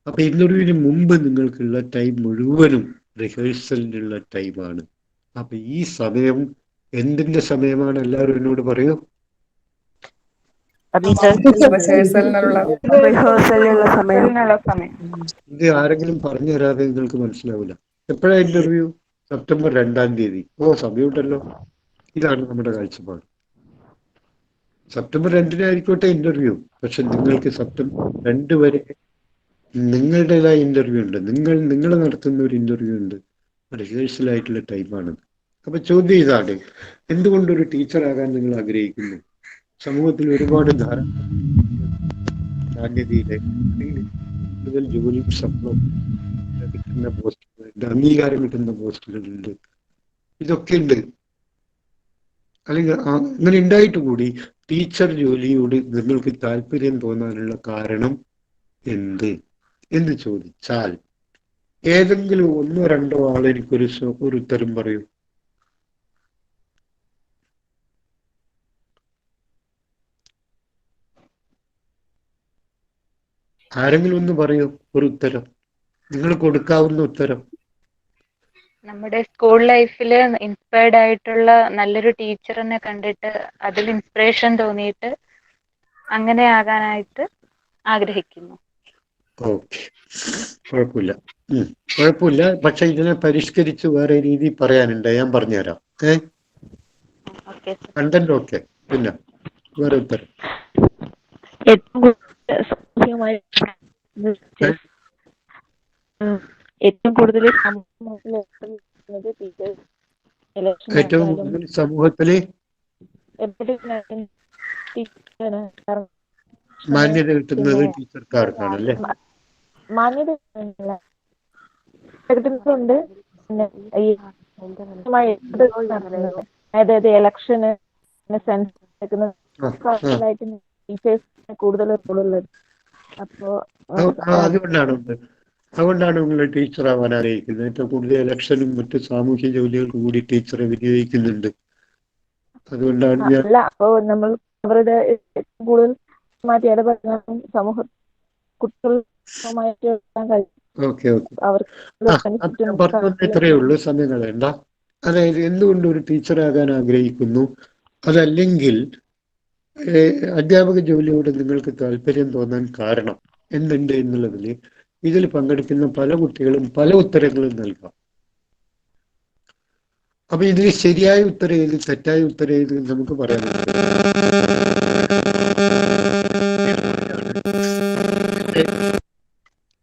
അപ്പൊ ഇന്റർവ്യൂവിന് മുമ്പ് നിങ്ങൾക്കുള്ള ടൈം മുഴുവനും റിഹേഴ്സലിനുള്ള ടൈമാണ്. അപ്പൊ ഈ സമയം എന്തിന്റെ സമയമാണ്? എല്ലാവരും എന്നോട് പറയൂ. ഇത് ആരെങ്കിലും പറഞ്ഞു തരാതെ നിങ്ങൾക്ക് മനസ്സിലാവില്ല. എപ്പോഴാണ് ഇന്റർവ്യൂ? സെപ്റ്റംബർ 2-ാം തീയതി. സമയമുണ്ടല്ലോ. ഇതാണ് നമ്മുടെ കാഴ്ചപ്പാട്. സെപ്റ്റംബർ 2-നായിരിക്കോട്ടെ ഇന്റർവ്യൂ. പക്ഷെ നിങ്ങൾക്ക് സെപ്റ്റംബർ 2 വരെ നിങ്ങളുടേതായ ഇന്റർവ്യൂ ഉണ്ട്. നിങ്ങൾ നടത്തുന്ന ഒരു ഇന്റർവ്യൂ ഉണ്ട്. റിഹേഴ്സലായിട്ടുള്ള ടൈമാണത്. അപ്പൊ ചോദ്യം ഇതാണ്, എന്തുകൊണ്ടൊരു ടീച്ചറാകാൻ നിങ്ങൾ ആഗ്രഹിക്കുന്നു? സമൂഹത്തിൽ ഒരുപാട് ധാന്യതയിലെ കൂടുതൽ ജോലിയും ശമ്പളം കിട്ടുന്ന പോസ്റ്റുകളുണ്ട്, അംഗീകാരം കിട്ടുന്ന പോസ്റ്റുകളുണ്ട്, ഇതൊക്കെ ഉണ്ട്. അല്ലെങ്കിൽ അങ്ങനെ ഉണ്ടായിട്ട് കൂടി ടീച്ചർ ജോലിയോട് നിങ്ങൾക്ക് താല്പര്യം തോന്നാനുള്ള കാരണം എന്ന് ചോദിച്ചാൽ ഏതെങ്കിലും 1-2 ആൾ എനിക്കൊരു ഉത്തരം പറയൂ. ആരെങ്കിലും ഒന്ന് പറയൂ ഒരു ഉത്തരം, നിങ്ങൾ കൊടുക്കാവുന്ന ഉത്തരം. നമ്മുടെ സ്കൂൾ ലൈഫിൽ ഇൻസ്പയർഡ് ആയിട്ടുള്ള നല്ലൊരു ടീച്ചറിനെ കണ്ടിട്ട് അതിൽ ഇൻസ്പിറേഷൻ തോന്നിയിട്ട് അങ്ങനെ ആകാനായിട്ട് ആഗ്രഹിക്കുന്നു. ഓക്കെ, കുഴപ്പമില്ല. പക്ഷെ ഇതിനെ പരിഷ്കരിച്ച് വേറെ രീതി പറയാനുണ്ട്, ഞാൻ പറഞ്ഞുതരാം. Content okay. പിന്നെ വേറെ ഉത്തരം. ഏറ്റവും കൂടുതൽ സമൂഹത്തില് മാന്യത കിട്ടുന്നത് ടീച്ചർക്കാർക്കാണല്ലേ? മാന്യത ഉണ്ട്. അതായത് ഇലക്ഷന് ടീച്ചേഴ്സിന് കൂടുതൽ റോളുള്ളത്. അപ്പോ അതുകൊണ്ടാണ് നിങ്ങൾ ടീച്ചർ ആവാൻ ആഗ്രഹിക്കുന്നത്. ഏറ്റവും കൂടുതൽ ഇലക്ഷനും മറ്റ് സാമൂഹ്യ ജോലികൾക്ക് കൂടി ടീച്ചറെ വിനിയോഗിക്കുന്നുണ്ട്. അതുകൊണ്ടാണ് അപ്പോ നമ്മൾ അവരുടെ കൂടുതൽ മാറ്റി ഇടപെടാനും സമൂഹ കുട്ടികളുമായിട്ട് ഓക്കെ. പറഞ്ഞു ഇത്രയേ ഉള്ളൂ. സമയം കളയണ്ട. അതായത് എന്തുകൊണ്ട് ഒരു ടീച്ചറാകാൻ ആഗ്രഹിക്കുന്നു, അതല്ലെങ്കിൽ അധ്യാപക ജോലിയോട് നിങ്ങൾക്ക് താല്പര്യം തോന്നാൻ കാരണം എന്തുണ്ട് എന്നുള്ളതിൽ ഇതിൽ പങ്കെടുക്കുന്ന പല കുട്ടികളും പല ഉത്തരങ്ങളും നൽകാം. അപ്പൊ ഇതിൽ ശരിയായ ഉത്തരം ഏത്, തെറ്റായ ഉത്തരം ഏത് നമുക്ക് പറയാൻ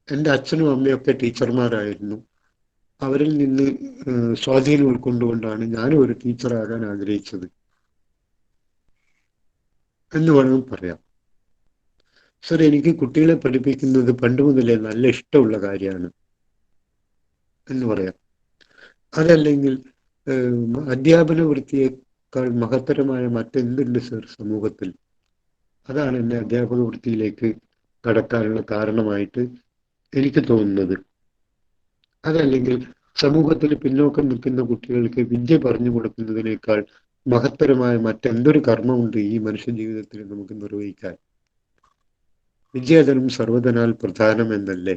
എൻ്റെ അച്ഛനും അമ്മയൊക്കെ ടീച്ചർമാരായിരുന്നു. അവരിൽ നിന്ന് സ്വാധീനം ഉൾക്കൊണ്ടുകൊണ്ടാണ് ഞാനും ഒരു ടീച്ചറാകാൻ ആഗ്രഹിച്ചത് എന്ന് വേണമെങ്കിൽ പറയാം. സർ, എനിക്ക് കുട്ടികളെ പഠിപ്പിക്കുന്നത് പണ്ട് മുതലേ നല്ല ഇഷ്ടമുള്ള കാര്യമാണ് എന്ന് പറയാം. അതല്ലെങ്കിൽ അധ്യാപന വൃത്തിയേക്കാൾ മഹത്തരമായ മറ്റെന്തുണ്ട് സർ സമൂഹത്തിൽ? അതാണ് എന്നെ അധ്യാപക വൃത്തിയിലേക്ക് കടക്കാനുള്ള കാരണമായിട്ട് എനിക്ക് തോന്നുന്നത്. അതല്ലെങ്കിൽ സമൂഹത്തിൽ പിന്നോക്കം നിൽക്കുന്ന കുട്ടികൾക്ക് വിദ്യ പറഞ്ഞു കൊടുക്കുന്നതിനേക്കാൾ മഹത്തരമായ മറ്റെന്തൊരു കർമ്മമുണ്ട് ഈ മനുഷ്യ ജീവിതത്തിൽ നമുക്ക് നിർവഹിക്കാൻ? വിദ്യാധനം സർവ്വധനാൽ പ്രധാനം എന്നല്ലേ?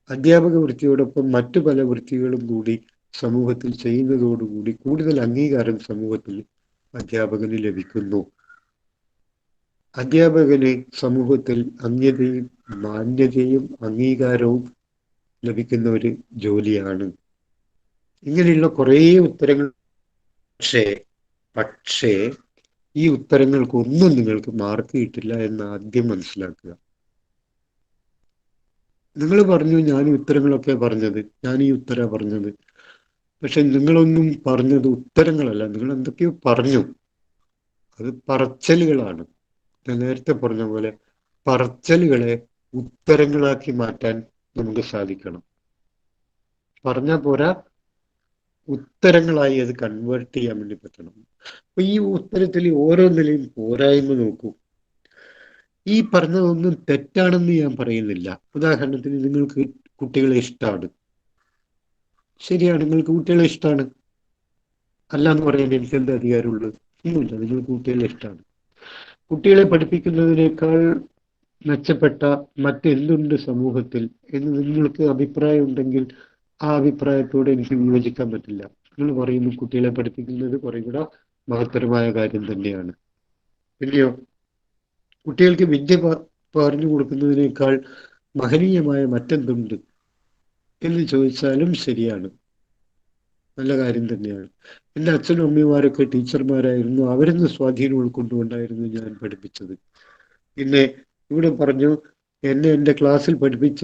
അധ്യാപക വൃത്തിയോടൊപ്പം മറ്റു പല വൃത്തികളും കൂടി സമൂഹത്തിൽ ചെയ്യുന്നതോടുകൂടി കൂടുതൽ അംഗീകാരം സമൂഹത്തിൽ അധ്യാപകന് ലഭിക്കുന്നു. അധ്യാപകന് സമൂഹത്തിൽ അന്യതയും മാന്യതയും അംഗീകാരവും ലഭിക്കുന്ന ഒരു ജോലിയാണ്. ഇങ്ങനെയുള്ള കുറേ ഉത്തരങ്ങൾ. പക്ഷേ ഈ ഉത്തരങ്ങൾക്കൊന്നും നിങ്ങൾക്ക് മാർക്ക് കിട്ടില്ല എന്ന് ആദ്യം മനസ്സിലാക്കുക. നിങ്ങൾ പറഞ്ഞു ഞാൻ ഈ ഉത്തരങ്ങളൊക്കെ പറഞ്ഞത്, ഞാൻ ഈ ഉത്തര പറഞ്ഞത്, പക്ഷെ നിങ്ങളൊന്നും പറഞ്ഞത് ഉത്തരങ്ങളല്ല, നിങ്ങൾ എന്തൊക്കെയോ പറഞ്ഞു. അത് പറച്ചലുകളാണ്. ഞാൻ നേരത്തെ പറഞ്ഞ പോലെ പറച്ചലുകളെ ഉത്തരങ്ങളാക്കി മാറ്റാൻ നമുക്ക് സാധിക്കണം. പറഞ്ഞാൽ പോരാ, ഉത്തരങ്ങളായി അത് കൺവേർട്ട് ചെയ്യാൻ വേണ്ടി പറ്റണം. അപ്പൊ ഈ ഉത്തരത്തിൽ ഓരോന്നിലെയും പോരായ്മ നോക്കൂ. ഈ പറഞ്ഞതൊന്നും തെറ്റാണെന്ന് ഞാൻ പറയുന്നില്ല. ഉദാഹരണത്തിന് നിങ്ങൾക്ക് കുട്ടികളെ ഇഷ്ടമാണ്, ശരിയാണ്, നിങ്ങൾക്ക് കുട്ടികളെ ഇഷ്ടമാണ്, അല്ല എന്ന് പറയാൻ എനിക്ക് എന്താ അധികാരമുള്ളൂ? ഒന്നുമില്ല, നിങ്ങൾക്ക് കുട്ടികളെ ഇഷ്ടമാണ്. കുട്ടികളെ പഠിപ്പിക്കുന്നതിനേക്കാൾ മെച്ചപ്പെട്ട മറ്റെന്തുണ്ട് സമൂഹത്തിൽ എന്ന് നിങ്ങൾക്ക് അഭിപ്രായം ഉണ്ടെങ്കിൽ ആ അഭിപ്രായത്തോട് എനിക്ക് വിയോജിക്കാൻ പറ്റില്ല. നിങ്ങൾ പറയുന്നു കുട്ടികളെ പഠിപ്പിക്കുന്നത് കുറെ കൂടെ മഹത്തരമായ കാര്യം തന്നെയാണ്. പിന്നെയോ, കുട്ടികൾക്ക് വിദ്യ പറഞ്ഞു കൊടുക്കുന്നതിനേക്കാൾ മഹനീയമായ മറ്റെന്തുണ്ട് എന്ന് ചോദിച്ചാലും ശരിയാണ്, നല്ല കാര്യം തന്നെയാണ്. എൻ്റെ അച്ഛനും അമ്മമാരൊക്കെ ടീച്ചർമാരായിരുന്നു. അവരിന്ന് സ്വാധീനം ഉൾക്കൊണ്ടുകൊണ്ടായിരുന്നു ഞാൻ പഠിപ്പിച്ചത്. പിന്നെ ഇവിടെ പറഞ്ഞു എന്നെ എൻ്റെ ക്ലാസ്സിൽ പഠിപ്പിച്ച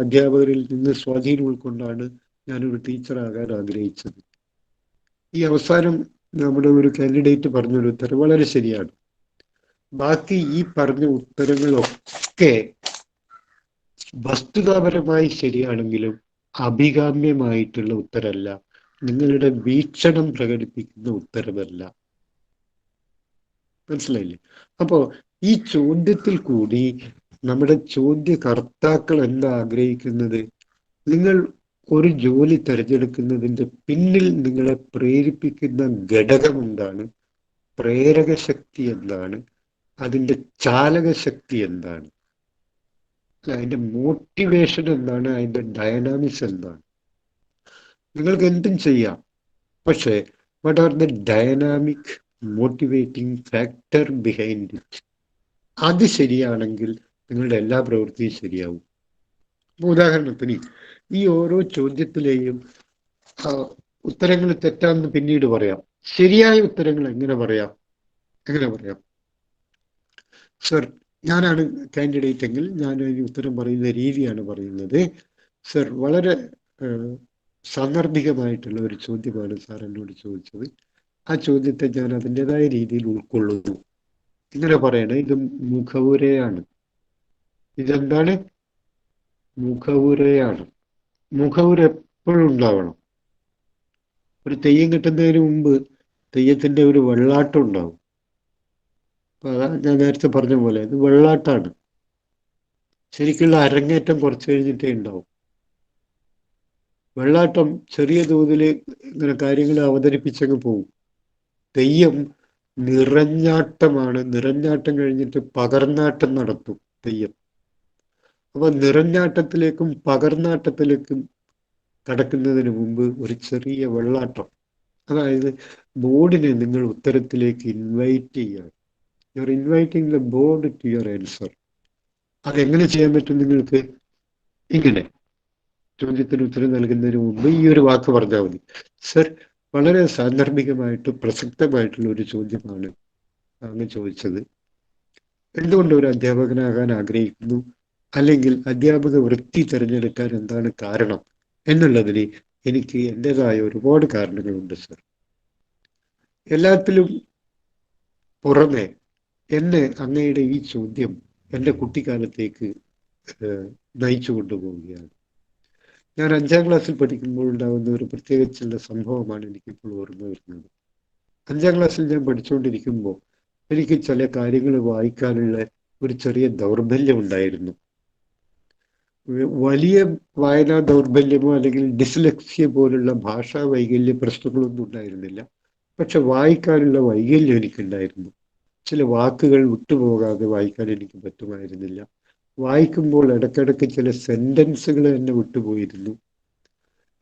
അധ്യാപകരിൽ നിന്ന് സ്വാധീനം ഉൾക്കൊണ്ടാണ് ഞാനൊരു ടീച്ചറാകാൻ ആഗ്രഹിച്ചത്. ഈ അവസാനം നമ്മുടെ ഒരു കാൻഡിഡേറ്റ് പറഞ്ഞൊരു ഉത്തരം വളരെ ശരിയാണ്. ബാക്കി ഈ പറഞ്ഞ ഉത്തരങ്ങളൊക്കെ വസ്തുതാപരമായി ശരിയാണെങ്കിലും അഭികാമ്യമായിട്ടുള്ള ഉത്തരമല്ല, നിങ്ങളുടെ വീക്ഷണം പ്രകടിപ്പിക്കുന്ന ഉത്തരമല്ല. മനസ്സിലായില്ലേ? അപ്പോ ഈ ചോദ്യത്തിൽ കൂടി നമ്മുടെ ചോദ്യകർത്താക്കൾ എന്താ ആഗ്രഹിക്കുന്നത്? നിങ്ങൾ ഒരു ജോലി തിരഞ്ഞെടുക്കുന്നതിൻ്റെ പിന്നിൽ നിങ്ങളെ പ്രേരിപ്പിക്കുന്ന ഘടകം എന്താണ്, പ്രേരക ശക്തി എന്താണ്, അതിൻ്റെ ചാലക ശക്തി എന്താണ്, അതിൻ്റെ മോട്ടിവേഷൻ എന്താണ്, അതിൻ്റെ ഡയനാമിക്സ് എന്താണ്? നിങ്ങൾക്ക് എന്തും ചെയ്യാം, പക്ഷേ what are the dynamic motivating factor behind it? അത് ശരിയാണെങ്കിൽ നിങ്ങളുടെ എല്ലാ പ്രവൃത്തിയും ശരിയാവും. അപ്പോൾ ഉദാഹരണത്തിന് ഈ ഓരോ ചോദ്യത്തിലെയും ഉത്തരങ്ങൾ തെറ്റാന്ന് പിന്നീട് പറയാം. ശരിയായ ഉത്തരങ്ങൾ എങ്ങനെ പറയാം? സർ, ഞാനാണ് കാൻഡിഡേറ്റ് എങ്കിൽ ഞാൻ ഈ ഉത്തരം പറയുന്ന രീതിയാണ് പറയുന്നത്. സർ, വളരെ സാന്ദർഭികമായിട്ടുള്ള ഒരു ചോദ്യമാണ് സാർ എന്നോട് ചോദിച്ചത്. ആ ചോദ്യത്തെ ഞാൻ അതിൻ്റെതായ രീതിയിൽ ഉൾക്കൊള്ളുന്നു. ഇങ്ങനെ പറയണേ, ഇത് മുഖവുരയാണ്. ഇതെന്താണ്? മുഖവുരയാണ്. മുഖവുര എപ്പോഴും ഉണ്ടാവണം. ഒരു തെയ്യം കിട്ടുന്നതിന് മുമ്പ് തെയ്യത്തിന്റെ ഒരു വെള്ളാട്ടം ഉണ്ടാവും. അപ്പൊ അതാ ഞാൻ നേരത്തെ പറഞ്ഞ പോലെ ഇത് വെള്ളാട്ടാണ്. ശരിക്കുള്ള അരങ്ങേറ്റം കുറച്ച് കഴിഞ്ഞിട്ടേ ഉണ്ടാവും. വെള്ളാട്ടം ചെറിയ തോതിൽ ഇങ്ങനെ കാര്യങ്ങൾ അവതരിപ്പിച്ചങ്ങ് പോകും. തെയ്യം നിറഞ്ഞാട്ടമാണ്. നിറഞ്ഞാട്ടം കഴിഞ്ഞിട്ട് പകർന്നാട്ടം നടത്തും തെയ്യം. അപ്പൊ നിറഞ്ഞാട്ടത്തിലേക്കും പകർന്നാട്ടത്തിലേക്കും കടക്കുന്നതിന് മുമ്പ് ഒരു ചെറിയ വെള്ളാട്ടം, അതായത് ബോർഡിനെ നിങ്ങൾ ഉത്തരത്തിലേക്ക് ഇൻവൈറ്റ് ചെയ്യുക. You are inviting the board to your answer. അതെങ്ങനെ ചെയ്യാൻ പറ്റും നിങ്ങൾക്ക്? ഇങ്ങനെ ചോദ്യത്തിന് ഉത്തരം നൽകുന്നതിന് മുമ്പ് ഈ ഒരു വാക്ക് പറഞ്ഞാൽ മതി. സർ, വളരെ സാന്ദർഭികമായിട്ട് പ്രസക്തമായിട്ടുള്ള ഒരു ചോദ്യമാണ് അങ്ങ് ചോദിച്ചത്. എന്തുകൊണ്ട് ഒരു അധ്യാപകനാകാൻ ആഗ്രഹിക്കുന്നു, അല്ലെങ്കിൽ അധ്യാപക വൃത്തി തിരഞ്ഞെടുക്കാൻ എന്താണ് കാരണം എന്നുള്ളതിന് എനിക്ക് എൻ്റെതായ ഒരുപാട് കാരണങ്ങളുണ്ട് സർ. എല്ലാത്തിലും പുറമെ എന്നെ അങ്ങയുടെ ഈ ചോദ്യം എൻ്റെ കുട്ടിക്കാലത്തേക്ക് നയിച്ചു കൊണ്ടുപോവുകയാണ്. ഞാൻ 5ാം ക്ലാസ്സിൽ പഠിക്കുമ്പോൾ ഉണ്ടാകുന്ന ഒരു പ്രത്യേക ചില സംഭവമാണ് എനിക്കിപ്പോൾ ഓർമ്മ വരുന്നത്. 5ാം ക്ലാസ്സിൽ ഞാൻ പഠിച്ചുകൊണ്ടിരിക്കുമ്പോൾ എനിക്ക് ചില കാര്യങ്ങൾ വായിക്കാനുള്ള ഒരു ചെറിയ ദൗർബല്യം ഉണ്ടായിരുന്നു. വലിയ വായനാ ദൗർബല്യമോ അല്ലെങ്കിൽ ഡിസ്ലെക്സിയ പോലുള്ള ഭാഷാ വൈകല്യ പ്രശ്നങ്ങളൊന്നും ഉണ്ടായിരുന്നില്ല. പക്ഷെ വായിക്കാനുള്ള വൈകല്യം എനിക്കുണ്ടായിരുന്നു. ചില വാക്കുകൾ വിട്ടുപോകാതെ വായിക്കാൻ എനിക്ക് പറ്റുമായിരുന്നില്ല. വായിക്കുമ്പോൾ ഇടയ്ക്കിടയ്ക്ക് ചില സെന്റൻസുകൾ തന്നെ വിട്ടുപോയിരുന്നു.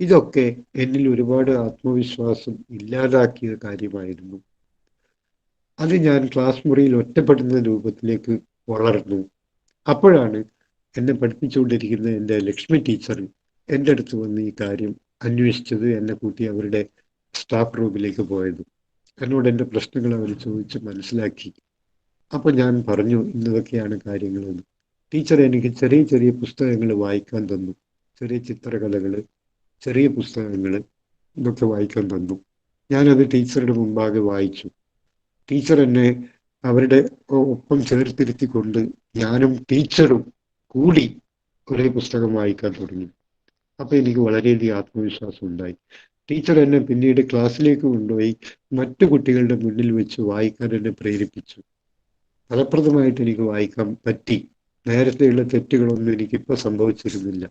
ഇതൊക്കെ എന്നിൽ ഒരുപാട് ആത്മവിശ്വാസം ഇല്ലാതാക്കിയ കാര്യമായിരുന്നു. അത് ഞാൻ ക്ലാസ് മുറിയിൽ ഒറ്റപ്പെടുന്ന രൂപത്തിലേക്ക് വളർന്നു. അപ്പോഴാണ് എന്നെ പഠിപ്പിച്ചുകൊണ്ടിരിക്കുന്ന എൻ്റെ ലക്ഷ്മി ടീച്ചർ എൻ്റെ അടുത്ത് വന്ന് ഈ കാര്യം അന്വേഷിച്ചത്, എന്നെ കൂട്ടി അവരുടെ സ്റ്റാഫ് റൂമിലേക്ക് പോയത്. എന്നോട് എൻ്റെ പ്രശ്നങ്ങൾ അവർ ചോദിച്ച് മനസ്സിലാക്കി. അപ്പോൾ ഞാൻ പറഞ്ഞു ഇന്നതൊക്കെയാണ് കാര്യങ്ങളെന്ന്. ടീച്ചർ എനിക്ക് ചെറിയ ചെറിയ പുസ്തകങ്ങൾ വായിക്കാൻ തന്നു. ചെറിയ ചിത്രകഥകൾ, ചെറിയ പുസ്തകങ്ങൾ, ഇതൊക്കെ വായിക്കാൻ തന്നു. ഞാനത് ടീച്ചറുടെ മുമ്പാകെ വായിച്ചു. ടീച്ചർ എന്നെ അവരുടെ ഒപ്പം ചേർത്തിരുത്തിക്കൊണ്ട് ഞാനും ടീച്ചറും കൂടി ഒരേ പുസ്തകം വായിക്കാൻ തുടങ്ങി. അപ്പോൾ എനിക്ക് വളരെയധികം ആത്മവിശ്വാസം ഉണ്ടായി. ടീച്ചർ എന്നെ പിന്നീട് ക്ലാസ്സിലേക്ക് കൊണ്ടുപോയി മറ്റു കുട്ടികളുടെ മുന്നിൽ വെച്ച് വായിക്കാൻ എന്നെ പ്രേരിപ്പിച്ചു. ഫലപ്രദമായിട്ട് എനിക്ക് വായിക്കാൻ പറ്റി. നേരത്തെയുള്ള തെറ്റുകളൊന്നും എനിക്കിപ്പോൾ സംഭവിച്ചിരുന്നില്ല.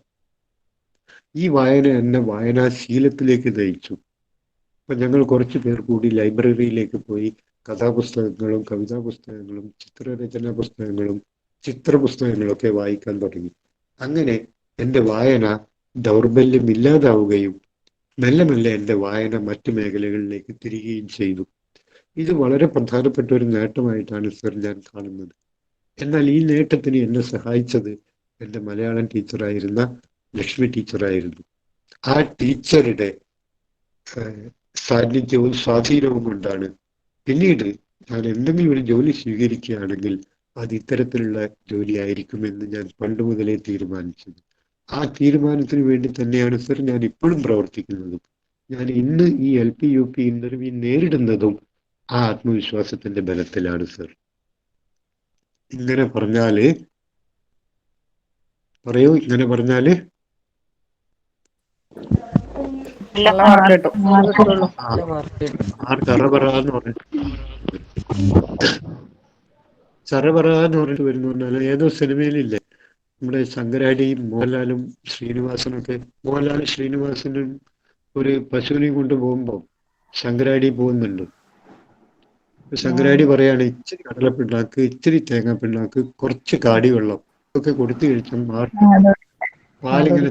ഈ വായന എന്നെ വായനാശീലത്തിലേക്ക് നയിച്ചു. അപ്പം ഞങ്ങൾ കുറച്ച് പേർ കൂടി ലൈബ്രറിയിലേക്ക് പോയി കഥാപുസ്തകങ്ങളും കവിതാ പുസ്തകങ്ങളും ചിത്രരചനാ പുസ്തകങ്ങളും ചിത്രപുസ്തകങ്ങളൊക്കെ വായിക്കാൻ തുടങ്ങി. അങ്ങനെ എൻ്റെ വായന ദൗർബല്യം ഇല്ലാതാവുകയും മെല്ലെ മെല്ലെ എൻ്റെ വായന മറ്റു മേഖലകളിലേക്ക് തിരികുകയും ചെയ്തു. ഇത് വളരെ പ്രധാനപ്പെട്ട ഒരു നേട്ടമായിട്ടാണ് സർ ഞാൻ കാണുന്നത്. എന്നാൽ ഈ നേട്ടത്തിന് എന്നെ സഹായിച്ചത് എൻ്റെ മലയാളം ടീച്ചറായിരുന്ന ലക്ഷ്മി ടീച്ചറായിരുന്നു. ആ ടീച്ചറുടെ സാന്നിധ്യവും സ്വാധീനവും കൊണ്ടാണ് പിന്നീട് ഞാൻ എന്തെങ്കിലും ഒരു ജോലി സ്വീകരിക്കുകയാണെങ്കിൽ അത് ഇത്തരത്തിലുള്ള ജോലിയായിരിക്കുമെന്ന് ഞാൻ പണ്ട് മുതലേ തീരുമാനിച്ചത്. ആ തീരുമാനത്തിന് വേണ്ടി തന്നെയാണ് സർ ഞാൻ ഇപ്പോഴും പ്രവർത്തിക്കുന്നതും. ഞാൻ ഇന്ന് ഈ LP UP ഇന്റർവ്യൂ നേരിടുന്നതും ആ ആത്മവിശ്വാസത്തിന്റെ ബലത്തിലാണ് സർ. ഇങ്ങനെ പറഞ്ഞാല് പറയൂ, ഇങ്ങനെ പറഞ്ഞാല് ചറപറാന്ന് പറഞ്ഞിട്ട് വരുന്നു പറഞ്ഞാൽ ഏതോ സിനിമയിലില്ലേ, നമ്മുടെ ശങ്കരാടിയും മോഹൻലാലും ശ്രീനിവാസനൊക്കെ, മോഹൻലാലും ശ്രീനിവാസനും ഒരു പശുവിനെയും കൊണ്ട് പോകുമ്പോൾ ശങ്കരാടി പോകുന്നുണ്ട്. ശങ്കരാടി പറയാണ് ഇച്ചിരി കടലപ്പിണ്ണാക്ക്, ഇച്ചിരി തേങ്ങാപ്പിണ്ണാക്ക്, കുറച്ച് കാടി വെള്ളം ഒക്കെ കൊടുത്തു കഴിച്ചാൽ പാലിങ്ങനെ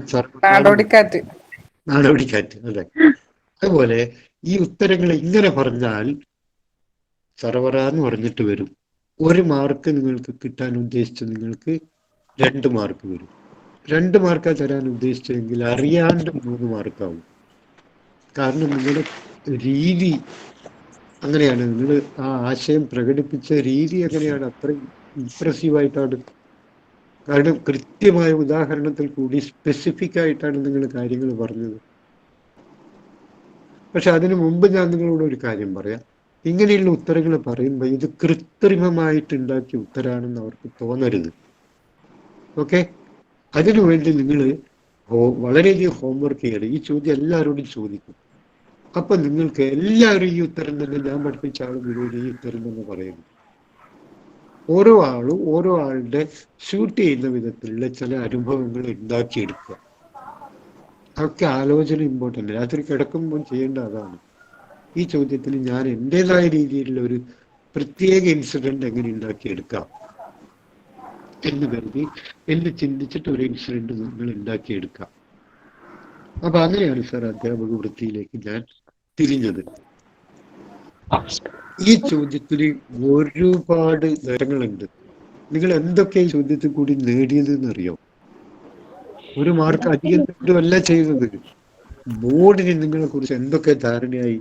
നാടോടിക്കാറ്റ്. അതെ, അതുപോലെ ഈ ഉത്തരങ്ങൾ ഇങ്ങനെ പറഞ്ഞാൽ സർവറാന്ന് പറഞ്ഞിട്ട് വരും. 1 മാർക്ക് നിങ്ങൾക്ക് കിട്ടാൻ ഉദ്ദേശിച്ച് നിങ്ങൾക്ക് 2 മാർക്ക് വരും. 2 മാർക്കാ തരാൻ ഉദ്ദേശിച്ചെങ്കിൽ അറിയാണ്ട് 3 മാർക്കാവും. കാരണം നിങ്ങളുടെ രീതി അങ്ങനെയാണ്, നിങ്ങൾ ആ ആശയം പ്രകടിപ്പിച്ച രീതി എങ്ങനെയാണ്, അത്രയും ഇംപ്രസീവായിട്ടാണ്. കാരണം കൃത്യമായ ഉദാഹരണത്തിൽ കൂടി സ്പെസിഫിക് ആയിട്ടാണ് നിങ്ങൾ കാര്യങ്ങൾ പറഞ്ഞത്. പക്ഷെ അതിനു മുമ്പ് ഞാൻ നിങ്ങളോട് ഒരു കാര്യം പറയാം. ഇങ്ങനെയുള്ള ഉത്തരങ്ങൾ പറയുമ്പോൾ ഇത് കൃത്രിമമായിട്ടുണ്ടാക്കിയ ഉത്തരാണെന്ന് അവർക്ക് തോന്നരുത്. ഓക്കെ, അതിനുവേണ്ടി നിങ്ങൾ വളരെയധികം ഹോംവർക്ക് ചെയ്യണം. ഈ ചോദ്യം എല്ലാവരോടും ചോദിക്കും. അപ്പൊ നിങ്ങൾക്ക് എല്ലാവരും ഈ ഉത്തരം തന്നെ, ഞാൻ പഠിപ്പിച്ച ആൾ മുഴുവൻ ഈ ഉത്തരം തന്നെ പറയുന്നു. ഓരോ ആളും ഓരോ ആളുടെ ഷൂട്ട് ചെയ്യുന്ന വിധത്തിലുള്ള ചില അനുഭവങ്ങൾ ഉണ്ടാക്കിയെടുക്കുക. അതൊക്കെ ആലോചന ഇമ്പോർട്ടൻ്റ്. രാത്രി കിടക്കുമ്പോൾ ചെയ്യേണ്ട അതാണ്. ഈ ചോദ്യത്തിൽ ഞാൻ എൻ്റെതായ രീതിയിലുള്ള ഒരു പ്രത്യേക ഇൻസിഡന്റ് എങ്ങനെ ഉണ്ടാക്കിയെടുക്കാം എന്ന് കരുതി എന്ന് ചിന്തിച്ചിട്ട് ഒരു ഇൻസിഡന്റ് നിങ്ങൾ ഉണ്ടാക്കിയെടുക്കാം. അപ്പൊ അങ്ങനെയാണ് സാർ അധ്യാപക വൃത്തിയിലേക്ക് ഞാൻ തിരിഞ്ഞത്. ഈ ചോദ്യത്തിന് ഒരുപാട് നേരങ്ങളുണ്ട്. നിങ്ങൾ എന്തൊക്കെ ഈ ചോദ്യത്തിൽ കൂടി നേടിയതെന്ന് അറിയോ? ഒരു മാർക്ക് അധികം നേടുകയല്ല ചെയ്തത്. ബോർഡിന് നിങ്ങളെ കുറിച്ച് എന്തൊക്കെ ധാരണയായി?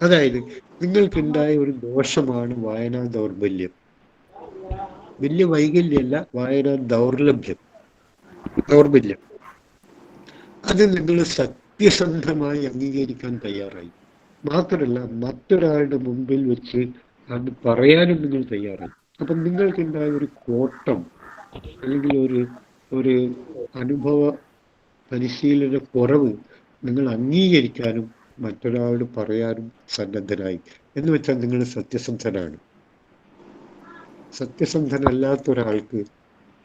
അതായത് നിങ്ങൾക്കുണ്ടായ ഒരു ദോഷമാണ് വായനാ ദൗർബല്യം. വലിയ വൈകല്യമല്ല, വായനാ ദൗർബല്യം. അത് നിങ്ങൾ സത്യസന്ധമായി അംഗീകരിക്കാൻ തയ്യാറായി. മാത്രമല്ല മറ്റൊരാളുടെ മുമ്പിൽ വെച്ച് അത് പറയാനും നിങ്ങൾ തയ്യാറായി. അപ്പം നിങ്ങൾക്കുണ്ടായ ഒരു കോട്ടം അല്ലെങ്കിൽ ഒരു അനുഭവ പരിശീലന കുറവ് നിങ്ങൾ അംഗീകരിക്കാനും മറ്റൊരാളോട് പറയാനും സന്നദ്ധനായി. എന്ന് വെച്ചാൽ നിങ്ങൾ സത്യസന്ധനാണ്. സത്യസന്ധനല്ലാത്ത ഒരാൾക്ക്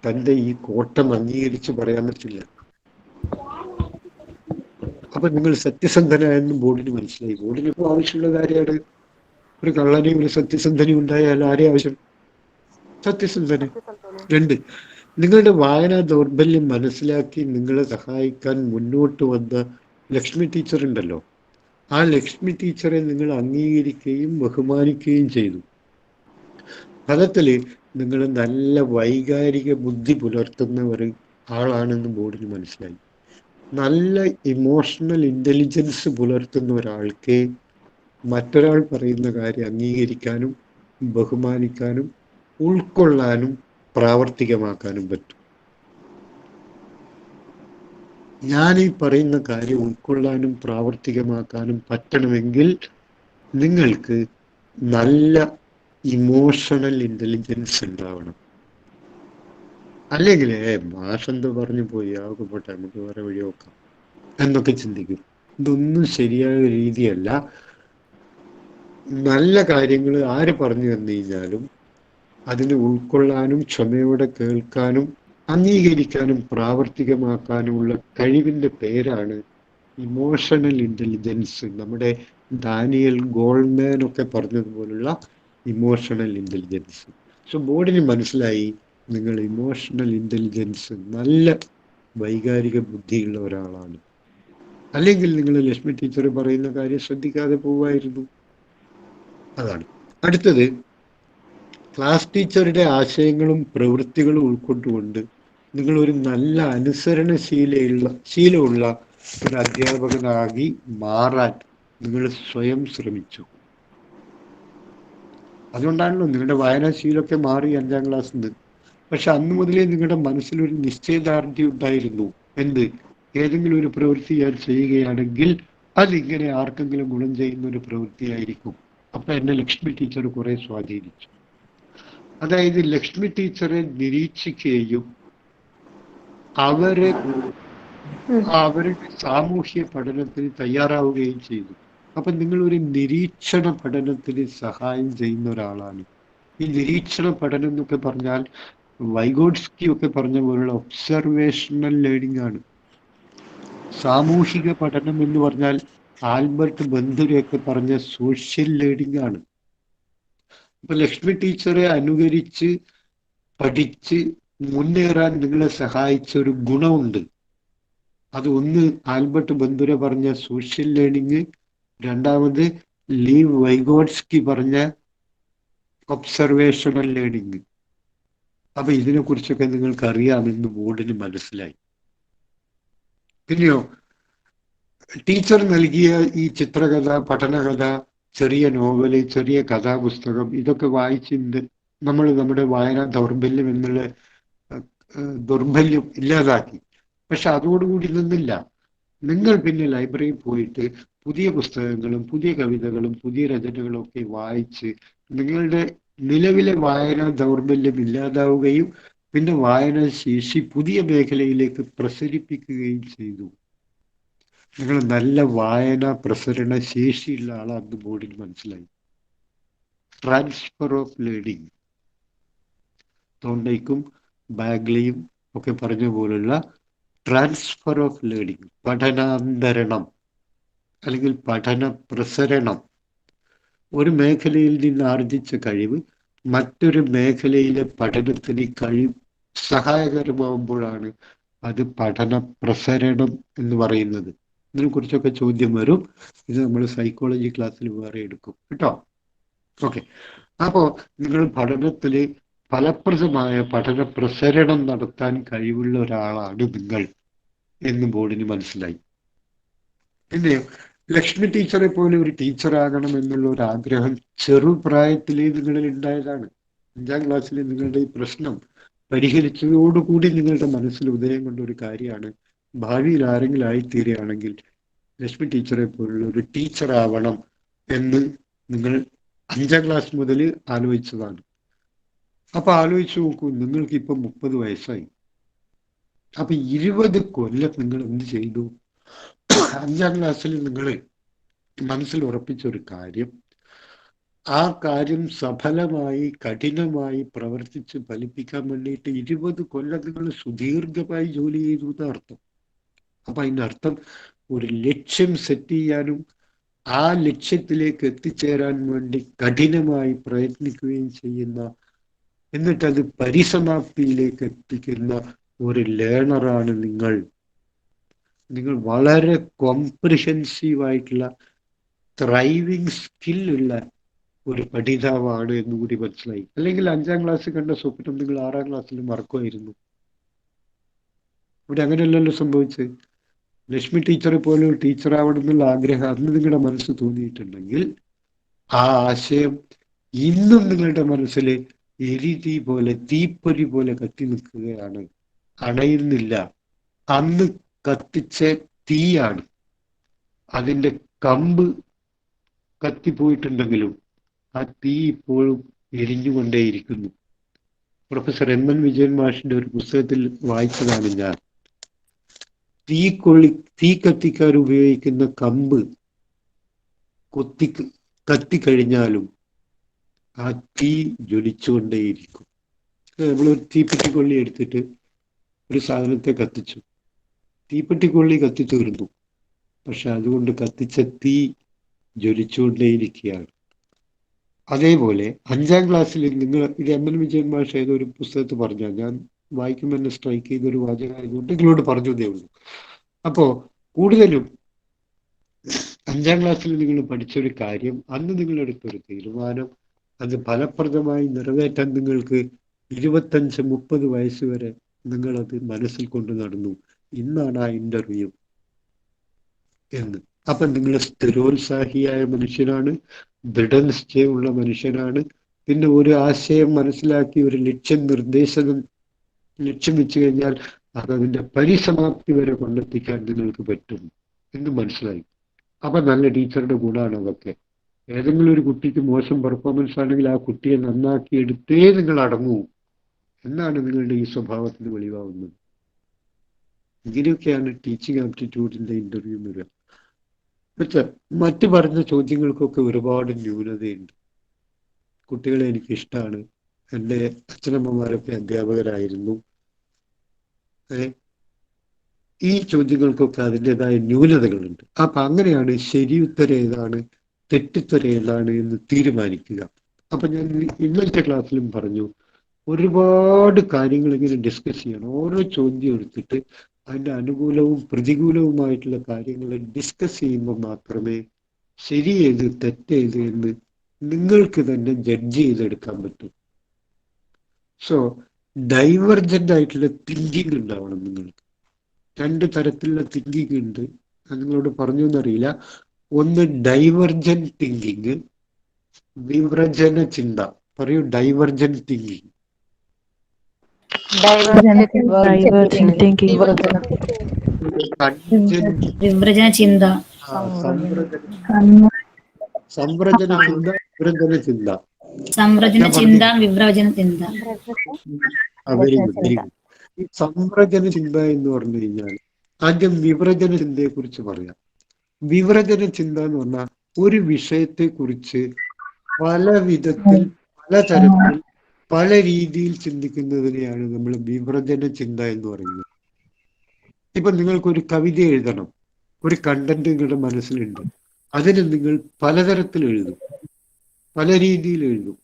തൻ്റെ ഈ കോട്ടം അംഗീകരിച്ച് പറയാൻ പറ്റില്ല. അപ്പൊ നിങ്ങൾ സത്യസന്ധനായെന്ന് ബോർഡിന് മനസ്സിലായി. ബോർഡിന് ഇപ്പോൾ ആവശ്യമുള്ള കാര്യമാണ്. ഒരു കള്ളനെയും ഒരു സത്യസന്ധനയും ഉണ്ടായാൽ ആരെ ആവശ്യം? സത്യസന്ധന്. 2, നിങ്ങളുടെ വായനാ ദൗർബല്യം മനസ്സിലാക്കി നിങ്ങളെ സഹായിക്കാൻ മുന്നോട്ട് വന്ന ലക്ഷ്മി ടീച്ചർ ഉണ്ടല്ലോ, ആ ലക്ഷ്മി ടീച്ചറെ നിങ്ങൾ അംഗീകരിക്കുകയും ബഹുമാനിക്കുകയും ചെയ്തു. ഫലത്തില് നിങ്ങൾ നല്ല വൈകാരിക ബുദ്ധി പുലർത്തുന്ന ഒരു ആളാണെന്ന് ബോർഡിന് മനസ്സിലായി. നല്ല ഇമോഷണൽ ഇന്റലിജൻസ് പുലർത്തുന്ന ഒരാൾക്ക് മറ്റൊരാൾ പറയുന്ന കാര്യം അംഗീകരിക്കാനും ബഹുമാനിക്കാനും ഉൾക്കൊള്ളാനും പ്രാവർത്തികമാക്കാനും പറ്റും. ഞാൻ ഈ പറയുന്ന കാര്യം ഉൾക്കൊള്ളാനും പ്രാവർത്തികമാക്കാനും പറ്റണമെങ്കിൽ നിങ്ങൾക്ക് നല്ല ഇമോഷണൽ ഇന്റലിജൻസ് ഉണ്ടാവണം. അല്ലെങ്കിൽ മാഷെന്ത് പറഞ്ഞു പോയി, ആകെ പോട്ടെ, നമുക്ക് വേറെ വഴി നോക്കാം എന്നൊക്കെ ചിന്തിക്കും. ഇതൊന്നും ശരിയായ രീതിയല്ല. നല്ല കാര്യങ്ങൾ ആര് പറഞ്ഞു തന്നു കഴിഞ്ഞാലും അതിന് ഉൾക്കൊള്ളാനും ക്ഷമയോടെ കേൾക്കാനും അംഗീകരിക്കാനും പ്രാവർത്തികമാക്കാനുമുള്ള കഴിവിൻ്റെ പേരാണ് ഇമോഷണൽ ഇന്റലിജൻസ്. നമ്മുടെ ഡാനിയൽ ഗോൾമാൻ ഒക്കെ പറഞ്ഞതുപോലുള്ള ഇമോഷണൽ ഇന്റലിജൻസ്. സോ ബോർഡിന് മനസ്സിലായി നിങ്ങൾ ഇമോഷണൽ ഇന്റലിജൻസ്, നല്ല വൈകാരിക ബുദ്ധിയുള്ള ഒരാളാണ്. അല്ലെങ്കിൽ നിങ്ങൾ ലക്ഷ്മി ടീച്ചർ പറയുന്ന കാര്യം ശ്രദ്ധിക്കാതെ പോവായിരുന്നു. അതാണ്. അടുത്തത്, ക്ലാസ് ടീച്ചറുടെ ആശയങ്ങളും പ്രവൃത്തികളും ഉൾക്കൊണ്ടുകൊണ്ട് നിങ്ങൾ ഒരു നല്ല ശീലമുള്ള ഒരു അധ്യാപകനായി മാറാൻ നിങ്ങൾ സ്വയം ശ്രമിച്ചു. അതുകൊണ്ടാണല്ലോ നിങ്ങളുടെ വായനാശീലമൊക്കെ മാറി 5ാം ക്ലാസ്സിൽ നിന്ന്. പക്ഷെ അന്ന് മുതലേ നിങ്ങളുടെ മനസ്സിലൊരു നിശ്ചയദാർഢ്യം ഉണ്ടായിരുന്നു. എന്ത്? ഏതെങ്കിലും ഒരു പ്രവൃത്തി ഞാൻ ചെയ്യുകയാണെങ്കിൽ അതിങ്ങനെ ആർക്കെങ്കിലും ഗുണം ചെയ്യുന്ന ഒരു പ്രവൃത്തിയായിരിക്കും. അപ്പൊ എന്നെ ലക്ഷ്മി ടീച്ചർ കുറെ സ്വാധീനിച്ചു. അതായത് ലക്ഷ്മി ടീച്ചറെ നിരീക്ഷിക്കുകയും അവരുടെ സാമൂഹ്യ പഠനത്തിന് തയ്യാറാവുകയും ചെയ്തു. അപ്പൊ നിങ്ങൾ ഒരു നിരീക്ഷണ പഠനത്തിന് സഹായം ചെയ്യുന്ന ഒരാളാണ്. ഈ നിരീക്ഷണ പഠനം എന്നൊക്കെ പറഞ്ഞാൽ വൈഗോട്സ്കി ഒക്കെ പറഞ്ഞ പോലുള്ള ഒബ്സർവേഷണൽ ലേണിംഗ് ആണ്. സാമൂഹിക പഠനം എന്ന് പറഞ്ഞാൽ ആൽബർട്ട് ബന്ധുരയൊക്കെ പറഞ്ഞ സോഷ്യൽ ലേണിംഗ് ആണ്. അപ്പൊ ലക്ഷ്മി ടീച്ചറെ അനുകരിച്ച് പഠിച്ച് മുന്നേറാൻ നിങ്ങളെ സഹായിച്ച ഒരു ഗുണമുണ്ട്. അത് ഒന്ന് ആൽബർട്ട് ബന്ധുര പറഞ്ഞ സോഷ്യൽ ലേണിംഗ്, രണ്ടാമത് ലീവ് വൈഗോട്സ്കി പറഞ്ഞ ഒബ്സർവേഷണൽ ലേണിംഗ്. അപ്പൊ ഇതിനെ കുറിച്ചൊക്കെ നിങ്ങൾക്ക് അറിയാമെന്ന് ബോർഡിന് മനസ്സിലായി. പിന്നെയോ, ടീച്ചർ നൽകിയ ഈ ചിത്രകഥ, പഠനകഥ, ചെറിയ നോവല്, ചെറിയ കഥാപുസ്തകം, ഇതൊക്കെ വായിച്ചിട്ട് നമ്മൾ നമ്മുടെ വായനാ ദൗർബല്യം എന്നുള്ള ദൗർബല്യം ഇല്ലാതാക്കി. പക്ഷെ അതോടുകൂടി നിന്നില്ല. നിങ്ങൾ പിന്നെ ലൈബ്രറിയിൽ പോയിട്ട് പുതിയ പുസ്തകങ്ങളും പുതിയ കവിതകളും പുതിയ രചനകളും ഒക്കെ വായിച്ച് നിങ്ങളുടെ നിലവിലെ വായനാ ദൗർബല്യം ഇല്ലാതാവുകയും പിന്നെ വായനാ ശേഷി പുതിയ മേഖലയിലേക്ക് പ്രസരിപ്പിക്കുകയും ചെയ്തു. നിങ്ങൾ നല്ല വായന പ്രസരണ ശേഷിയുള്ള ആളാണെന്ന് ബോർഡിന് മനസ്സിലായി. ട്രാൻസ്ഫർ ഓഫ് ലേണിംഗ്, തോണ്ടയ്ക്കും ബാഗ്ലിയും ഒക്കെ പറഞ്ഞ പോലുള്ള ട്രാൻസ്ഫർ ഓഫ് ലേണിംഗ്, പഠനാന്തരണം അല്ലെങ്കിൽ പഠന പ്രസരണം. ഒരു മേഖലയിൽ നിന്ന് ആർജിച്ച കഴിവ് മറ്റൊരു മേഖലയിലെ പഠനത്തിന് സഹായകരമാകുമ്പോഴാണ് അത് പഠന പ്രസരണം എന്ന് പറയുന്നത്. ഇതിനെക്കുറിച്ചൊക്കെ ചോദ്യം വരും. ഇത് നമ്മൾ സൈക്കോളജി ക്ലാസ്സിൽ വേറെ എടുക്കും കേട്ടോ. ഓക്കെ. അപ്പോൾ നിങ്ങൾ പഠനത്തിൽ ഫലപ്രദമായ പഠന പ്രസരണം നടത്താൻ കഴിവുള്ള ഒരാളാണ് നിങ്ങൾ എന്ന് ബോർഡിന് മനസ്സിലായി. പിന്നെയോ ലക്ഷ്മി ടീച്ചറെ പോലെ ഒരു ടീച്ചറാകണം എന്നുള്ള ഒരു ആഗ്രഹം ചെറുപ്രായത്തിലേ നിങ്ങളിൽ ഉണ്ടായതാണ്. 5ാം ക്ലാസ്സിൽ നിങ്ങളുടെ ഈ പ്രശ്നം പരിഹരിച്ചതോടുകൂടി നിങ്ങളുടെ മനസ്സിൽ ഉദയം കൊണ്ട ഒരു കാര്യമാണ്, ഭാവിയിൽ ആരെങ്കിലും ആയിത്തീരുകയാണെങ്കിൽ ലക്ഷ്മി ടീച്ചറെ പോലുള്ള ഒരു ടീച്ചറാവണം എന്ന് നിങ്ങൾ 5ാം ക്ലാസ് മുതൽ ആലോചിച്ചതാണ്. അപ്പൊ ആലോചിച്ച് നോക്കൂ, നിങ്ങൾക്ക് ഇപ്പം 30 വയസ്സായി. അപ്പൊ 20 കൊല്ലം നിങ്ങൾ എന്ത് ചെയ്തു? 5ാം ക്ലാസ്സിൽ നിങ്ങൾ മനസ്സിൽ ഉറപ്പിച്ച ഒരു കാര്യം, ആ കാര്യം സഫലമായി കഠിനമായി പ്രവർത്തിച്ച് ഫലിപ്പിക്കാൻ വേണ്ടിയിട്ട് 20 കൊല്ലം നിങ്ങൾ സുദീർഘമായി ജോലി ചെയ്തു എന്നർത്ഥം. അപ്പൊ അതിൻ്റെ അർത്ഥം ഒരു ലക്ഷ്യം സെറ്റ് ചെയ്യാനും ആ ലക്ഷ്യത്തിലേക്ക് എത്തിച്ചേരാൻ വേണ്ടി കഠിനമായി പ്രയത്നിക്കുകയും ചെയ്യുന്ന, എന്നിട്ടത് പരിസമാപ്തിയിലേക്ക് എത്തിക്കുന്ന ഒരു ലേണറാണ് നിങ്ങൾ. നിങ്ങൾ വളരെ കോംപ്രിഹെൻസീവായിട്ടുള്ള ത്രൈവിങ് സ്കില്ലുള്ള ഒരു പഠിതാവാണ് എന്നുകൂടി മനസ്സിലായി. അല്ലെങ്കിൽ 5ാം ക്ലാസ്സിൽ കണ്ട സ്വപ്നം നിങ്ങൾ 6ാം ക്ലാസ്സിൽ മറക്കുമായിരുന്നു. ഇവിടെ അങ്ങനെയല്ലല്ലോ സംഭവിച്ചത്. ലക്ഷ്മി ടീച്ചറെ പോലെ ഒരു ടീച്ചറാവണം എന്നുള്ള ആഗ്രഹം അന്ന് നിങ്ങളുടെ മനസ്സ് തോന്നിയിട്ടുണ്ടെങ്കിൽ ആ ആശയം ഇന്നും നിങ്ങളുടെ മനസ്സിൽ എരിതീ പോലെ തീപ്പൊരി പോലെ കത്തി നിൽക്കുകയാണ്, അണയുന്നില്ല. അന്ന് കത്തിച്ച തീയാണ്, അതിൻ്റെ കമ്പ് കത്തിപ്പോയിട്ടുണ്ടെങ്കിലും ആ തീ ഇപ്പോഴും എരിഞ്ഞുകൊണ്ടേയിരിക്കുന്നു. Professor M.N. വിജയൻ മാഷിന്റെ ഒരു പുസ്തകത്തിൽ വായിച്ചതാണ് ഞാൻ. തീ കത്തിക്കാൻ ഉപയോഗിക്കുന്ന കമ്പ് കത്തിക്കഴിഞ്ഞാലും ആ തീ ജ്വലിച്ചുകൊണ്ടേയിരിക്കും. നമ്മളൊരു തീപ്പെട്ടിക്കൊള്ളി എടുത്തിട്ട് ഒരു സാധനത്തെ കത്തിച്ചു, തീപ്പെട്ടിക്കൊള്ളി കത്തിത്തീർന്നു, പക്ഷെ അതുകൊണ്ട് കത്തിച്ച തീ ജ്വലിച്ചുകൊണ്ടേയിരിക്കുകയാണ്. അതേപോലെ 5ാം ക്ലാസ്സിൽ നിങ്ങൾ ഇത് M.N. വിജയൻ മാഷ് ഏതൊരു പുസ്തകത്ത് പറഞ്ഞാൽ, ഞാൻ വായിക്കുമ്പോൾ തന്നെ സ്ട്രൈക്ക് ചെയ്തൊരു വാചകമായതുകൊണ്ട് നിങ്ങളോട് പറഞ്ഞതേ ഉള്ളൂ. അപ്പോൾ കൂടുതലും 5ാം ക്ലാസ്സിൽ നിങ്ങൾ പഠിച്ചൊരു കാര്യം, അന്ന് നിങ്ങളെടുത്തൊരു തീരുമാനം, അത് ഫലപ്രദമായി നിറവേറ്റാൻ നിങ്ങൾക്ക് 25-30 വയസ്സ് വരെ നിങ്ങളത് മനസ്സിൽ കൊണ്ട് നടന്നു. ഇന്നാണ് ആ ഇന്റർവ്യൂ എന്ന്. അപ്പം നിങ്ങൾ സ്ഥിരോത്സാഹിയായ മനുഷ്യനാണ്, ദൃഢനിശ്ചയമുള്ള മനുഷ്യനാണ്. പിന്നെ ഒരു ആശയം മനസ്സിലാക്കി ഒരു ലക്ഷ്യം വെച്ച് കഴിഞ്ഞാൽ അതതിൻ്റെ പരിസമാപ്തി വരെ കൊണ്ടെത്തിക്കാൻ നിങ്ങൾക്ക് പറ്റും എന്ന് മനസ്സിലായി. അപ്പം നല്ല ടീച്ചറുടെ ഗുണമാണ് അതൊക്കെ. ഏതെങ്കിലും ഒരു കുട്ടിക്ക് മോശം പെർഫോമൻസ് ആണെങ്കിൽ ആ കുട്ടിയെ നന്നാക്കി എടുത്തേ നിങ്ങൾ അടങ്ങൂ എന്നാണ് നിങ്ങളുടെ ഈ സ്വഭാവത്തിന് വെളിവാകുന്നത്. ഇങ്ങനെയൊക്കെയാണ് ടീച്ചിങ് ആപ്റ്റിറ്റ്യൂഡിൻ്റെ ഇന്റർവ്യൂ വരിക. പക്ഷെ മറ്റു പറഞ്ഞ ചോദ്യങ്ങൾക്കൊക്കെ ഒരുപാട് ന്യൂനതയുണ്ട്. കുട്ടികളെ എനിക്കിഷ്ടമാണ്, എൻ്റെ അച്ഛനമ്മമാരൊക്കെ അധ്യാപകരായിരുന്നു, ഈ ചോദ്യങ്ങൾക്കൊക്കെ അതിൻ്റെതായ ന്യൂനതകളുണ്ട്. അപ്പം അങ്ങനെയാണ് ശരിയുത്തരം ഏതാണ് തെറ്റുത്തരം ഏതാണ് എന്ന് തീരുമാനിക്കുക. അപ്പം ഞാൻ ഇന്നത്തെ ക്ലാസ്സിലും പറഞ്ഞു, ഒരുപാട് കാര്യങ്ങൾ ഇങ്ങനെ ഡിസ്കസ് ചെയ്യണം. ഓരോ ചോദ്യം എടുത്തിട്ട് അതിൻ്റെ അനുകൂലവും പ്രതികൂലവുമായിട്ടുള്ള കാര്യങ്ങൾ ഡിസ്കസ് ചെയ്യുമ്പോൾ മാത്രമേ ശരിയേത് തെറ്റേത് എന്ന് നിങ്ങൾക്ക് തന്നെ ജഡ്ജ് ചെയ്തെടുക്കാൻ പറ്റും. സോ ഡൈവർജൻ്റ് ആയിട്ടുള്ള തിങ്കിങ് ഉണ്ടാവണം നിങ്ങൾക്ക്. 2 തരത്തിലുള്ള തിങ്കിങ് ഉണ്ട്, ഞാൻ നിങ്ങളോട് പറഞ്ഞു എന്നറിയില്ല. ഒന്ന് ഡൈവർജൻ്റ് തിങ്കിങ്, വിവ്രജന ചിന്ത. പറയൂ, ഡൈവർജൻ്റ് തിങ്കിങ്. വിവ്രജന ചിന്ത, സംവ്രജന ചിന്ത, വിവ്രജന ചിന്ത. സംവ്രജന ചിന്ത, വിവ്രജന ചിന്ത. Very good, very good. ഈ സംവ്രജന ചിന്ത എന്ന് പറഞ്ഞു കഴിഞ്ഞാൽ ആദ്യം വിവ്രജന ചിന്തയെ കുറിച്ച് പറയാം. വിവ്രജന ചിന്ത എന്ന് പറഞ്ഞാൽ ഒരു വിഷയത്തെ കുറിച്ച് പല വിധത്തിൽ, പലതരത്തിൽ, പല രീതിയിൽ ചിന്തിക്കുന്നതിനെയാണ് നമ്മൾ വിവ്രജന ചിന്ത എന്ന് പറയുന്നത്. ഇപ്പൊ നിങ്ങൾക്കൊരു കവിത എഴുതണം, ഒരു കണ്ടന്റ് നിങ്ങളുടെ മനസ്സിലുണ്ട്, അതിന് നിങ്ങൾ പലതരത്തിൽ എഴുതും, പല രീതിയിൽ എഴുതും,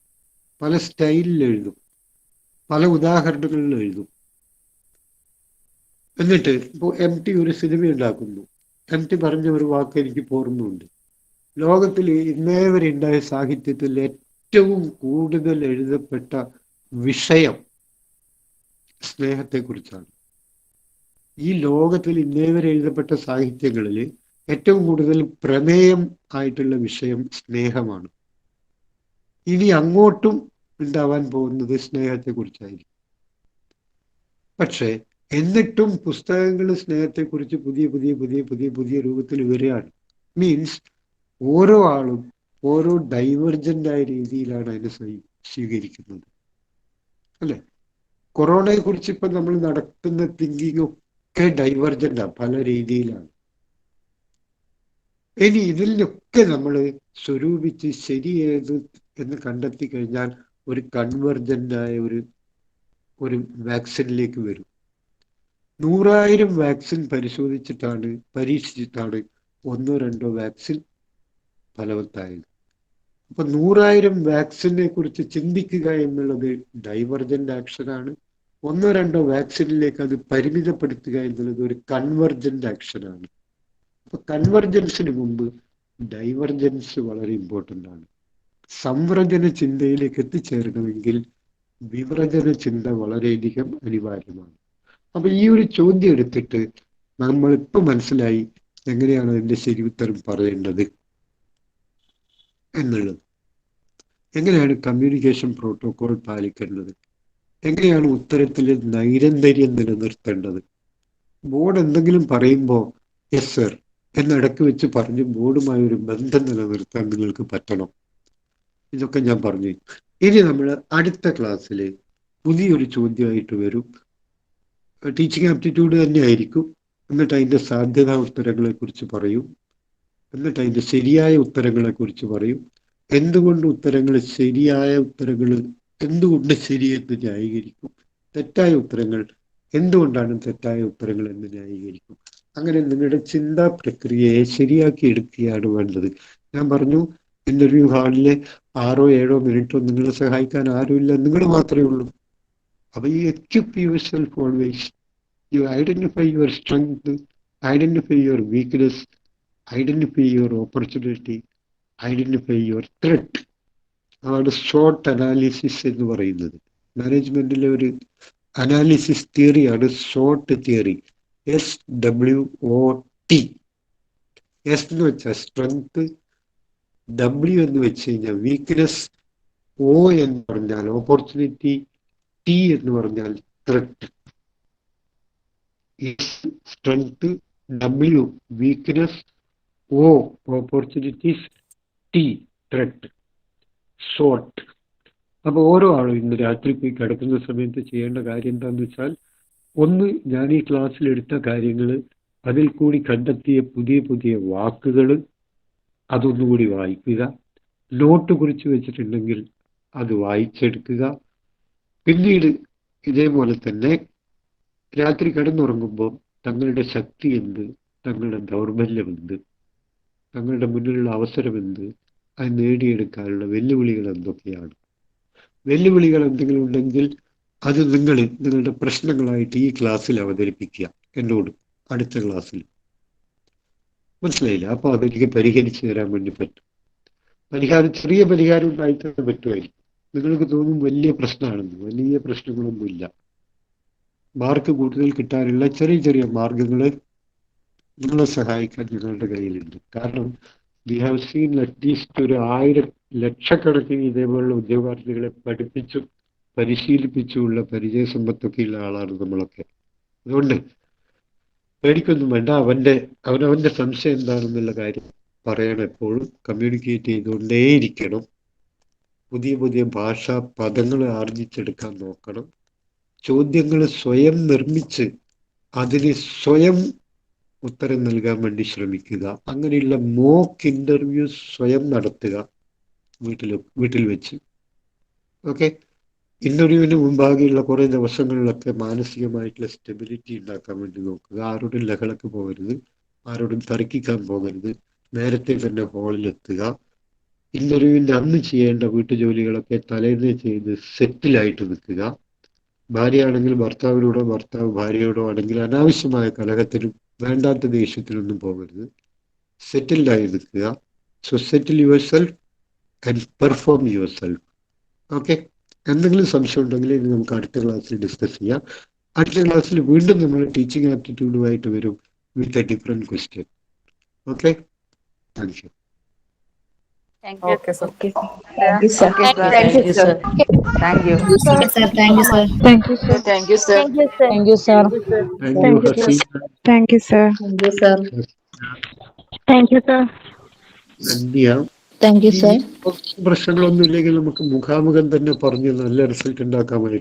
പല സ്റ്റൈലിൽ എഴുതും, പല ഉദാഹരണങ്ങളിൽ എഴുതും. എന്നിട്ട് ഇപ്പോൾ MT ഒരു സിനിമ ഉണ്ടാക്കുന്നു. എന്നിട്ട് പറഞ്ഞ ഒരു വാക്ക് എനിക്ക് ഓർമ്മയുണ്ട്. ലോകത്തിൽ ഇന്നേ വരെ ഉണ്ടായ സാഹിത്യത്തിൽ ഏറ്റവും കൂടുതൽ എഴുതപ്പെട്ട വിഷയം സ്നേഹത്തെക്കുറിച്ചാണ്. ഈ ലോകത്തിൽ ഇന്നേ വരെ എഴുതപ്പെട്ട സാഹിത്യങ്ങളിൽ ഏറ്റവും കൂടുതൽ പ്രമേയം ആയിട്ടുള്ള വിഷയം സ്നേഹമാണ്. ഇനി അങ്ങോട്ടും ഉണ്ടാവാൻ പോകുന്നത് സ്നേഹത്തെക്കുറിച്ചായിരിക്കും. പക്ഷേ എന്നിട്ടും പുസ്തകങ്ങൾ സ്നേഹത്തെക്കുറിച്ച് പുതിയ പുതിയ പുതിയ പുതിയ പുതിയ രൂപത്തിൽ വരികയാണ്. മീൻസ് ഓരോ ആളും ഓരോ ഡൈവർജൻ്റായ രീതിയിലാണ് അതിനെ സ്വീകരിക്കുന്നത്, അല്ലെ? കൊറോണയെ കുറിച്ച് ഇപ്പം നമ്മൾ നടക്കുന്ന തിങ്കിങ് ഒക്കെ ഡൈവർജൻ്റാണ്, പല രീതിയിലാണ്. ഇനി ഇതിലൊക്കെ നമ്മൾ സ്വരൂപിച്ച് ശരിയേത് എന്ന് കണ്ടെത്തി കഴിഞ്ഞാൽ ഒരു കൺവെർജൻ്റായ ഒരു വാക്സിനിലേക്ക് വരും. 100,000 വാക്സിൻ പരീക്ഷിച്ചിട്ടാണ് 1-2 വാക്സിൻ ഫലവത്തായത്. അപ്പൊ 100,000 വാക്സിനെ കുറിച്ച് ചിന്തിക്കുക എന്നുള്ളത് ഡൈവർജന്റ് ആക്ഷനാണ്. 1-2 വാക്സിനിലേക്ക് അത് പരിമിതപ്പെടുത്തുക എന്നുള്ളത് ഒരു കൺവെർജന്റ് ആക്ഷനാണ്. അപ്പൊ കൺവെർജൻസിന് മുമ്പ് ഡൈവർജൻസ് വളരെ ഇമ്പോർട്ടൻ്റ് ആണ്. സംവ്രജന ചിന്തയിലേക്ക് എത്തിച്ചേരണമെങ്കിൽ വിവ്രജന ചിന്ത വളരെയധികം അനിവാര്യമാണ്. അപ്പൊ ഈ ഒരു ചോദ്യം എടുത്തിട്ട് നമ്മളിപ്പോ മനസ്സിലായി എങ്ങനെയാണ് അതിന്റെ ശരി ഉത്തരം പറയേണ്ടത് എന്നുള്ളത്. എങ്ങനെയാണ് കമ്മ്യൂണിക്കേഷൻ പ്രോട്ടോകോൾ പാലിക്കേണ്ടത്, എങ്ങനെയാണ് ഉത്തരത്തിൽ നൈരന്തര്യം നിലനിർത്തേണ്ടത്. ബോർഡ് എന്തെങ്കിലും പറയുമ്പോൾ യെസ് സർ എന്നിടക്ക് വെച്ച് പറഞ്ഞ് ബോർഡുമായി ഒരു ബന്ധം നിലനിർത്താൻ നിങ്ങൾക്ക് പറ്റണം. ഇതൊക്കെ ഞാൻ പറഞ്ഞു. ഇനി നമ്മൾ അടുത്ത ക്ലാസ്സിൽ പുതിയൊരു ചോദ്യമായിട്ട് വരും. ടീച്ചിങ് ആപ്റ്റിറ്റ്യൂഡ് തന്നെ ആയിരിക്കും. എന്നിട്ട് അതിൻ്റെ സാധ്യതാ ഉത്തരങ്ങളെ കുറിച്ച് പറയും. എന്നിട്ട് അതിൻ്റെ ശരിയായ ഉത്തരങ്ങളെ കുറിച്ച് പറയും. എന്തുകൊണ്ട് ശരിയായ ഉത്തരങ്ങൾ എന്തുകൊണ്ട് ശരിയെന്ന് ന്യായീകരിക്കും. തെറ്റായ ഉത്തരങ്ങൾ എന്തുകൊണ്ടാണ് തെറ്റായ ഉത്തരങ്ങൾ എന്ന് ന്യായീകരിക്കും. അങ്ങനെ നിങ്ങളുടെ ചിന്താ പ്രക്രിയയെ ശരിയാക്കി എടുക്കുകയാണ് വേണ്ടത്. ഞാൻ പറഞ്ഞു, ഇന്റർവ്യൂ ഹാളിലെ 6-7 മിനിറ്റോ നിങ്ങളെ സഹായിക്കാൻ ആരുമില്ല, നിങ്ങൾ മാത്രമേ ഉള്ളൂ. അപ്പൊ you equip yourself always. You identify your strength, identify your weakness, identify your opportunity, identify your threat. അതാണ് ഷോർട്ട് അനാലിസിസ് എന്ന് പറയുന്നത്. മാനേജ്മെന്റിലെ ഒരു അനാലിസിസ് തിയറിയാണ് ഷോർട്ട് തിയറി. SWOT. എസ് എന്ന് വെച്ചാൽ സ്ട്രെങ്ത്, W എന്ന് വെച്ച് കഴിഞ്ഞാൽ വീക്ക്നെസ്, O എന്ന് പറഞ്ഞാൽ ഓപ്പർച്യൂണിറ്റി, T എന്ന് പറഞ്ഞാൽ threat. Strength, W weakness, O opportunities, T threat, short. അപ്പൊ ഓരോ ആളും ഇന്ന് രാത്രി പോയി കിടക്കുന്ന സമയത്ത് ചെയ്യേണ്ട കാര്യം എന്താണെന്ന് വെച്ചാൽ, ഒന്ന്, ഞാൻ ഈ ക്ലാസ്സിൽ എടുത്ത കാര്യങ്ങൾ, അതിൽ കൂടി കണ്ടെത്തിയ പുതിയ പുതിയ വാക്കുകൾ അതൊന്നുകൂടി വായിക്കുക. നോട്ട് കുറിച്ച് വെച്ചിട്ടുണ്ടെങ്കിൽ അത് വായിച്ചെടുക്കുക. പിന്നീട് ഇതേപോലെ തന്നെ രാത്രി കിടന്നുറങ്ങുമ്പോൾ തങ്ങളുടെ ശക്തി എന്ത്, തങ്ങളുടെ ദൗർബല്യം എന്ത്, തങ്ങളുടെ മുന്നിലുള്ള അവസരം എന്ത്, അത് നേടിയെടുക്കാനുള്ള വെല്ലുവിളികൾ എന്തൊക്കെയാണ്. വെല്ലുവിളികൾ എന്തെങ്കിലും ഉണ്ടെങ്കിൽ അത് നിങ്ങളുടെ പ്രശ്നങ്ങളായിട്ട് ഈ ക്ലാസ്സിൽ അവതരിപ്പിക്കുക എന്നോട് അടുത്ത ക്ലാസ്സിൽ. മനസ്സിലായില്ല? അപ്പോൾ അതെനിക്ക് പരിഹരിച്ചു തരാൻ വേണ്ടി പറ്റും. ചെറിയ പരിഹാരം ഉണ്ടായിട്ട് പറ്റുമായിരിക്കും. നിങ്ങൾക്ക് തോന്നും വലിയ പ്രശ്നമാണെന്ന്. വലിയ പ്രശ്നങ്ങളൊന്നുമില്ല. മാർക്ക് കൂടുതൽ കിട്ടാനുള്ള ചെറിയ ചെറിയ മാർഗങ്ങൾ നിങ്ങളെ സഹായിക്കാൻ നിങ്ങളുടെ കയ്യിലുണ്ട്. കാരണം വി ഹാവ് സീൻ അറ്റ്ലീസ്റ്റ് ഒരു 1000 ലക്ഷക്കണക്കിന് ഇതേപോലുള്ള ഉദ്യോഗാർത്ഥികളെ പഠിപ്പിച്ചും പരിശീലിപ്പിച്ചുമുള്ള പരിചയസമ്പത്തൊക്കെ ഉള്ള ആളാണ് നമ്മളൊക്കെ. അതുകൊണ്ട് പേടിക്കൊന്നും വേണ്ട. അവനവൻ്റെ സംശയം എന്താണെന്നുള്ള കാര്യം പറയണം. എപ്പോഴും കമ്മ്യൂണിക്കേറ്റ് ചെയ്തുകൊണ്ടേയിരിക്കണം. പുതിയ പുതിയ ഭാഷാ പദങ്ങൾ ആർജിച്ചെടുക്കാൻ നോക്കണം. ചോദ്യങ്ങൾ സ്വയം നിർമ്മിച്ച് അതിന് സ്വയം ഉത്തരം നൽകാൻ വേണ്ടി ശ്രമിക്കുക. അങ്ങനെയുള്ള മോക്ക് ഇന്റർവ്യൂ സ്വയം നടത്തുക വീട്ടിൽ വെച്ച്. ഓക്കെ. ഇന്റർവ്യൂവിന് മുമ്പാകെയുള്ള കുറേ ദിവസങ്ങളിലൊക്കെ മാനസികമായിട്ടുള്ള സ്റ്റെബിലിറ്റി ഉണ്ടാക്കാൻ വേണ്ടി നോക്കുക. ആരോടും ലഹളക്ക് പോകരുത്, ആരോടും തർക്കിക്കാൻ പോകരുത്. നേരത്തെ തന്നെ ഹാളിലെത്തുക. ഇന്റർവ്യൂവിൻ്റെ അന്ന് ചെയ്യേണ്ട വീട്ടുജോലികളൊക്കെ തലേന്ന് ചെയ്ത് സെറ്റിലായിട്ട് നിൽക്കുക. ഭാര്യയാണെങ്കിൽ ഭർത്താവിനോടോ ഭർത്താവ് ഭാര്യയോടോ ആണെങ്കിൽ അനാവശ്യമായ കലഹത്തിനും വേണ്ടാത്ത ദേഷ്യത്തിലൊന്നും പോകരുത്. സെറ്റിൽഡ് ആയി നിൽക്കുക. So settle your self and perform your self. Okay, എന്തെങ്കിലും സംശയം ഉണ്ടെങ്കിൽ ഇത് നമുക്ക് അടുത്ത ക്ലാസ്സിൽ ഡിസ്കസ് ചെയ്യാം. അടുത്ത ക്ലാസ്സിൽ വീണ്ടും നമ്മൾ ടീച്ചിങ് ആപ്റ്റിറ്റ്യൂഡുമായിട്ട് വരും with a different question. Okay, thank you. Okay, sir. Thank you, sir. Thank you, sir. Thank you. Okay, sir. Thank you, sir. Thank you, sir. Thank you, sir. Thank you, Hasina. Thank you, sir. Thank you, sir. അന്യ Thank you, sir. പ്രശ്നങ്ങളൊന്നും ഇല്ലെങ്കിൽ നമുക്ക് മുഖാമുഖം തന്നെ പറഞ്ഞ് നല്ല result ഉണ്ടാക്കാമായിരുന്നു.